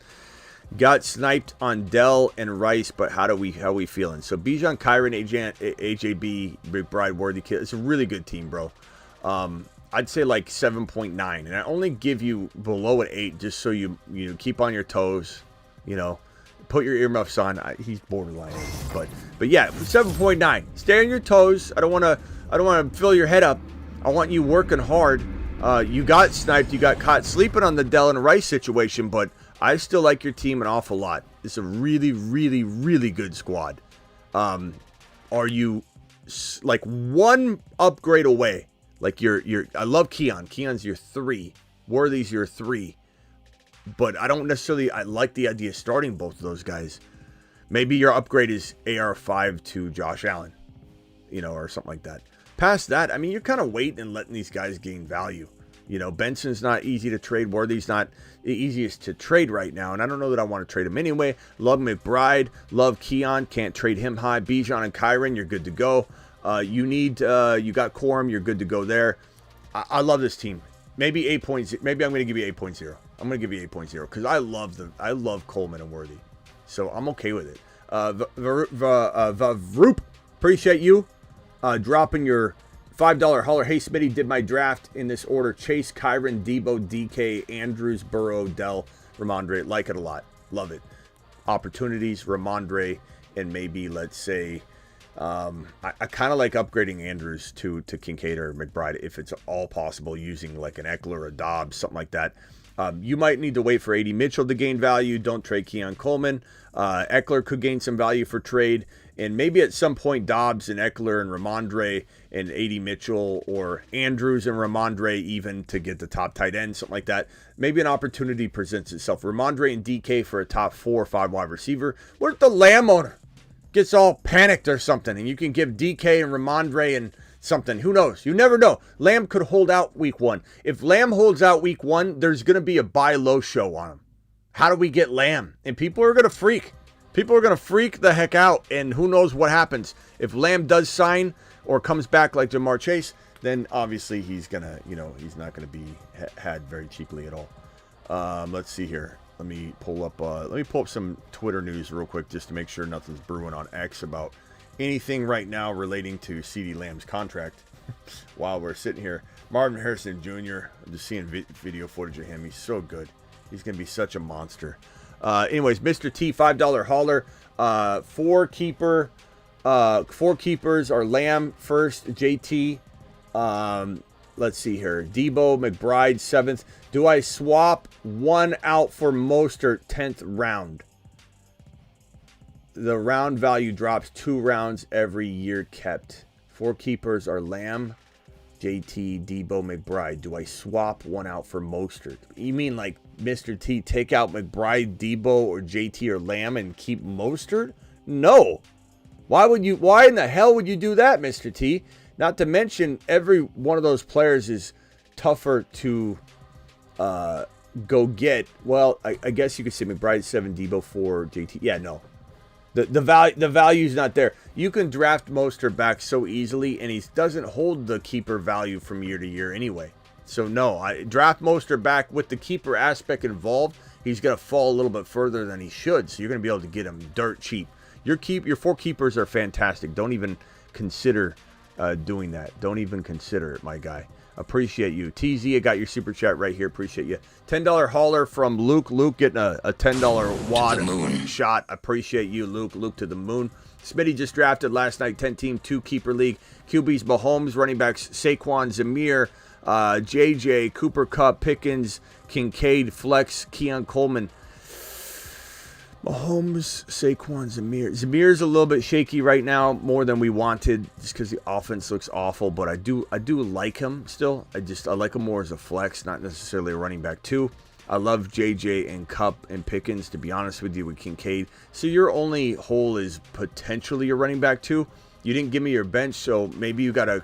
Got sniped on Dell and Rice, but how we feeling? So Bijan, Kyron, AJB, McBride, Worthy, it's a really good team, bro. I'd say like 7.9, and I only give you below an 8 just so you keep on your toes, put your earmuffs on. He's borderline 8, but yeah, 7.9. Stay on your toes. I don't want to fill your head up. I want you working hard. You got sniped. You got caught sleeping on the Dell and Rice situation, but I still like your team an awful lot. It's a really, really, really good squad. Are you like one upgrade away? Like I love Keon. Keon's your 3. Worthy's your 3. But I don't necessarily, I like the idea of starting both of those guys. Maybe your upgrade is AR5 to Josh Allen, or something like that. Past that, I mean, you're kind of waiting and letting these guys gain value. Benson's not easy to trade. Worthy's not the easiest to trade right now. And I don't know that I want to trade him anyway. Love McBride. Love Keon. Can't trade him high. Bijan and Kyron, you're good to go. You got Corum. You're good to go there. I love this team. Maybe 8.0. Maybe I'm going to give you 8.0. I'm going to give you 8.0 because I love Coleman and Worthy. So I'm okay with it. Vroop, appreciate you dropping your $5 holler. Hey, Smitty, did my draft in this order. Chase, Kyron, Debo, DK, Andrews, Burrow, Dell, Ramondre. Like it a lot. Love it. Opportunities, Ramondre, and maybe, let's say, I kind of like upgrading Andrews to Kincaid or McBride if it's all possible, using like an Eckler or a Dobbs, something like that. You might need to wait for A.D. Mitchell to gain value. Don't trade Keon Coleman. Eckler could gain some value for trade. And maybe at some point, Dobbs and Eckler and Ramondre and A.D. Mitchell, or Andrews and Ramondre even, to get the top tight end, something like that. Maybe an opportunity presents itself. Ramondre and DK for a top 4 or 5 wide receiver. What if the Lamb owner gets all panicked or something, and you can give DK and Ramondre and something? Who knows? You never know. Lamb could hold out week 1. If Lamb holds out week 1, there's going to be a buy low show on him. How do we get Lamb? And people are going to freak. People are going to freak the heck out, and who knows what happens. If Lamb does sign or comes back like Jamar Chase, then obviously he's going to, he's not going to be had very cheaply at all. Let's see here. Let me pull up some Twitter news real quick just to make sure nothing's brewing on X about anything right now relating to CeeDee Lamb's contract. While we're sitting here, Marvin Harrison Jr., I'm just seeing video footage of him. He's so good. He's going to be such a monster. Anyways, Mr. T, $5 hauler. 4 keepers are Lamb first, JT, let's see here. Debo, McBride, 7th. Do I swap one out for Mostert, 10th round? The round value drops 2 rounds every year kept. 4 keepers are Lamb, JT, Debo, McBride. Do I swap one out for Mostert? You mean like Mr. T, take out McBride, Debo, or JT or Lamb and keep Mostert? No. Why in the hell would you do that, Mr. T? Not to mention, every one of those players is tougher to go get. Well, I guess you could say McBride 7, Debo 4, JT. Yeah, no. The value's not there. You can draft Mostert back so easily, and he doesn't hold the keeper value from year to year anyway. So no, I draft Mostert back with the keeper aspect involved. He's going to fall a little bit further than he should, so you're going to be able to get him dirt cheap. Your 4 keepers are fantastic. Don't even consider doing that. Don't even consider it, my guy. Appreciate you. TZ, I got your super chat right here. Appreciate you. $10 hauler from Luke. Luke getting a $10 wad shot. Appreciate you, Luke. Luke to the moon. Smitty just drafted last night, 10-team, 2-keeper league. QBs, Mahomes. Running backs, Saquon, Zamir, JJ, Cooper Kupp, Pickens, Kincaid, Flex, Keon Coleman. Mahomes, Saquon, Zamir. Zamir's a little bit shaky right now, more than we wanted, just because the offense looks awful. But I do like him still. I like him more as a flex, not necessarily a running back too. I love JJ and Kupp and Pickens, to be honest with you, with Kincaid. So your only hole is potentially a running back too. You didn't give me your bench, so maybe you got a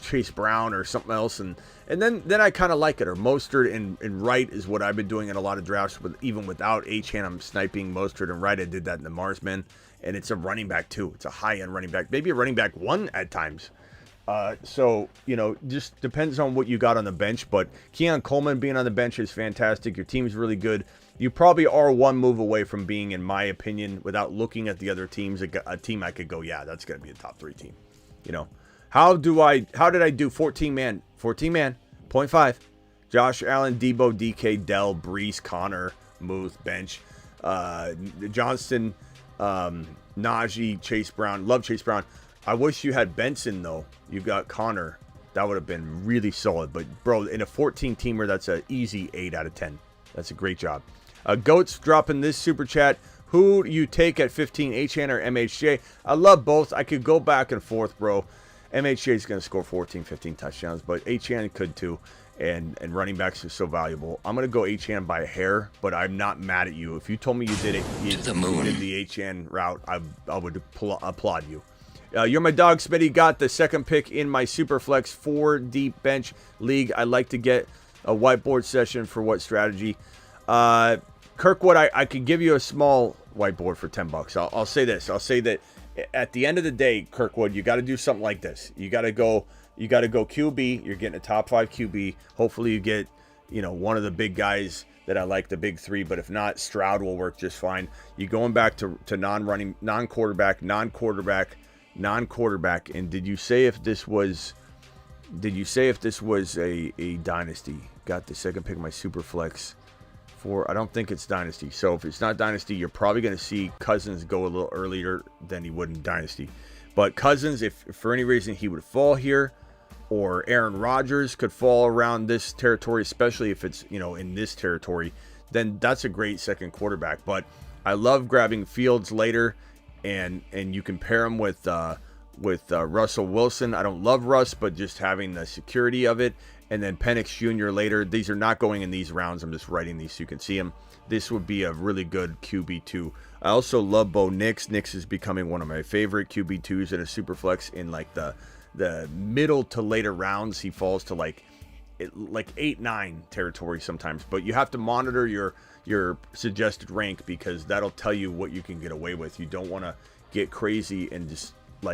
Chase Brown or something else, and then I kind of like it. Or Mostert and Wright is what I've been doing in a lot of drafts. Even without Achane, I'm sniping Mostert and Wright. I did that in the Marsmen, and it's a running back too. It's a high-end running back, maybe a running back 1 at times. So, just depends on what you got on the bench. But Keon Coleman being on the bench is fantastic. Your team's really good. You probably are one move away from being, in my opinion, without looking at the other teams, a team I could go, yeah, that's going to be a top 3 team. How did I do? 14 man, 0.5. Josh Allen, Debo, DK, Dell, Brees, Connor, Muth, bench. Johnston, Najee, Chase Brown. Love Chase Brown. I wish you had Benson, though. You got Connor. That would have been really solid. But, bro, in a 14-teamer, that's an easy 8 out of 10. That's a great job. Goats dropping this super chat. Who do you take at 15, Achane or MHJ? I love both. I could go back and forth, bro. MHJ is going to score 14, 15 touchdowns, but Achane could too. And running backs are so valuable. I'm going to go Achane by a hair, but I'm not mad at you. If you told me you did it, you did the Achane route, I would applaud you. You're my dog, Smitty. Got the second pick in my Superflex 4-deep bench league. I like to get a whiteboard session for what strategy. Kirkwood, I could give you a small whiteboard for $10. I'll say this. I'll say that at the end of the day, Kirkwood, you got to do something like this. You got to go QB. You're getting a top 5 QB. Hopefully you get, one of the big guys that I like, the big 3. But if not, Stroud will work just fine. You're going back to non-running, non-quarterback. And did you say if this was a dynasty? Got the second pick of my Superflex. I don't think it's dynasty. So if it's not dynasty, you're probably going to see Cousins go a little earlier than he would in dynasty. But Cousins, if for any reason he would fall here, or Aaron Rodgers could fall around this territory, especially if it's in this territory, then that's a great second quarterback. But I love grabbing Fields later, and you can pair him with Russell Wilson. I don't love Russ, but just having the security of it. And then Penix Jr. later. These are not going in these rounds. I'm just writing these so you can see them. This would be a really good QB2. I also love Bo Nix. Nix is becoming one of my favorite QB2s in a Superflex in like the middle to later rounds. He falls to like 8-9 territory sometimes. But you have to monitor your suggested rank, because that'll tell you what you can get away with. You don't want to get crazy and just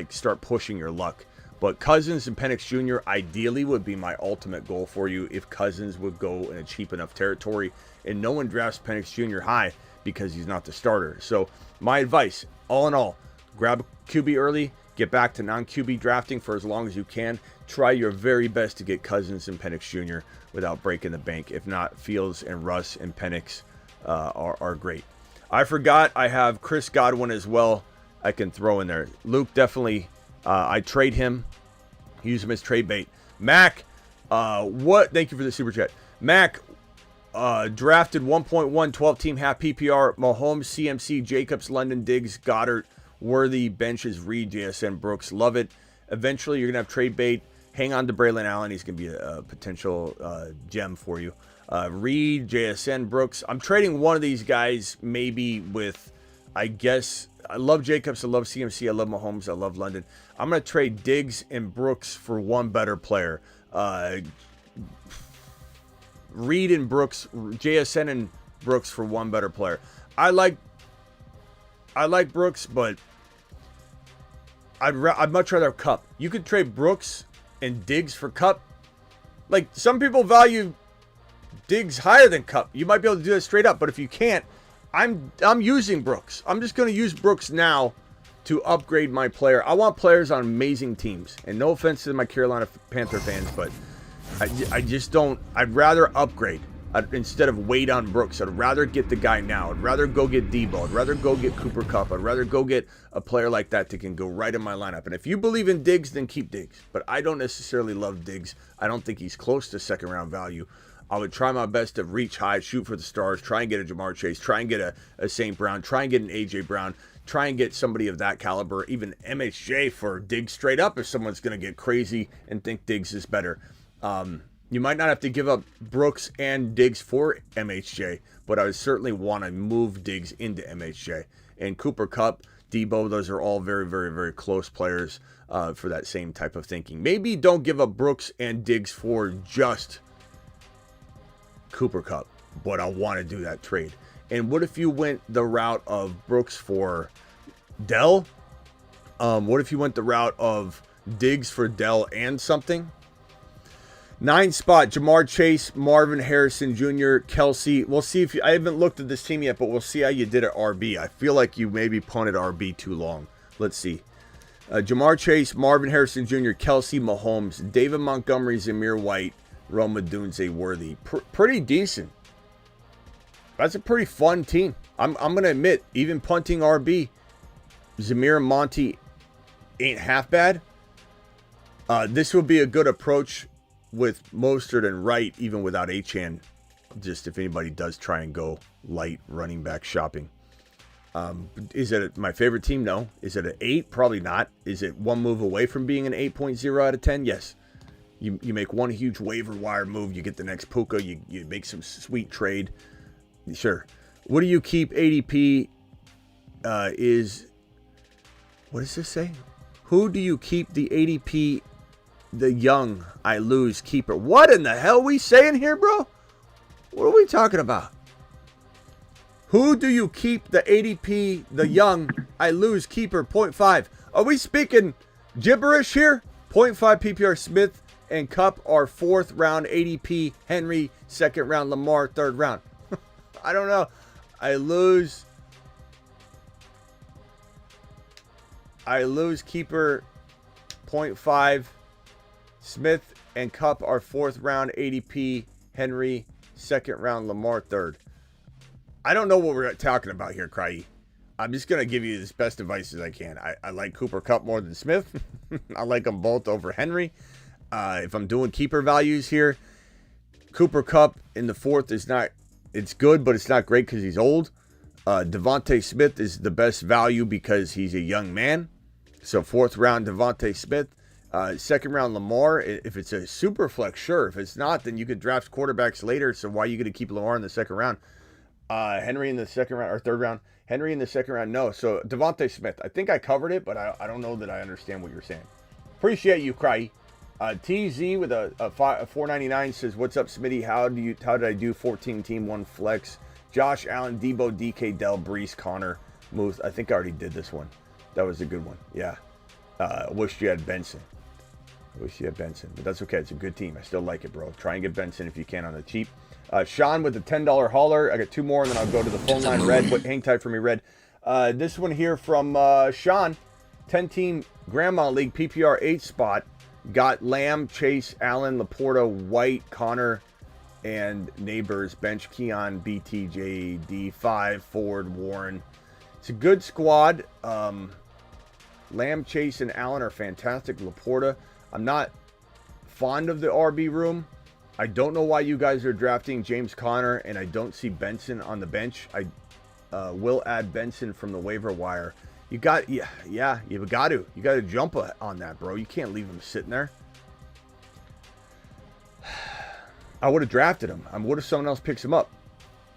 start pushing your luck. But Cousins and Penix Jr. ideally would be my ultimate goal for you if Cousins would go in a cheap enough territory. And no one drafts Penix Jr. high because he's not the starter. So my advice, all in all, grab a QB early, get back to non-QB drafting for as long as you can. Try your very best to get Cousins and Penix Jr. without breaking the bank. If not, Fields and Russ and Penix are great. I forgot I have Chris Godwin as well I can throw in there. Luke, definitely, I trade him. Use him as trade bait. Mac, Thank you for the super chat. Mac, drafted 1.1, 12-team half PPR. Mahomes, CMC, Jacobs, London, Diggs, Goddard, Worthy, benches, Reed, JSN, Brooks. Love it. Eventually, you're going to have trade bait. Hang on to Braylon Allen. He's going to be a potential gem for you. Reed, JSN, Brooks. I'm trading one of these guys maybe with, I guess, I love Jacobs. I love CMC. I love Mahomes. I love London. I'm going to trade Diggs and Brooks for one better player. Reed and Brooks, JSN and Brooks for one better player. I like Brooks, but I'd much rather have Kupp. You could trade Brooks and Diggs for Kupp. Like, some people value Diggs higher than Kupp. You might be able to do that straight up, but if you can't, I'm using Brooks. I'm just going to use Brooks now to upgrade my player. I want players on amazing teams. And no offense to my Carolina Panther fans, but I just don't. I'd rather upgrade instead of wait on Brooks. I'd rather get the guy now. I'd rather go get Debo. I'd rather go get Cooper Kupp. I'd rather go get a player like that can go right in my lineup. And if you believe in Diggs, then keep Diggs. But I don't necessarily love Diggs. I don't think he's close to second round value. I would try my best to reach high, shoot for the stars, try and get a Jamar Chase, try and get a St. Brown, try and get an A.J. Brown, try and get somebody of that caliber, even MHJ for Diggs straight up if someone's going to get crazy and think Diggs is better. You might not have to give up Brooks and Diggs for MHJ, but I would certainly want to move Diggs into MHJ. And Cooper Kupp, Debo, those are all very, very, very close players for that same type of thinking. Maybe don't give up Brooks and Diggs for just Cooper Kupp, but I want to do that trade. And what if you went the route of Brooks for Dell? What if you went the route of Diggs for Dell and something? 9 spot, Jamar Chase, Marvin Harrison Jr., Kelsey. We'll see if you, I haven't looked at this team yet, but we'll see how you did at RB. I feel like you maybe punted RB too long. Let's see. Jamar Chase, Marvin Harrison Jr., Kelsey, Mahomes, David Montgomery, Zamir White, Rome Odunze, Worthy. Pretty decent. That's a pretty fun team. I'm going to admit, even punting RB, Zamir and Monty ain't half bad. This would be a good approach with Mostert and Wright, even without Achane, just if anybody does try and go light running back shopping. Is it my favorite team? No. Is it an 8? Probably not. Is it one move away from being an 8.0 out of 10? Yes. You make one huge waiver wire move, you get the next Puka, you make some sweet trade. Sure. What do you keep? ADP is... What does this say? Who do you keep the ADP... The young, I lose keeper. What in the hell are we saying here, bro? What are we talking about? Who do you keep the ADP, the young, I lose keeper, 0.5? Are we speaking gibberish here? 0.5 PPR Smith and Kupp are 4th round ADP, Henry, 2nd round, Lamar, 3rd round. I don't know. I lose keeper, 0.5. Smith and Kupp are 4th round ADP, Henry 2nd round, Lamar 3rd. I don't know what we're talking about here, Cryy. I'm just going to give you as best advice as I can. I like Cooper Kupp more than Smith. I like them both over Henry. If I'm doing keeper values here, Cooper Kupp in the 4th is not, it's good, but it's not great because he's old. Devontae Smith is the best value because he's a young man. So 4th round Devontae Smith. 2nd round Lamar, if it's a super flex, sure. If it's not, then you could draft quarterbacks later. So why are you going to keep Lamar in the 2nd round? Henry in the 2nd round or 3rd round? Henry in the 2nd round, no. So Devontae Smith, I think I covered it, but I don't know that I understand what you're saying. Appreciate you, Cry. TZ with a 499 says, "What's up, Smitty? How did I do? 14 team, 1 flex. Josh Allen, Debo, DK, Dell, Brees, Connor, Muth." I think I already did this one. That was a good one. Yeah. Wish you had Benson. But that's okay. It's a good team. I still like it, bro. Try and get Benson if you can on the cheap. Sean with the $10 hauler. I got 2 more, and then I'll go to the phone line. Red, hang tight for me, Red. This one here from Sean. 10-team Grandma League PPR 8 spot. Got Lamb, Chase, Allen, Laporta, White, Connor, and Neighbors. Bench Keon, BTJ, D5, Ford, Warren. It's a good squad. Lamb, Chase, and Allen are fantastic. Laporta, I'm not fond of the RB room. I don't know why you guys are drafting James Conner, and I don't see Benson on the bench. I will add Benson from the waiver wire. You got to jump on that, bro. You can't leave him sitting there. I would have drafted him. What if someone else picks him up?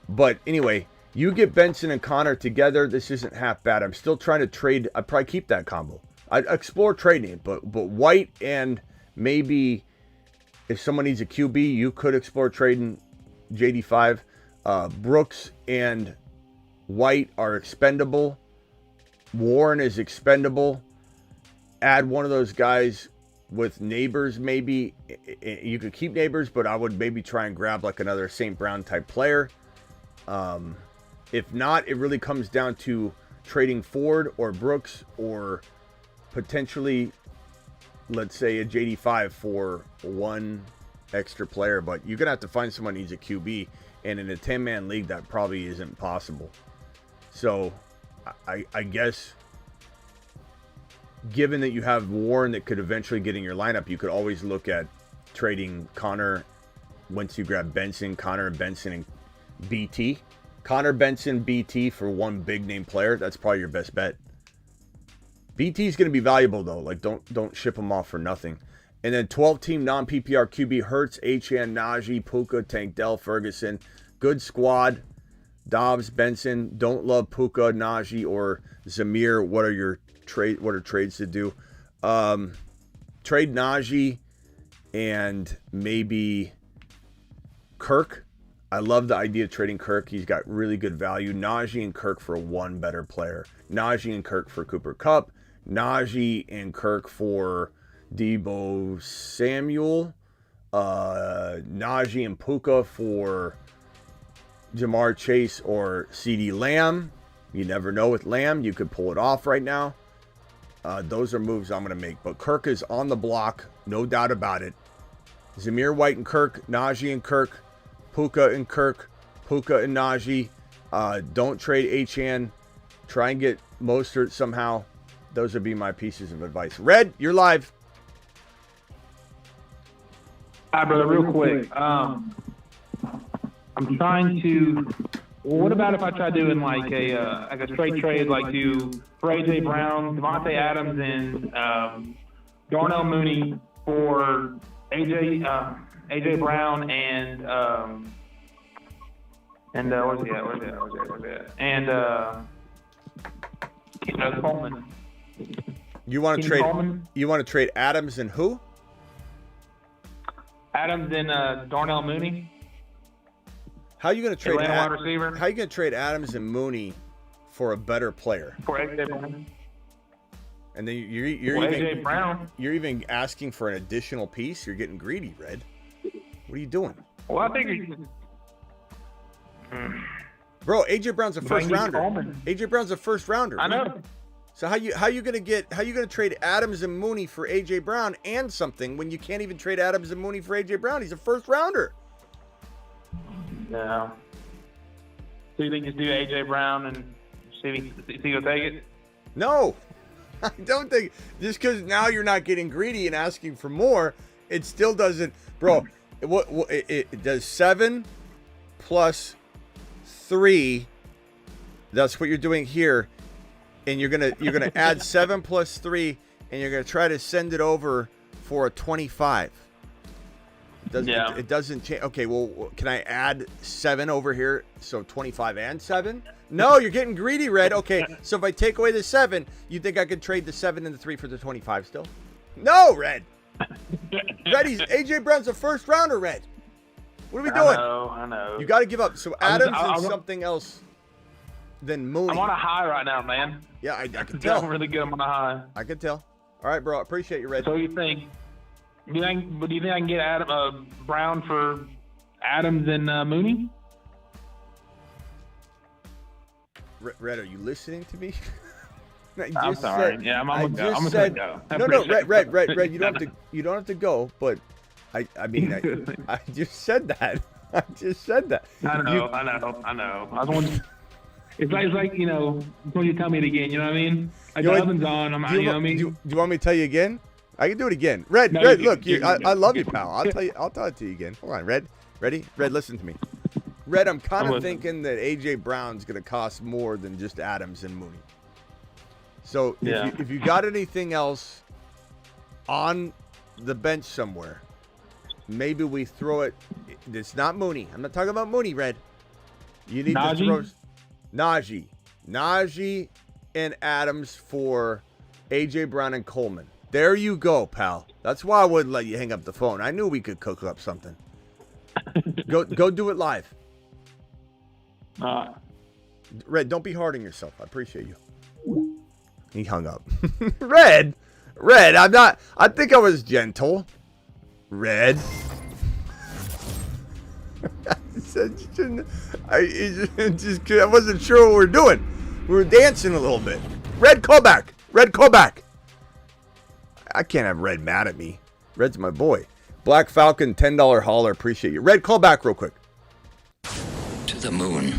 But anyway, you get Benson and Connor together. This isn't half bad. I'm still trying to trade. I'd probably keep that combo. I'd explore trading it, but White and maybe if someone needs a QB, you could explore trading JD5. Brooks and White are expendable. Warren is expendable. Add one of those guys with Neighbors, maybe. You could keep Neighbors, but I would maybe try and grab like another St. Brown type player. If not, it really comes down to trading Ford or Brooks or potentially, let's say, a JD5 for one extra player. But you're going to have to find someone who needs a QB. And in a 10-man league, that probably isn't possible. So I guess given that you have Warren that could eventually get in your lineup, you could always look at trading Connor once you grab Benson, Connor and Benson and BT. Connor, Benson, BT for one big name player. That's probably your best bet. BT is going to be valuable though. Like don't ship him off for nothing. And then 12-team non-PPR QB Hurts, Achane, Najee, Puka, Tank Dell, Ferguson. Good squad. Dobbs, Benson. Don't love Puka, Najee, or Zamir. What are trades to do? Trade Najee and maybe Kirk. I love the idea of trading Kirk. He's got really good value. Najee and Kirk for one better player. Najee and Kirk for Cooper Kupp. Najee and Kirk for Deebo Samuel. Najee and Puka for Jamar Chase or CD Lamb. You never know with Lamb. You could pull it off right now. Those are moves I'm going to make. But Kirk is on the block. No doubt about it. Zamir White and Kirk. Najee and Kirk. Puka and Kirk. Puka and Najee. Don't trade Achane. Try and get Mostert somehow. Those would be my pieces of advice. Red, you're live. Hi, brother. Real quick. I'm trying to. Well, what about if I try doing like a straight trade, like do for AJ Brown, Devontae Adams, and Darnell Mooney for AJ Brown and where's he at? And Coleman. You want to trade? Coleman? You want to trade Adams and who? Adams and Darnell Mooney. How are you going to trade? Wide receiver. How are you going to trade Adams and Mooney for a better player? For AJ Brown. And then you're AJ Brown. You're even asking for an additional piece. You're getting greedy, Red. What are you doing? Well, I think. Bro, AJ Brown's a first rounder. AJ Brown's a first rounder. I know. So how you gonna trade Adams and Mooney for AJ Brown and something when you can't even trade Adams and Mooney for AJ Brown? He's a first rounder. No. So you think just do AJ Brown and see if he'll take it? No, I don't think. Just because now you're not getting greedy and asking for more, it still doesn't, bro. It does 7 plus 3. That's what you're doing here. And you're gonna add 7 plus 3, and you're gonna try to send it over for a 25. It doesn't change. Okay, well, can I add 7 over here? So 25 and 7? No, you're getting greedy, Red. Okay, so if I take away the 7, you think I could trade the 7 and the 3 for the 25 still? No, Red. Red, AJ Brown's a first rounder, Red. What are we doing? I know. You got to give up. So Adams and something else than Mooney. I'm on a high right now, man. Yeah, I can tell. I'm really good. I'm on a high. I can tell. All right, bro. I appreciate you, Red. So you think? Do you think I can get Brown for Adams and Mooney? Red, are you listening to me? I'm sorry. Yeah, I'm gonna go. No, Red. You don't have to go. But I mean, I just said that. I just said that. I know. I was wondering. It's like when you tell me it again. You know what I mean? Like Oven's on. Do you want me to tell you again? I can do it again. Red, No, Red, you look, can- I love you, pal. I'll tell it to you again. Hold on, Red. Ready? Red, listen to me. Red, I'm kind of thinking that A.J. Brown's going to cost more than just Adams and Mooney. So if you got anything else on the bench somewhere, maybe we throw it. It's not Mooney. I'm not talking about Mooney, Red. You need to throw Najee and Adams for A.J. Brown and Coleman. There you go, pal. That's why I wouldn't let you hang up the phone. I knew we could cook up something. Go do it live. Red, don't be hard on yourself. I appreciate you. He hung up. Red, I'm not. I think I was gentle. Red. I wasn't sure what we were doing. We were dancing a little bit. Red, call back. Red, call back. I can't have Red mad at me. Red's my boy. Black Falcon, $10 hauler. Appreciate you. Red, call back real quick. To the moon.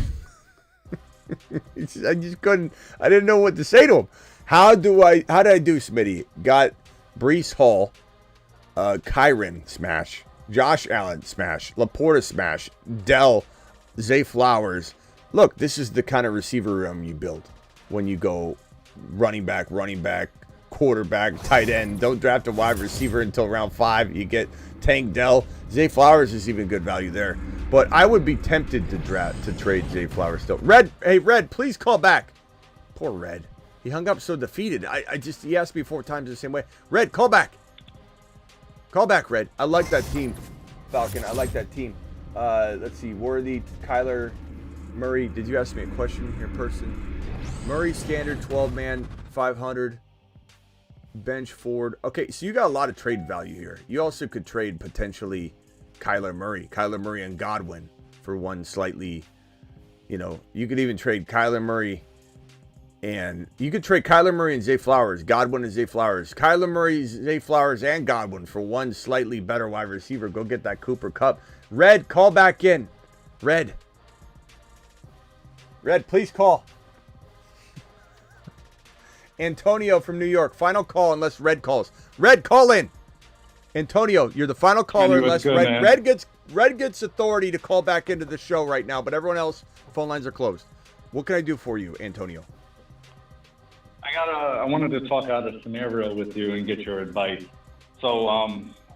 I just couldn't. I didn't know what to say to him. How did I do, Smitty? Got Breece Hall, Kyron smash, Josh Allen smash, Laporta smash, Dell, Zay Flowers. Look, this is the kind of receiver room you build when you go running back, quarterback, tight end. Don't draft a wide receiver until round 5. You get Tank Dell. Zay Flowers is even good value there. But I would be tempted to trade Zay Flowers still. Red, hey, Red, please call back. Poor Red. He hung up so defeated. He asked me 4 times the same way. Red, call back. Call back, Red. I like that team, Falcon. I like that team. Let's see. Worthy, Kyler, Murray. Did you ask me a question here, person? Murray, standard, 12-man, 500. Bench Ford. Okay, so you got a lot of trade value here. You also could trade potentially Kyler Murray and Godwin for one slightly, you could even trade Kyler Murray and Zay Flowers, Godwin and Zay Flowers, Kyler Murray, Zay Flowers, and Godwin for one slightly better wide receiver. Go get that Cooper Kupp. Red, call back in. Red, please call. Antonio from New York. Final call unless Red calls. Red, call in. Antonio, you're the final caller unless Red gets authority to call back into the show right now, but everyone else, phone lines are closed. What can I do for you, Antonio? I wanted to talk out a scenario with you and get your advice. So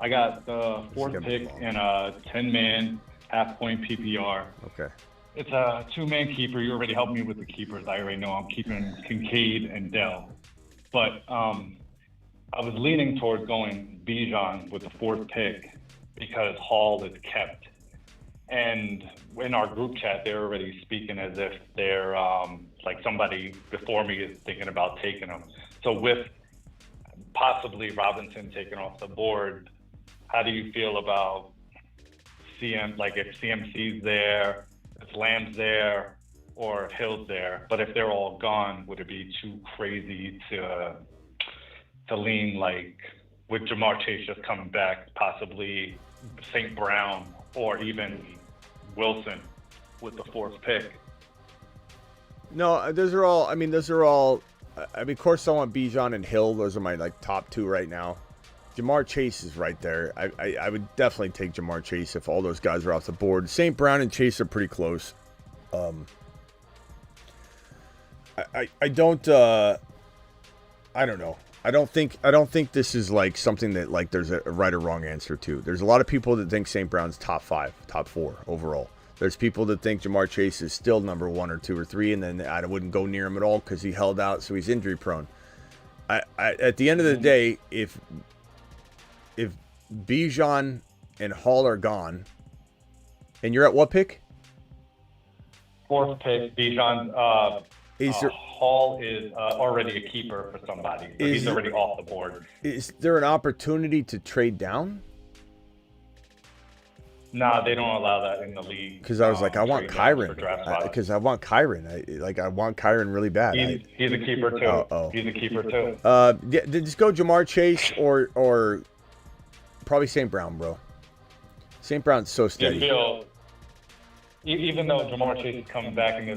I got the 4th pick in a 10-man half-point PPR. Okay. It's a 2-man keeper. You already helped me with the keepers. I already know I'm keeping Kincaid and Dell. But I was leaning towards going Bijan with the 4th pick because Hall is kept. And in our group chat, they're already speaking as if they're like somebody before me is thinking about taking them. So with possibly Robinson taken off the board, how do you feel about if CMC's there, if Lamb's there, or if Hill's there? But if they're all gone, would it be too crazy to lean with Jamar Chase just coming back, possibly St. Brown or even Wilson with the 4th pick? No, those are all. Of course, I want Bijan and Hill. Those are my top 2 right now. Jamar Chase is right there. I would definitely take Jamar Chase if all those guys are off the board. St. Brown and Chase are pretty close. I don't know. I don't think this is something that there's a right or wrong answer to. There's a lot of people that think St. Brown's top 5, top 4 overall. There's people that think Jamar Chase is still number 1 or 2 or 3, and then I wouldn't go near him at all because he held out, so he's injury prone. At the end of the day, if Bijan and Hall are gone, and you're at what pick? 4th pick, Bijan. Hall is already a keeper for somebody. So he's already off the board. Is there an opportunity to trade down? No, they don't allow that in the league. Because I was I want Kyron. Because I want Kyron. I want Kyron really bad. He's a keeper too. He's a keeper too. Just go Jamar Chase or probably St. Brown, bro. St. Brown's so steady. Even though Jamar Chase is coming back and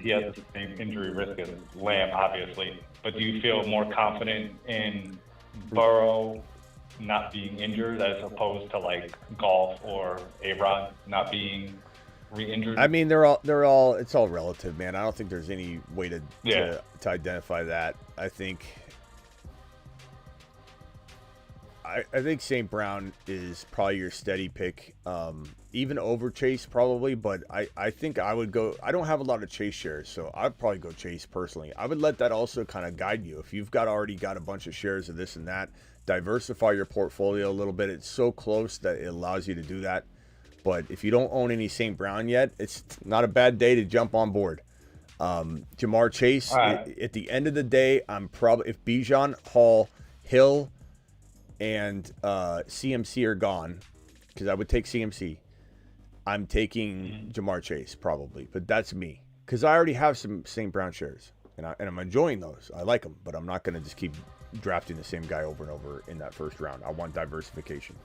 he has the same injury risk as Lamb, obviously. But do you feel more confident in Burrow not being injured as opposed to like Golf or A-Rod not being re-injured? I mean, they're all. It's all relative, man. I don't think there's any way to identify that. I think St. Brown is probably your steady pick, even over Chase probably. But I think I would go. I don't have a lot of Chase shares, so I'd probably go Chase personally. I would let that also kind of guide you. If you've already got a bunch of shares of this and that, diversify your portfolio a little bit. It's so close that it allows you to do that. But if you don't own any St. Brown yet, it's not a bad day to jump on board. Jamar Chase, at the end of the day, I'm probably, if Bijan, Hall, Hill, and CMC are gone, because I would take CMC, I'm taking Jamar Chase probably. But that's me, because I already have some St. Brown shares, and I'm enjoying those. I like them, but I'm not going to just keep drafting the same guy over and over in that first round. I want diversification.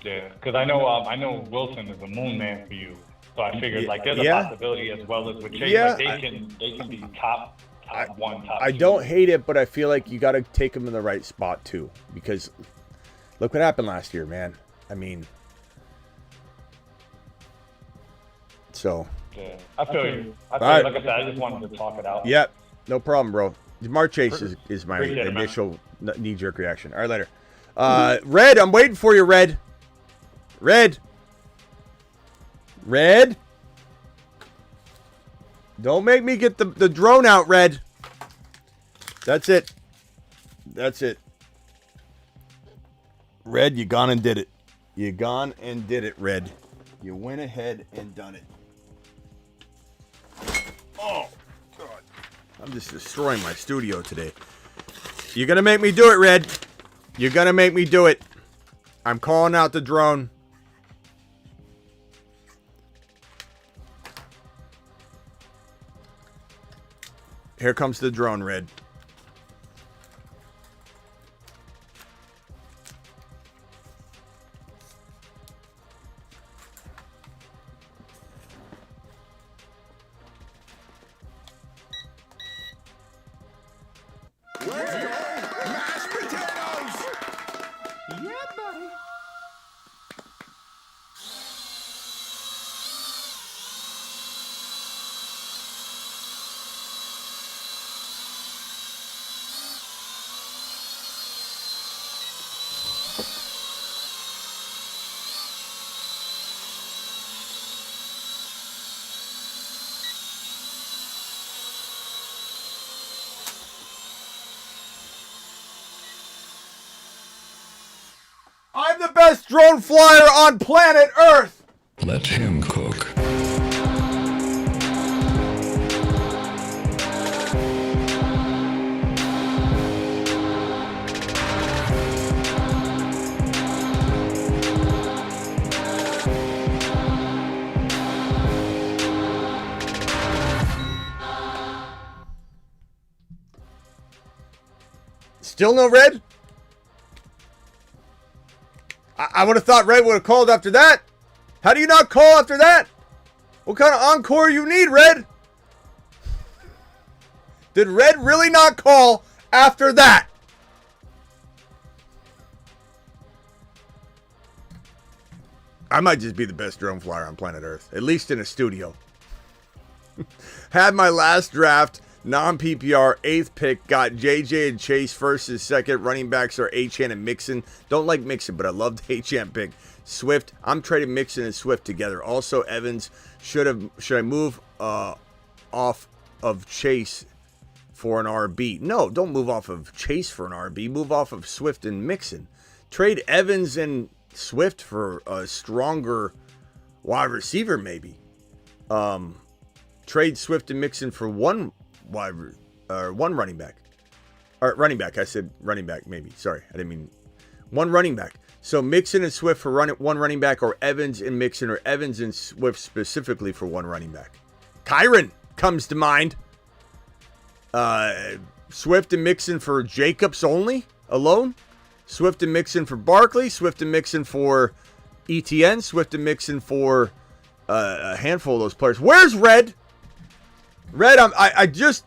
Yeah, because I know Wilson is a moon man for you, so I figured like there's a possibility as well as with Chase, like they can be top one, top I two. don't hate it, but I feel like you got to take him in the right spot too, because look what happened last year, man. I mean, so. Yeah, I feel you. Like I said, I just wanted to talk it out. Yep, no problem, bro. Jamar Chase is my Appreciate it, initial knee-jerk reaction. All right, later. Red, I'm waiting for you, Red. Red. Don't make me get the drone out, Red. That's it. Red, you gone and did it. Red. You went ahead and done it. Oh, God. I'm just destroying my studio today. You're going to make me do it, Red. You're going to make me do it. I'm calling out the drone. Here comes the drone, Red. Mashed potatoes! Yeah, buddy. I'm the best drone flyer on planet Earth. Let him cook. Still no Red? I would have thought Red would have called after that. How do you not call after that? What kind of encore you need, Red? Did Red really not call after that? I might just be the best drone flyer on planet Earth, at least in a studio. Had my last draft, non-PPR, 8th pick, got JJ and Chase first and second. Running backs are Achane and Mixon. Don't like Mixon, but I love the Achane pick. Swift, I'm trading Mixon and Swift together. Also, Evans, should I move off of Chase for an RB? No, don't move off of Chase for an RB. Move off of Swift and Mixon. Trade Evans and Swift for a stronger wide receiver, maybe. Trade Swift and Mixon for one running back. Or running back. I said running back, maybe. Sorry, I didn't mean one running back. So Mixon and Swift for one running back, or Evans and Mixon, or Evans and Swift specifically for one running back. Kyron comes to mind. Swift and Mixon for Jacobs alone. Swift and Mixon for Barkley. Swift and Mixon for ETN. Swift and Mixon for a handful of those players. Where's Red? Red, I just...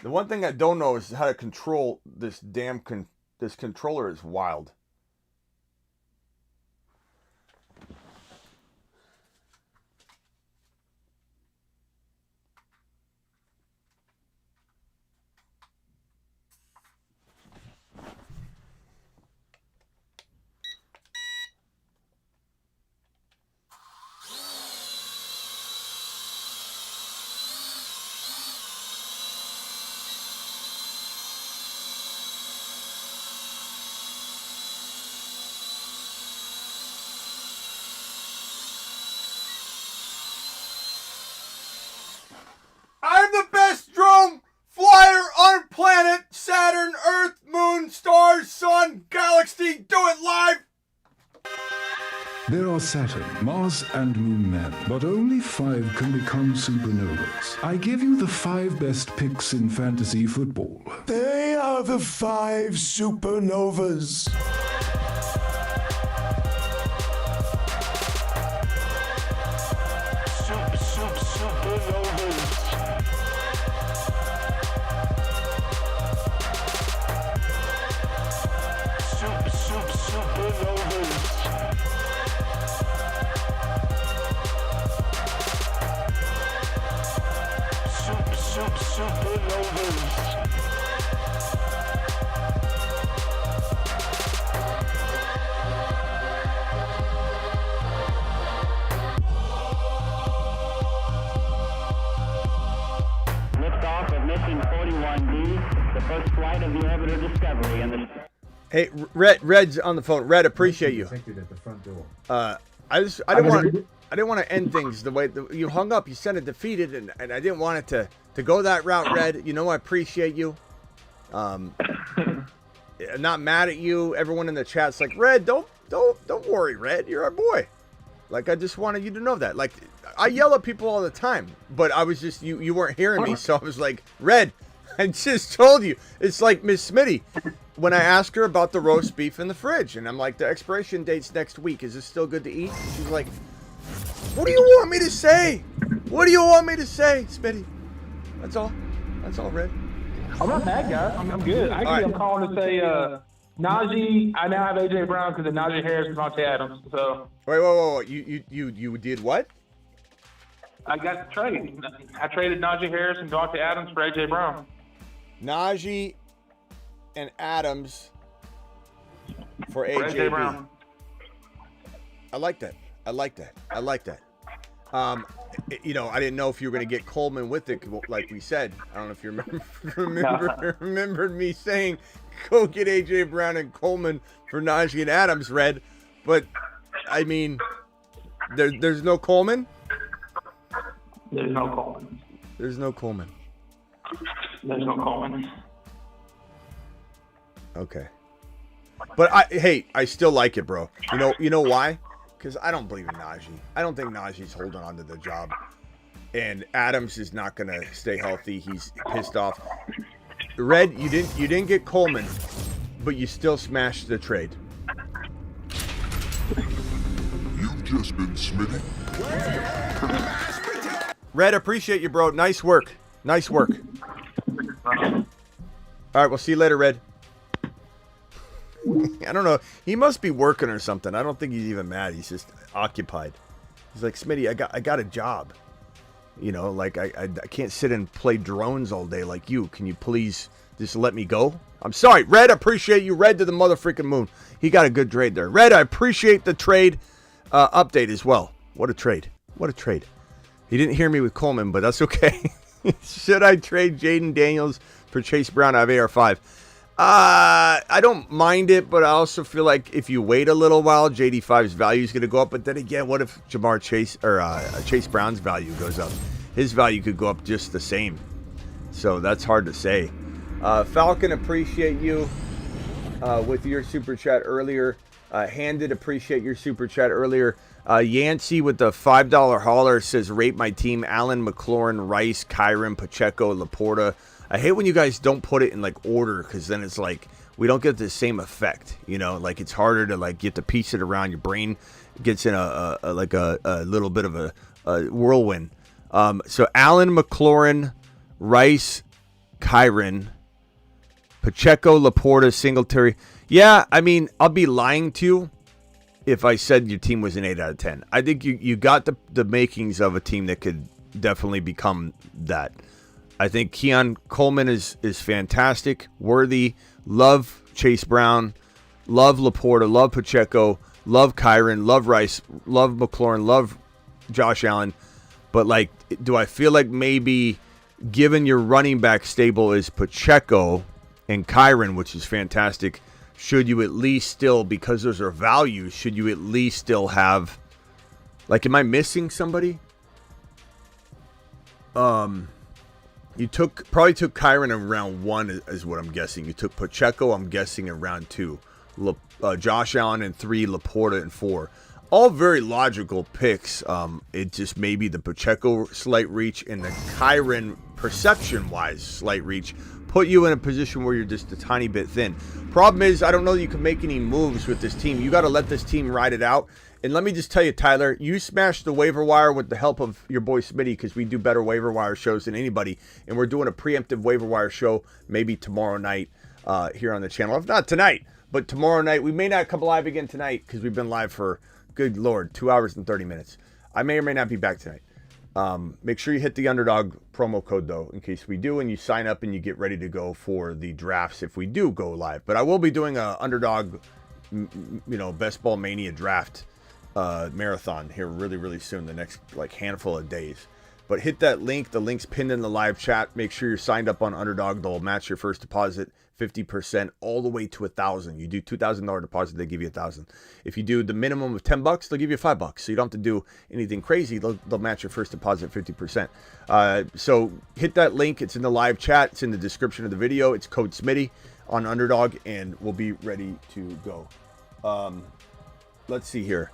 The one thing I don't know is how to control this damn this controller is wild. I'm the best drone flyer on planet Saturn, Earth, Moon, stars, sun, galaxy. Do it live. There are Saturn, Mars, and Moon men, but only 5 can become supernovas. I give you the 5 best picks in fantasy football. They are the 5 supernovas. Supernovas. Supernovas. Supernovas. Liftoff of mission 41D, the first flight of the orbiter Discovery, and the... Hey, Red's on the phone. Red, appreciate you. At the front door. I didn't want to end things the way you hung up. You sent it defeated, and I didn't want it to go that route, Red. You know I appreciate you. I'm not mad at you. Everyone in the chat's like, Red, don't worry, Red. You're our boy. Like, I just wanted you to know that. Like, I yell at people all the time, but I was just you weren't hearing me, so I was like, Red, I just told you. It's like Miss Smitty when I asked her about the roast beef in the fridge, and I'm like, the expiration date's next week. Is this still good to eat? She's like, what do you want me to say? What do you want me to say, Smitty? That's all. That's all, Red. I'm not mad, guys. I'm good. Actually, right. I'm calling to say Najee. I now have AJ Brown because of Najee Harris and Devontae Adams. So Wait. You did what? I got the trade. I traded Najee Harris and Devontae Adams for AJ Brown. Najee and Adams for AJ Brown. I like that. I didn't know if you were going to get Coleman with it, like we said. I don't know if you remembered me saying, go get A.J. Brown and Coleman for Najee and Adams, Red. But, I mean, there's no Coleman? There's no Coleman. There's no Coleman. There's no Coleman. Okay. But, I still like it, bro. You know why? Because I don't believe in Najee. I don't think Najee's holding on to the job. And Adams is not going to stay healthy. He's pissed off. Red, you didn't get Coleman, but you still smashed the trade. You've just been Smitty. Red, appreciate you, bro. Nice work. All right, we'll see you later, Red. I don't know. He must be working or something. I don't think he's even mad. He's just occupied. He's like, Smitty, I got a job. Like I can't sit and play drones all day like you. Can you please just let me go? I'm sorry, Red. I appreciate you. Red to the motherfucking moon. He got a good trade there. Red, I appreciate the trade update as well. What a trade. He didn't hear me with Coleman, but that's okay. Should I trade Jaden Daniels for Chase Brown? I have AR5. I don't mind it, but I also feel like if you wait a little while, JD5's value is going to go up. But then again, what if Jamar Chase or Chase Brown's value goes up? His value could go up just the same. So that's hard to say. Falcon, appreciate you with your super chat earlier. Handed, appreciate your super chat earlier. Yancey with the $5 hauler says, rate my team: Allen, McLaurin, Rice, Kyron, Pacheco, Laporta. I hate when you guys don't put it in like order, because then it's like we don't get the same effect. Like it's harder to like get to piece it around. Your brain gets in a little bit of a whirlwind. So Allen, McLaurin, Rice, Kyren, Pacheco, Laporta, Singletary. Yeah, I mean, I'll be lying to you if I said your team was an 8 out of 10. I think you got the makings of a team that could definitely become that. I think Keon Coleman is fantastic, worthy. Love Chase Brown, love Laporta, love Pacheco, love Kyren, love Rice, love McLaurin, love Josh Allen. But, like, do I feel like maybe given your running back stable is Pacheco and Kyren, which is fantastic, should you at least still, because those are values, should you at least still have, like, am I missing somebody? You probably took Kyren in round 1 is what I'm guessing. You took Pacheco, I'm guessing, in round 2. Josh Allen in 3, Laporta in 4. All very logical picks. It just maybe the Pacheco slight reach and the Kyren perception-wise slight reach put you in a position where you're just a tiny bit thin. Problem is, I don't know that you can make any moves with this team. You got to let this team ride it out. And let me just tell you, Tyler, you smashed the waiver wire with the help of your boy Smitty, because we do better waiver wire shows than anybody. And we're doing a preemptive waiver wire show maybe tomorrow night here on the channel. If not tonight, but tomorrow night. We may not come live again tonight because we've been live for, good Lord, 2 hours and 30 minutes. I may or may not be back tonight. Make sure you hit the Underdog promo code, though, in case we do, and you sign up and you get ready to go for the drafts if we do go live. But I will be doing a Underdog, Best Ball Mania draft marathon here really soon, the next handful of days. But hit that link. The link's pinned in the live chat. Make sure you're signed up on Underdog. They'll match your first deposit 50% all the way to $1,000. You do $2,000 deposit, they give you $1,000. If you do the minimum of $10, they'll give you $5. So you don't have to do anything crazy. They'll match your first deposit 50%. So hit that link. It's in the live chat. It's in the description of the video. It's code Smitty on Underdog, and we'll be ready to go. Let's see here.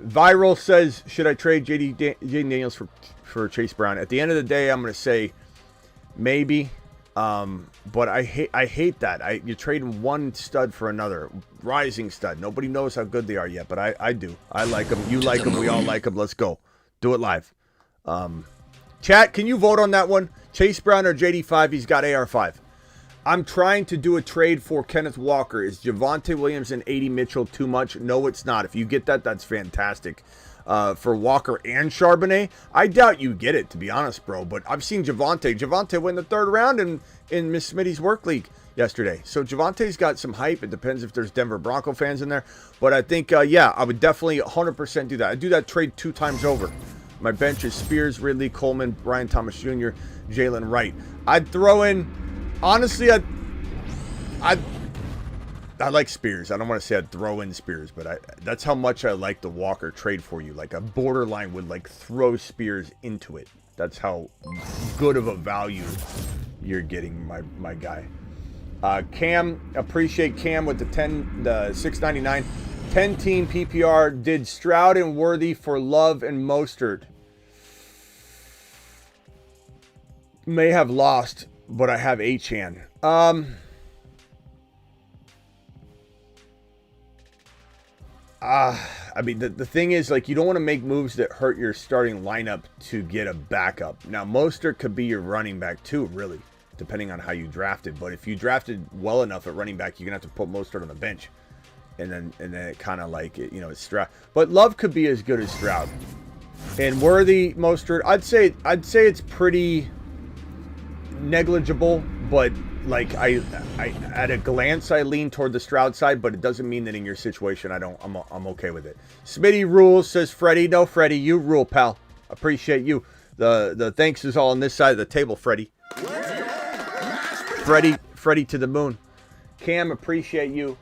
Viral says, should I trade Jaden Daniels for Chase Brown? At the end of the day, I'm going to say maybe. But I hate that. You're trading one stud for another. Rising stud. Nobody knows how good they are yet, but I do. I like them. You like them. We all like them. Let's go. Do it live. Chat, can you vote on that one? Chase Brown or JD5? He's got AR5. I'm trying to do a trade for Kenneth Walker. Is Javonte Williams and A.D. Mitchell too much? No, it's not. If you get that, that's fantastic. For Walker and Charbonnet, I doubt you get it, to be honest, bro. But I've seen Javonte win the 3rd round in Miss Smitty's work league yesterday. So Javonte's got some hype. It depends if there's Denver Bronco fans in there. But I think, yeah, I would definitely 100% do that. I'd do that trade 2 times over. My bench is Spears, Ridley, Coleman, Brian Thomas Jr., Jalen Wright. I'd throw in, honestly, I like Spears. I don't want to say I'd throw in Spears, but that's how much I like the Walker trade for you. Like a borderline would throw Spears into it. That's how good of a value you're getting, my guy. Cam, appreciate Cam with the $6.99. 10-team PPR. Did Stroud and Worthy for Love and Mostert. May have lost, but I have Achane. I mean, the thing is, you don't want to make moves that hurt your starting lineup to get a backup. Now, Mostert could be your running back too, really, depending on how you drafted. But if you drafted well enough at running back, you're gonna have to put Mostert on the bench, and then it kind of it's Stroud. But Love could be as good as Stroud, and Worthy, Mostert. I'd say it's pretty negligible, but I at a glance I lean toward the Stroud side, but it doesn't mean that in your situation I'm okay with it. Smitty rules, says Freddie. No, Freddie, you rule, pal. Appreciate you. The thanks is all on this side of the table, Freddie. Freddie to the moon. Cam, appreciate you.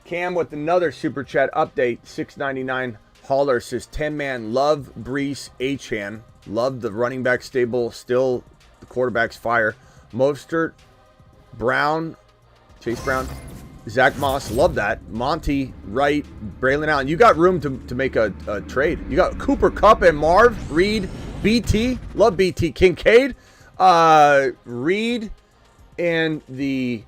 Cam with another super chat update. $6.99. Holler says 10-man love Brees Achane. Love the running back stable. Still the quarterback's fire. Mostert, Brown, Chase Brown, Zach Moss, love that. Monty, Wright, Braylon Allen. You got room to make a trade. You got Cooper Kupp and Marv, Reed, BT, love BT, Kincaid, Reed, and the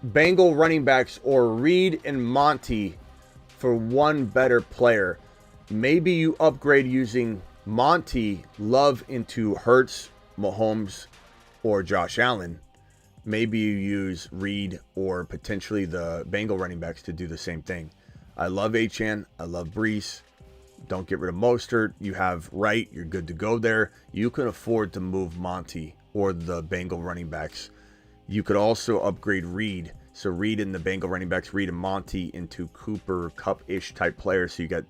Bengal running backs, or Reed and Monty for one better player. Maybe you upgrade using Monty, Love into Hurts, Mahomes, or Josh Allen, maybe you use Reed or potentially the Bengal running backs to do the same thing. I love Achane. I love Brees. Don't get rid of Mostert. You have Wright. You're good to go there. You can afford to move Monty or the Bengal running backs. You could also upgrade Reed. So Reed and the Bengal running backs, Reed and Monty, into Cooper Kupp-ish type players. So you got,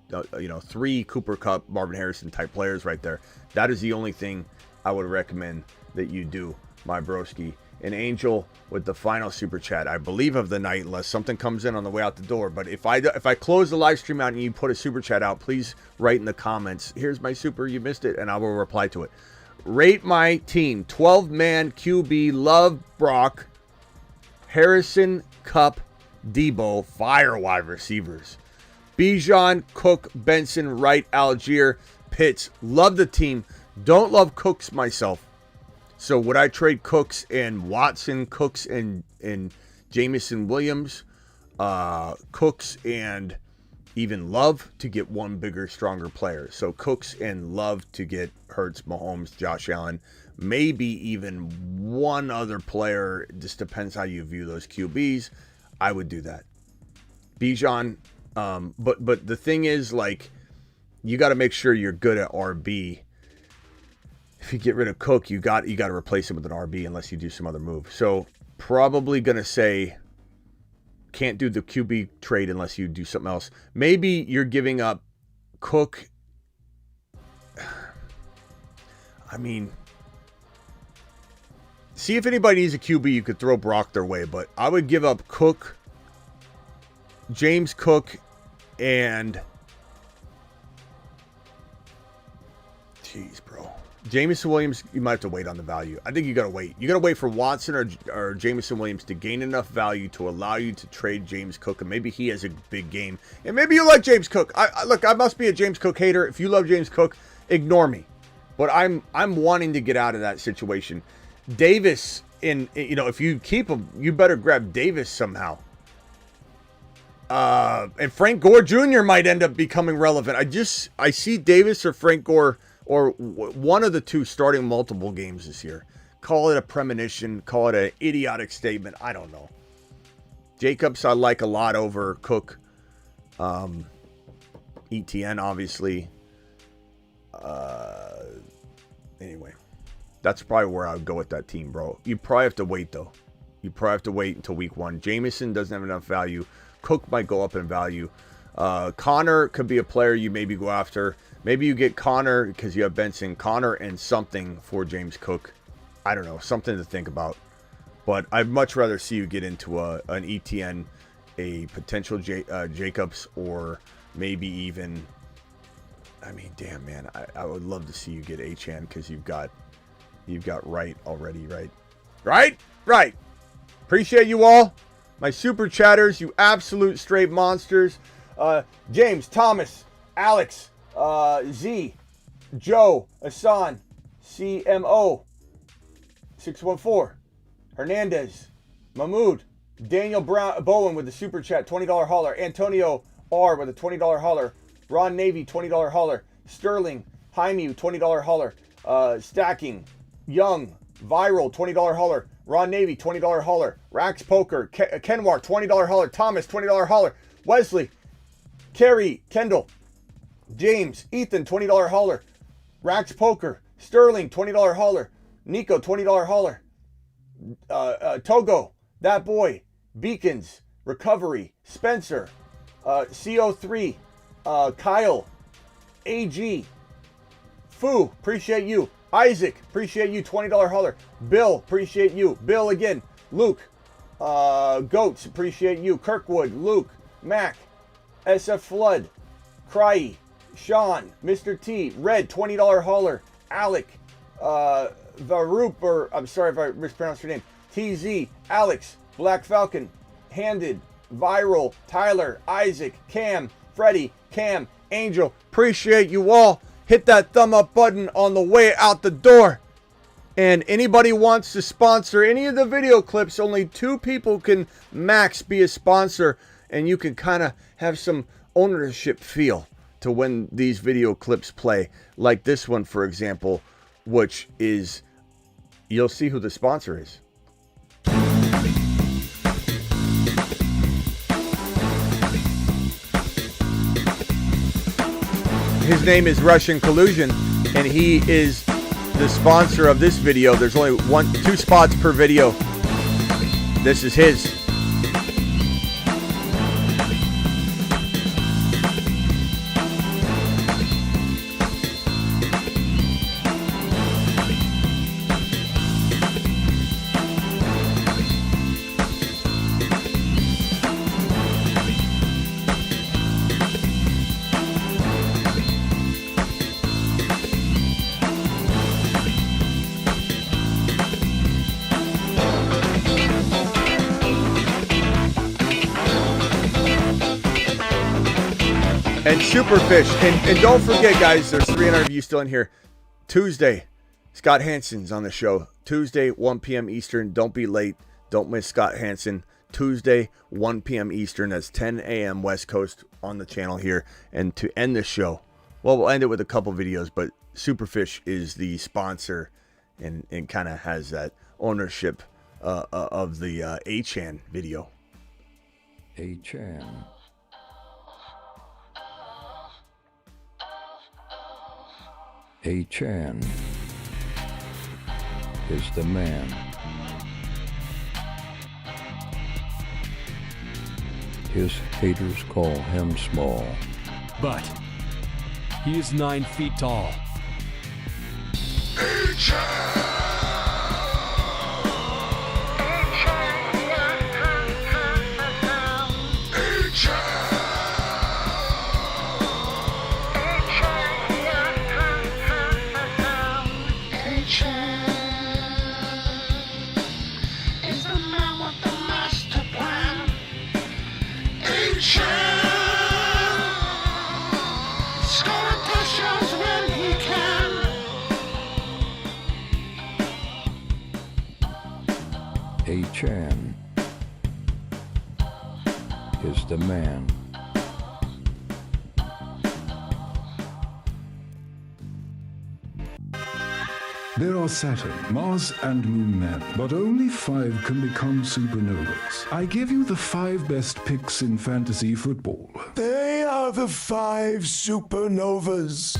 3 Cooper Kupp, Marvin Harrison type players right there. That is the only thing I would recommend that you do, my broski. And Angel with the final super chat, I believe, of the night, unless something comes in on the way out the door. But if I close the live stream out and you put a super chat out, please write in the comments, here's my super, you missed it, and I will reply to it. Rate my team. 12-man QB, love Brock, Harrison, Kupp, Debo, fire wide receivers. Bijan, Cook, Benson, Wright, Algier, Pitts. Love the team. Don't love Cooks myself. So would I trade Cooks and Watson, Cooks and Jameson Williams, Cooks and even Love to get one bigger, stronger player? So Cooks and Love to get Hurts, Mahomes, Josh Allen, maybe even one other player. Just depends how you view those QBs. I would do that. Bijan, but the thing is, like, you got to make sure you're good at RB. If you get rid of Cook, you got to replace him with an RB unless you do some other move. So probably going to say can't do the QB trade unless you do something else. Maybe you're giving up Cook. I mean, see if anybody needs a QB, you could throw Brock their way. But I would give up Cook, James Cook, and jeez, bro. Jameson Williams, you might have to wait on the value. I think you got to wait. You got to wait for Watson or Jameson Williams to gain enough value to allow you to trade James Cook, and maybe he has a big game. And maybe you like James Cook. Look, I must be a James Cook hater. If you love James Cook, ignore me. But I'm wanting to get out of that situation. Davis, if you keep him, you better grab Davis somehow. And Frank Gore Jr. might end up becoming relevant. I see Davis or Frank Gore or one of the two starting multiple games this year. Call it a premonition. Call it an idiotic statement. I don't know. Jacobs I like a lot over Cook. ETN, obviously. Anyway, that's probably where I would go with that team, bro. You probably have to wait, though. You probably have to wait until week 1. Jameson doesn't have enough value. Cook might go up in value. Connor could be a player you maybe go after. Maybe you get Connor because you have Benson. Connor and something for James Cook. I don't know. Something to think about. But I'd much rather see you get into an ETN, a potential Jacobs, or maybe even... I mean, damn, man. I would love to see you get Achane because you've got Wright already, right? Right. Appreciate you all. My super chatters, you absolute straight monsters. James, Thomas, Alex, Z, Joe, Asan, CMO, 614, Hernandez, Mahmood, Daniel Bowen with the super chat, $20 hauler, Antonio R with a $20 hauler, Ron Navy, $20 hauler, Sterling, Jaime, $20 hauler, Stacking, Young, Viral, $20 hauler, Ron Navy, $20 hauler, Rax Poker, Kenwar, $20 hauler, Thomas, $20 hauler, Wesley, Kerry, Kendall, James, Ethan, $20 hauler, Rax Poker, Sterling, $20 hauler, Nico, $20 hauler, Togo, That Boy, Beacons, Recovery, Spencer, CO3, Kyle, AG, Foo, appreciate you, Isaac, appreciate you, $20 hauler, Bill, appreciate you, Bill again, Luke, Goats, appreciate you, Kirkwood, Luke, Mac, SF Flood, Cry, Sean, Mr. T, Red, $20 hauler, Alec, Varup, or I'm sorry if I mispronounced your name, TZ, Alex, Black Falcon, Handed, Viral, Tyler, Isaac, Cam, Freddie, Cam, Angel, appreciate you all. Hit that thumb up button on the way out the door. And anybody wants to sponsor any of the video clips, only 2 people can max be a sponsor, and you can kind of have some ownership feel to when these video clips play, like this one, for example, which is, you'll see who the sponsor is. His name is Russian Collusion, and he is the sponsor of this video. There's only 2 spots per video. This is his. And Superfish. And don't forget, guys, there's 300 of you still in here. Tuesday, Scott Hansen's on the show. Tuesday, 1 p.m. Eastern. Don't be late. Don't miss Scott Hansen. Tuesday, 1 p.m. Eastern. That's 10 a.m. West Coast on the channel here. And to end the show, well, we'll end it with a couple videos, but Superfish is the sponsor and kind of has that ownership of the A-Chan video. A-Chan. A-Chan is the man. His haters call him small. But he is 9 feet tall. A-Chan is the man. There are Saturn, Mars, and Moon men, but only 5 can become supernovas. I give you the 5 best picks in fantasy football. They are the 5 supernovas.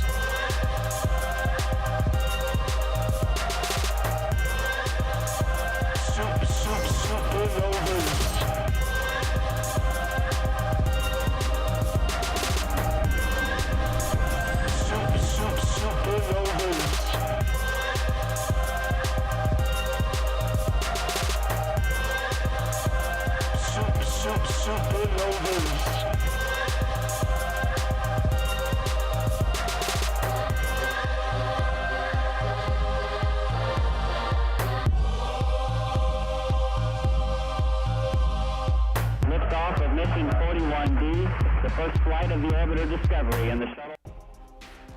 Liftoff of mission 41D, the first flight of the orbiter Discovery and the shuttle.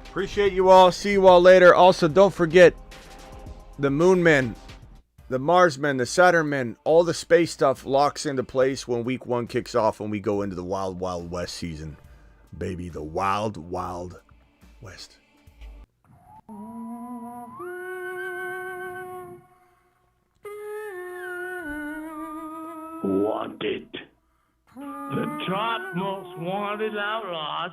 Appreciate you all. See you all later. Also, don't forget the Moon Men, the Mars Men, the Saturn Men, all the space stuff locks into place when week 1 kicks off when we go into the Wild Wild West season. Baby, the Wild Wild West. Wanted. The top most wanted outlaws.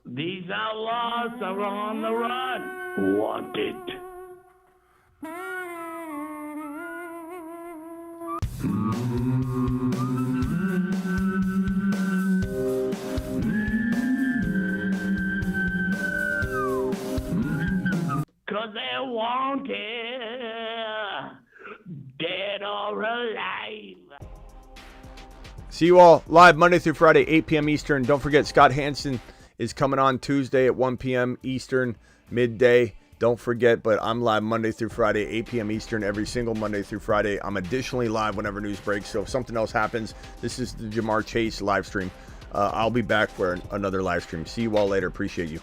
These outlaws are on the run. Wanted. Cause they're wanted, dead or alive. See you all live Monday through Friday, 8 p.m. Eastern. Don't forget, Scott Hansen is coming on Tuesday at 1 p.m. Eastern, midday. Don't forget, but I'm live Monday through Friday, 8 p.m. Eastern, every single Monday through Friday. I'm additionally live whenever news breaks, so if something else happens, this is the Jamar Chase live stream. I'll be back for another live stream. See you all later. Appreciate you.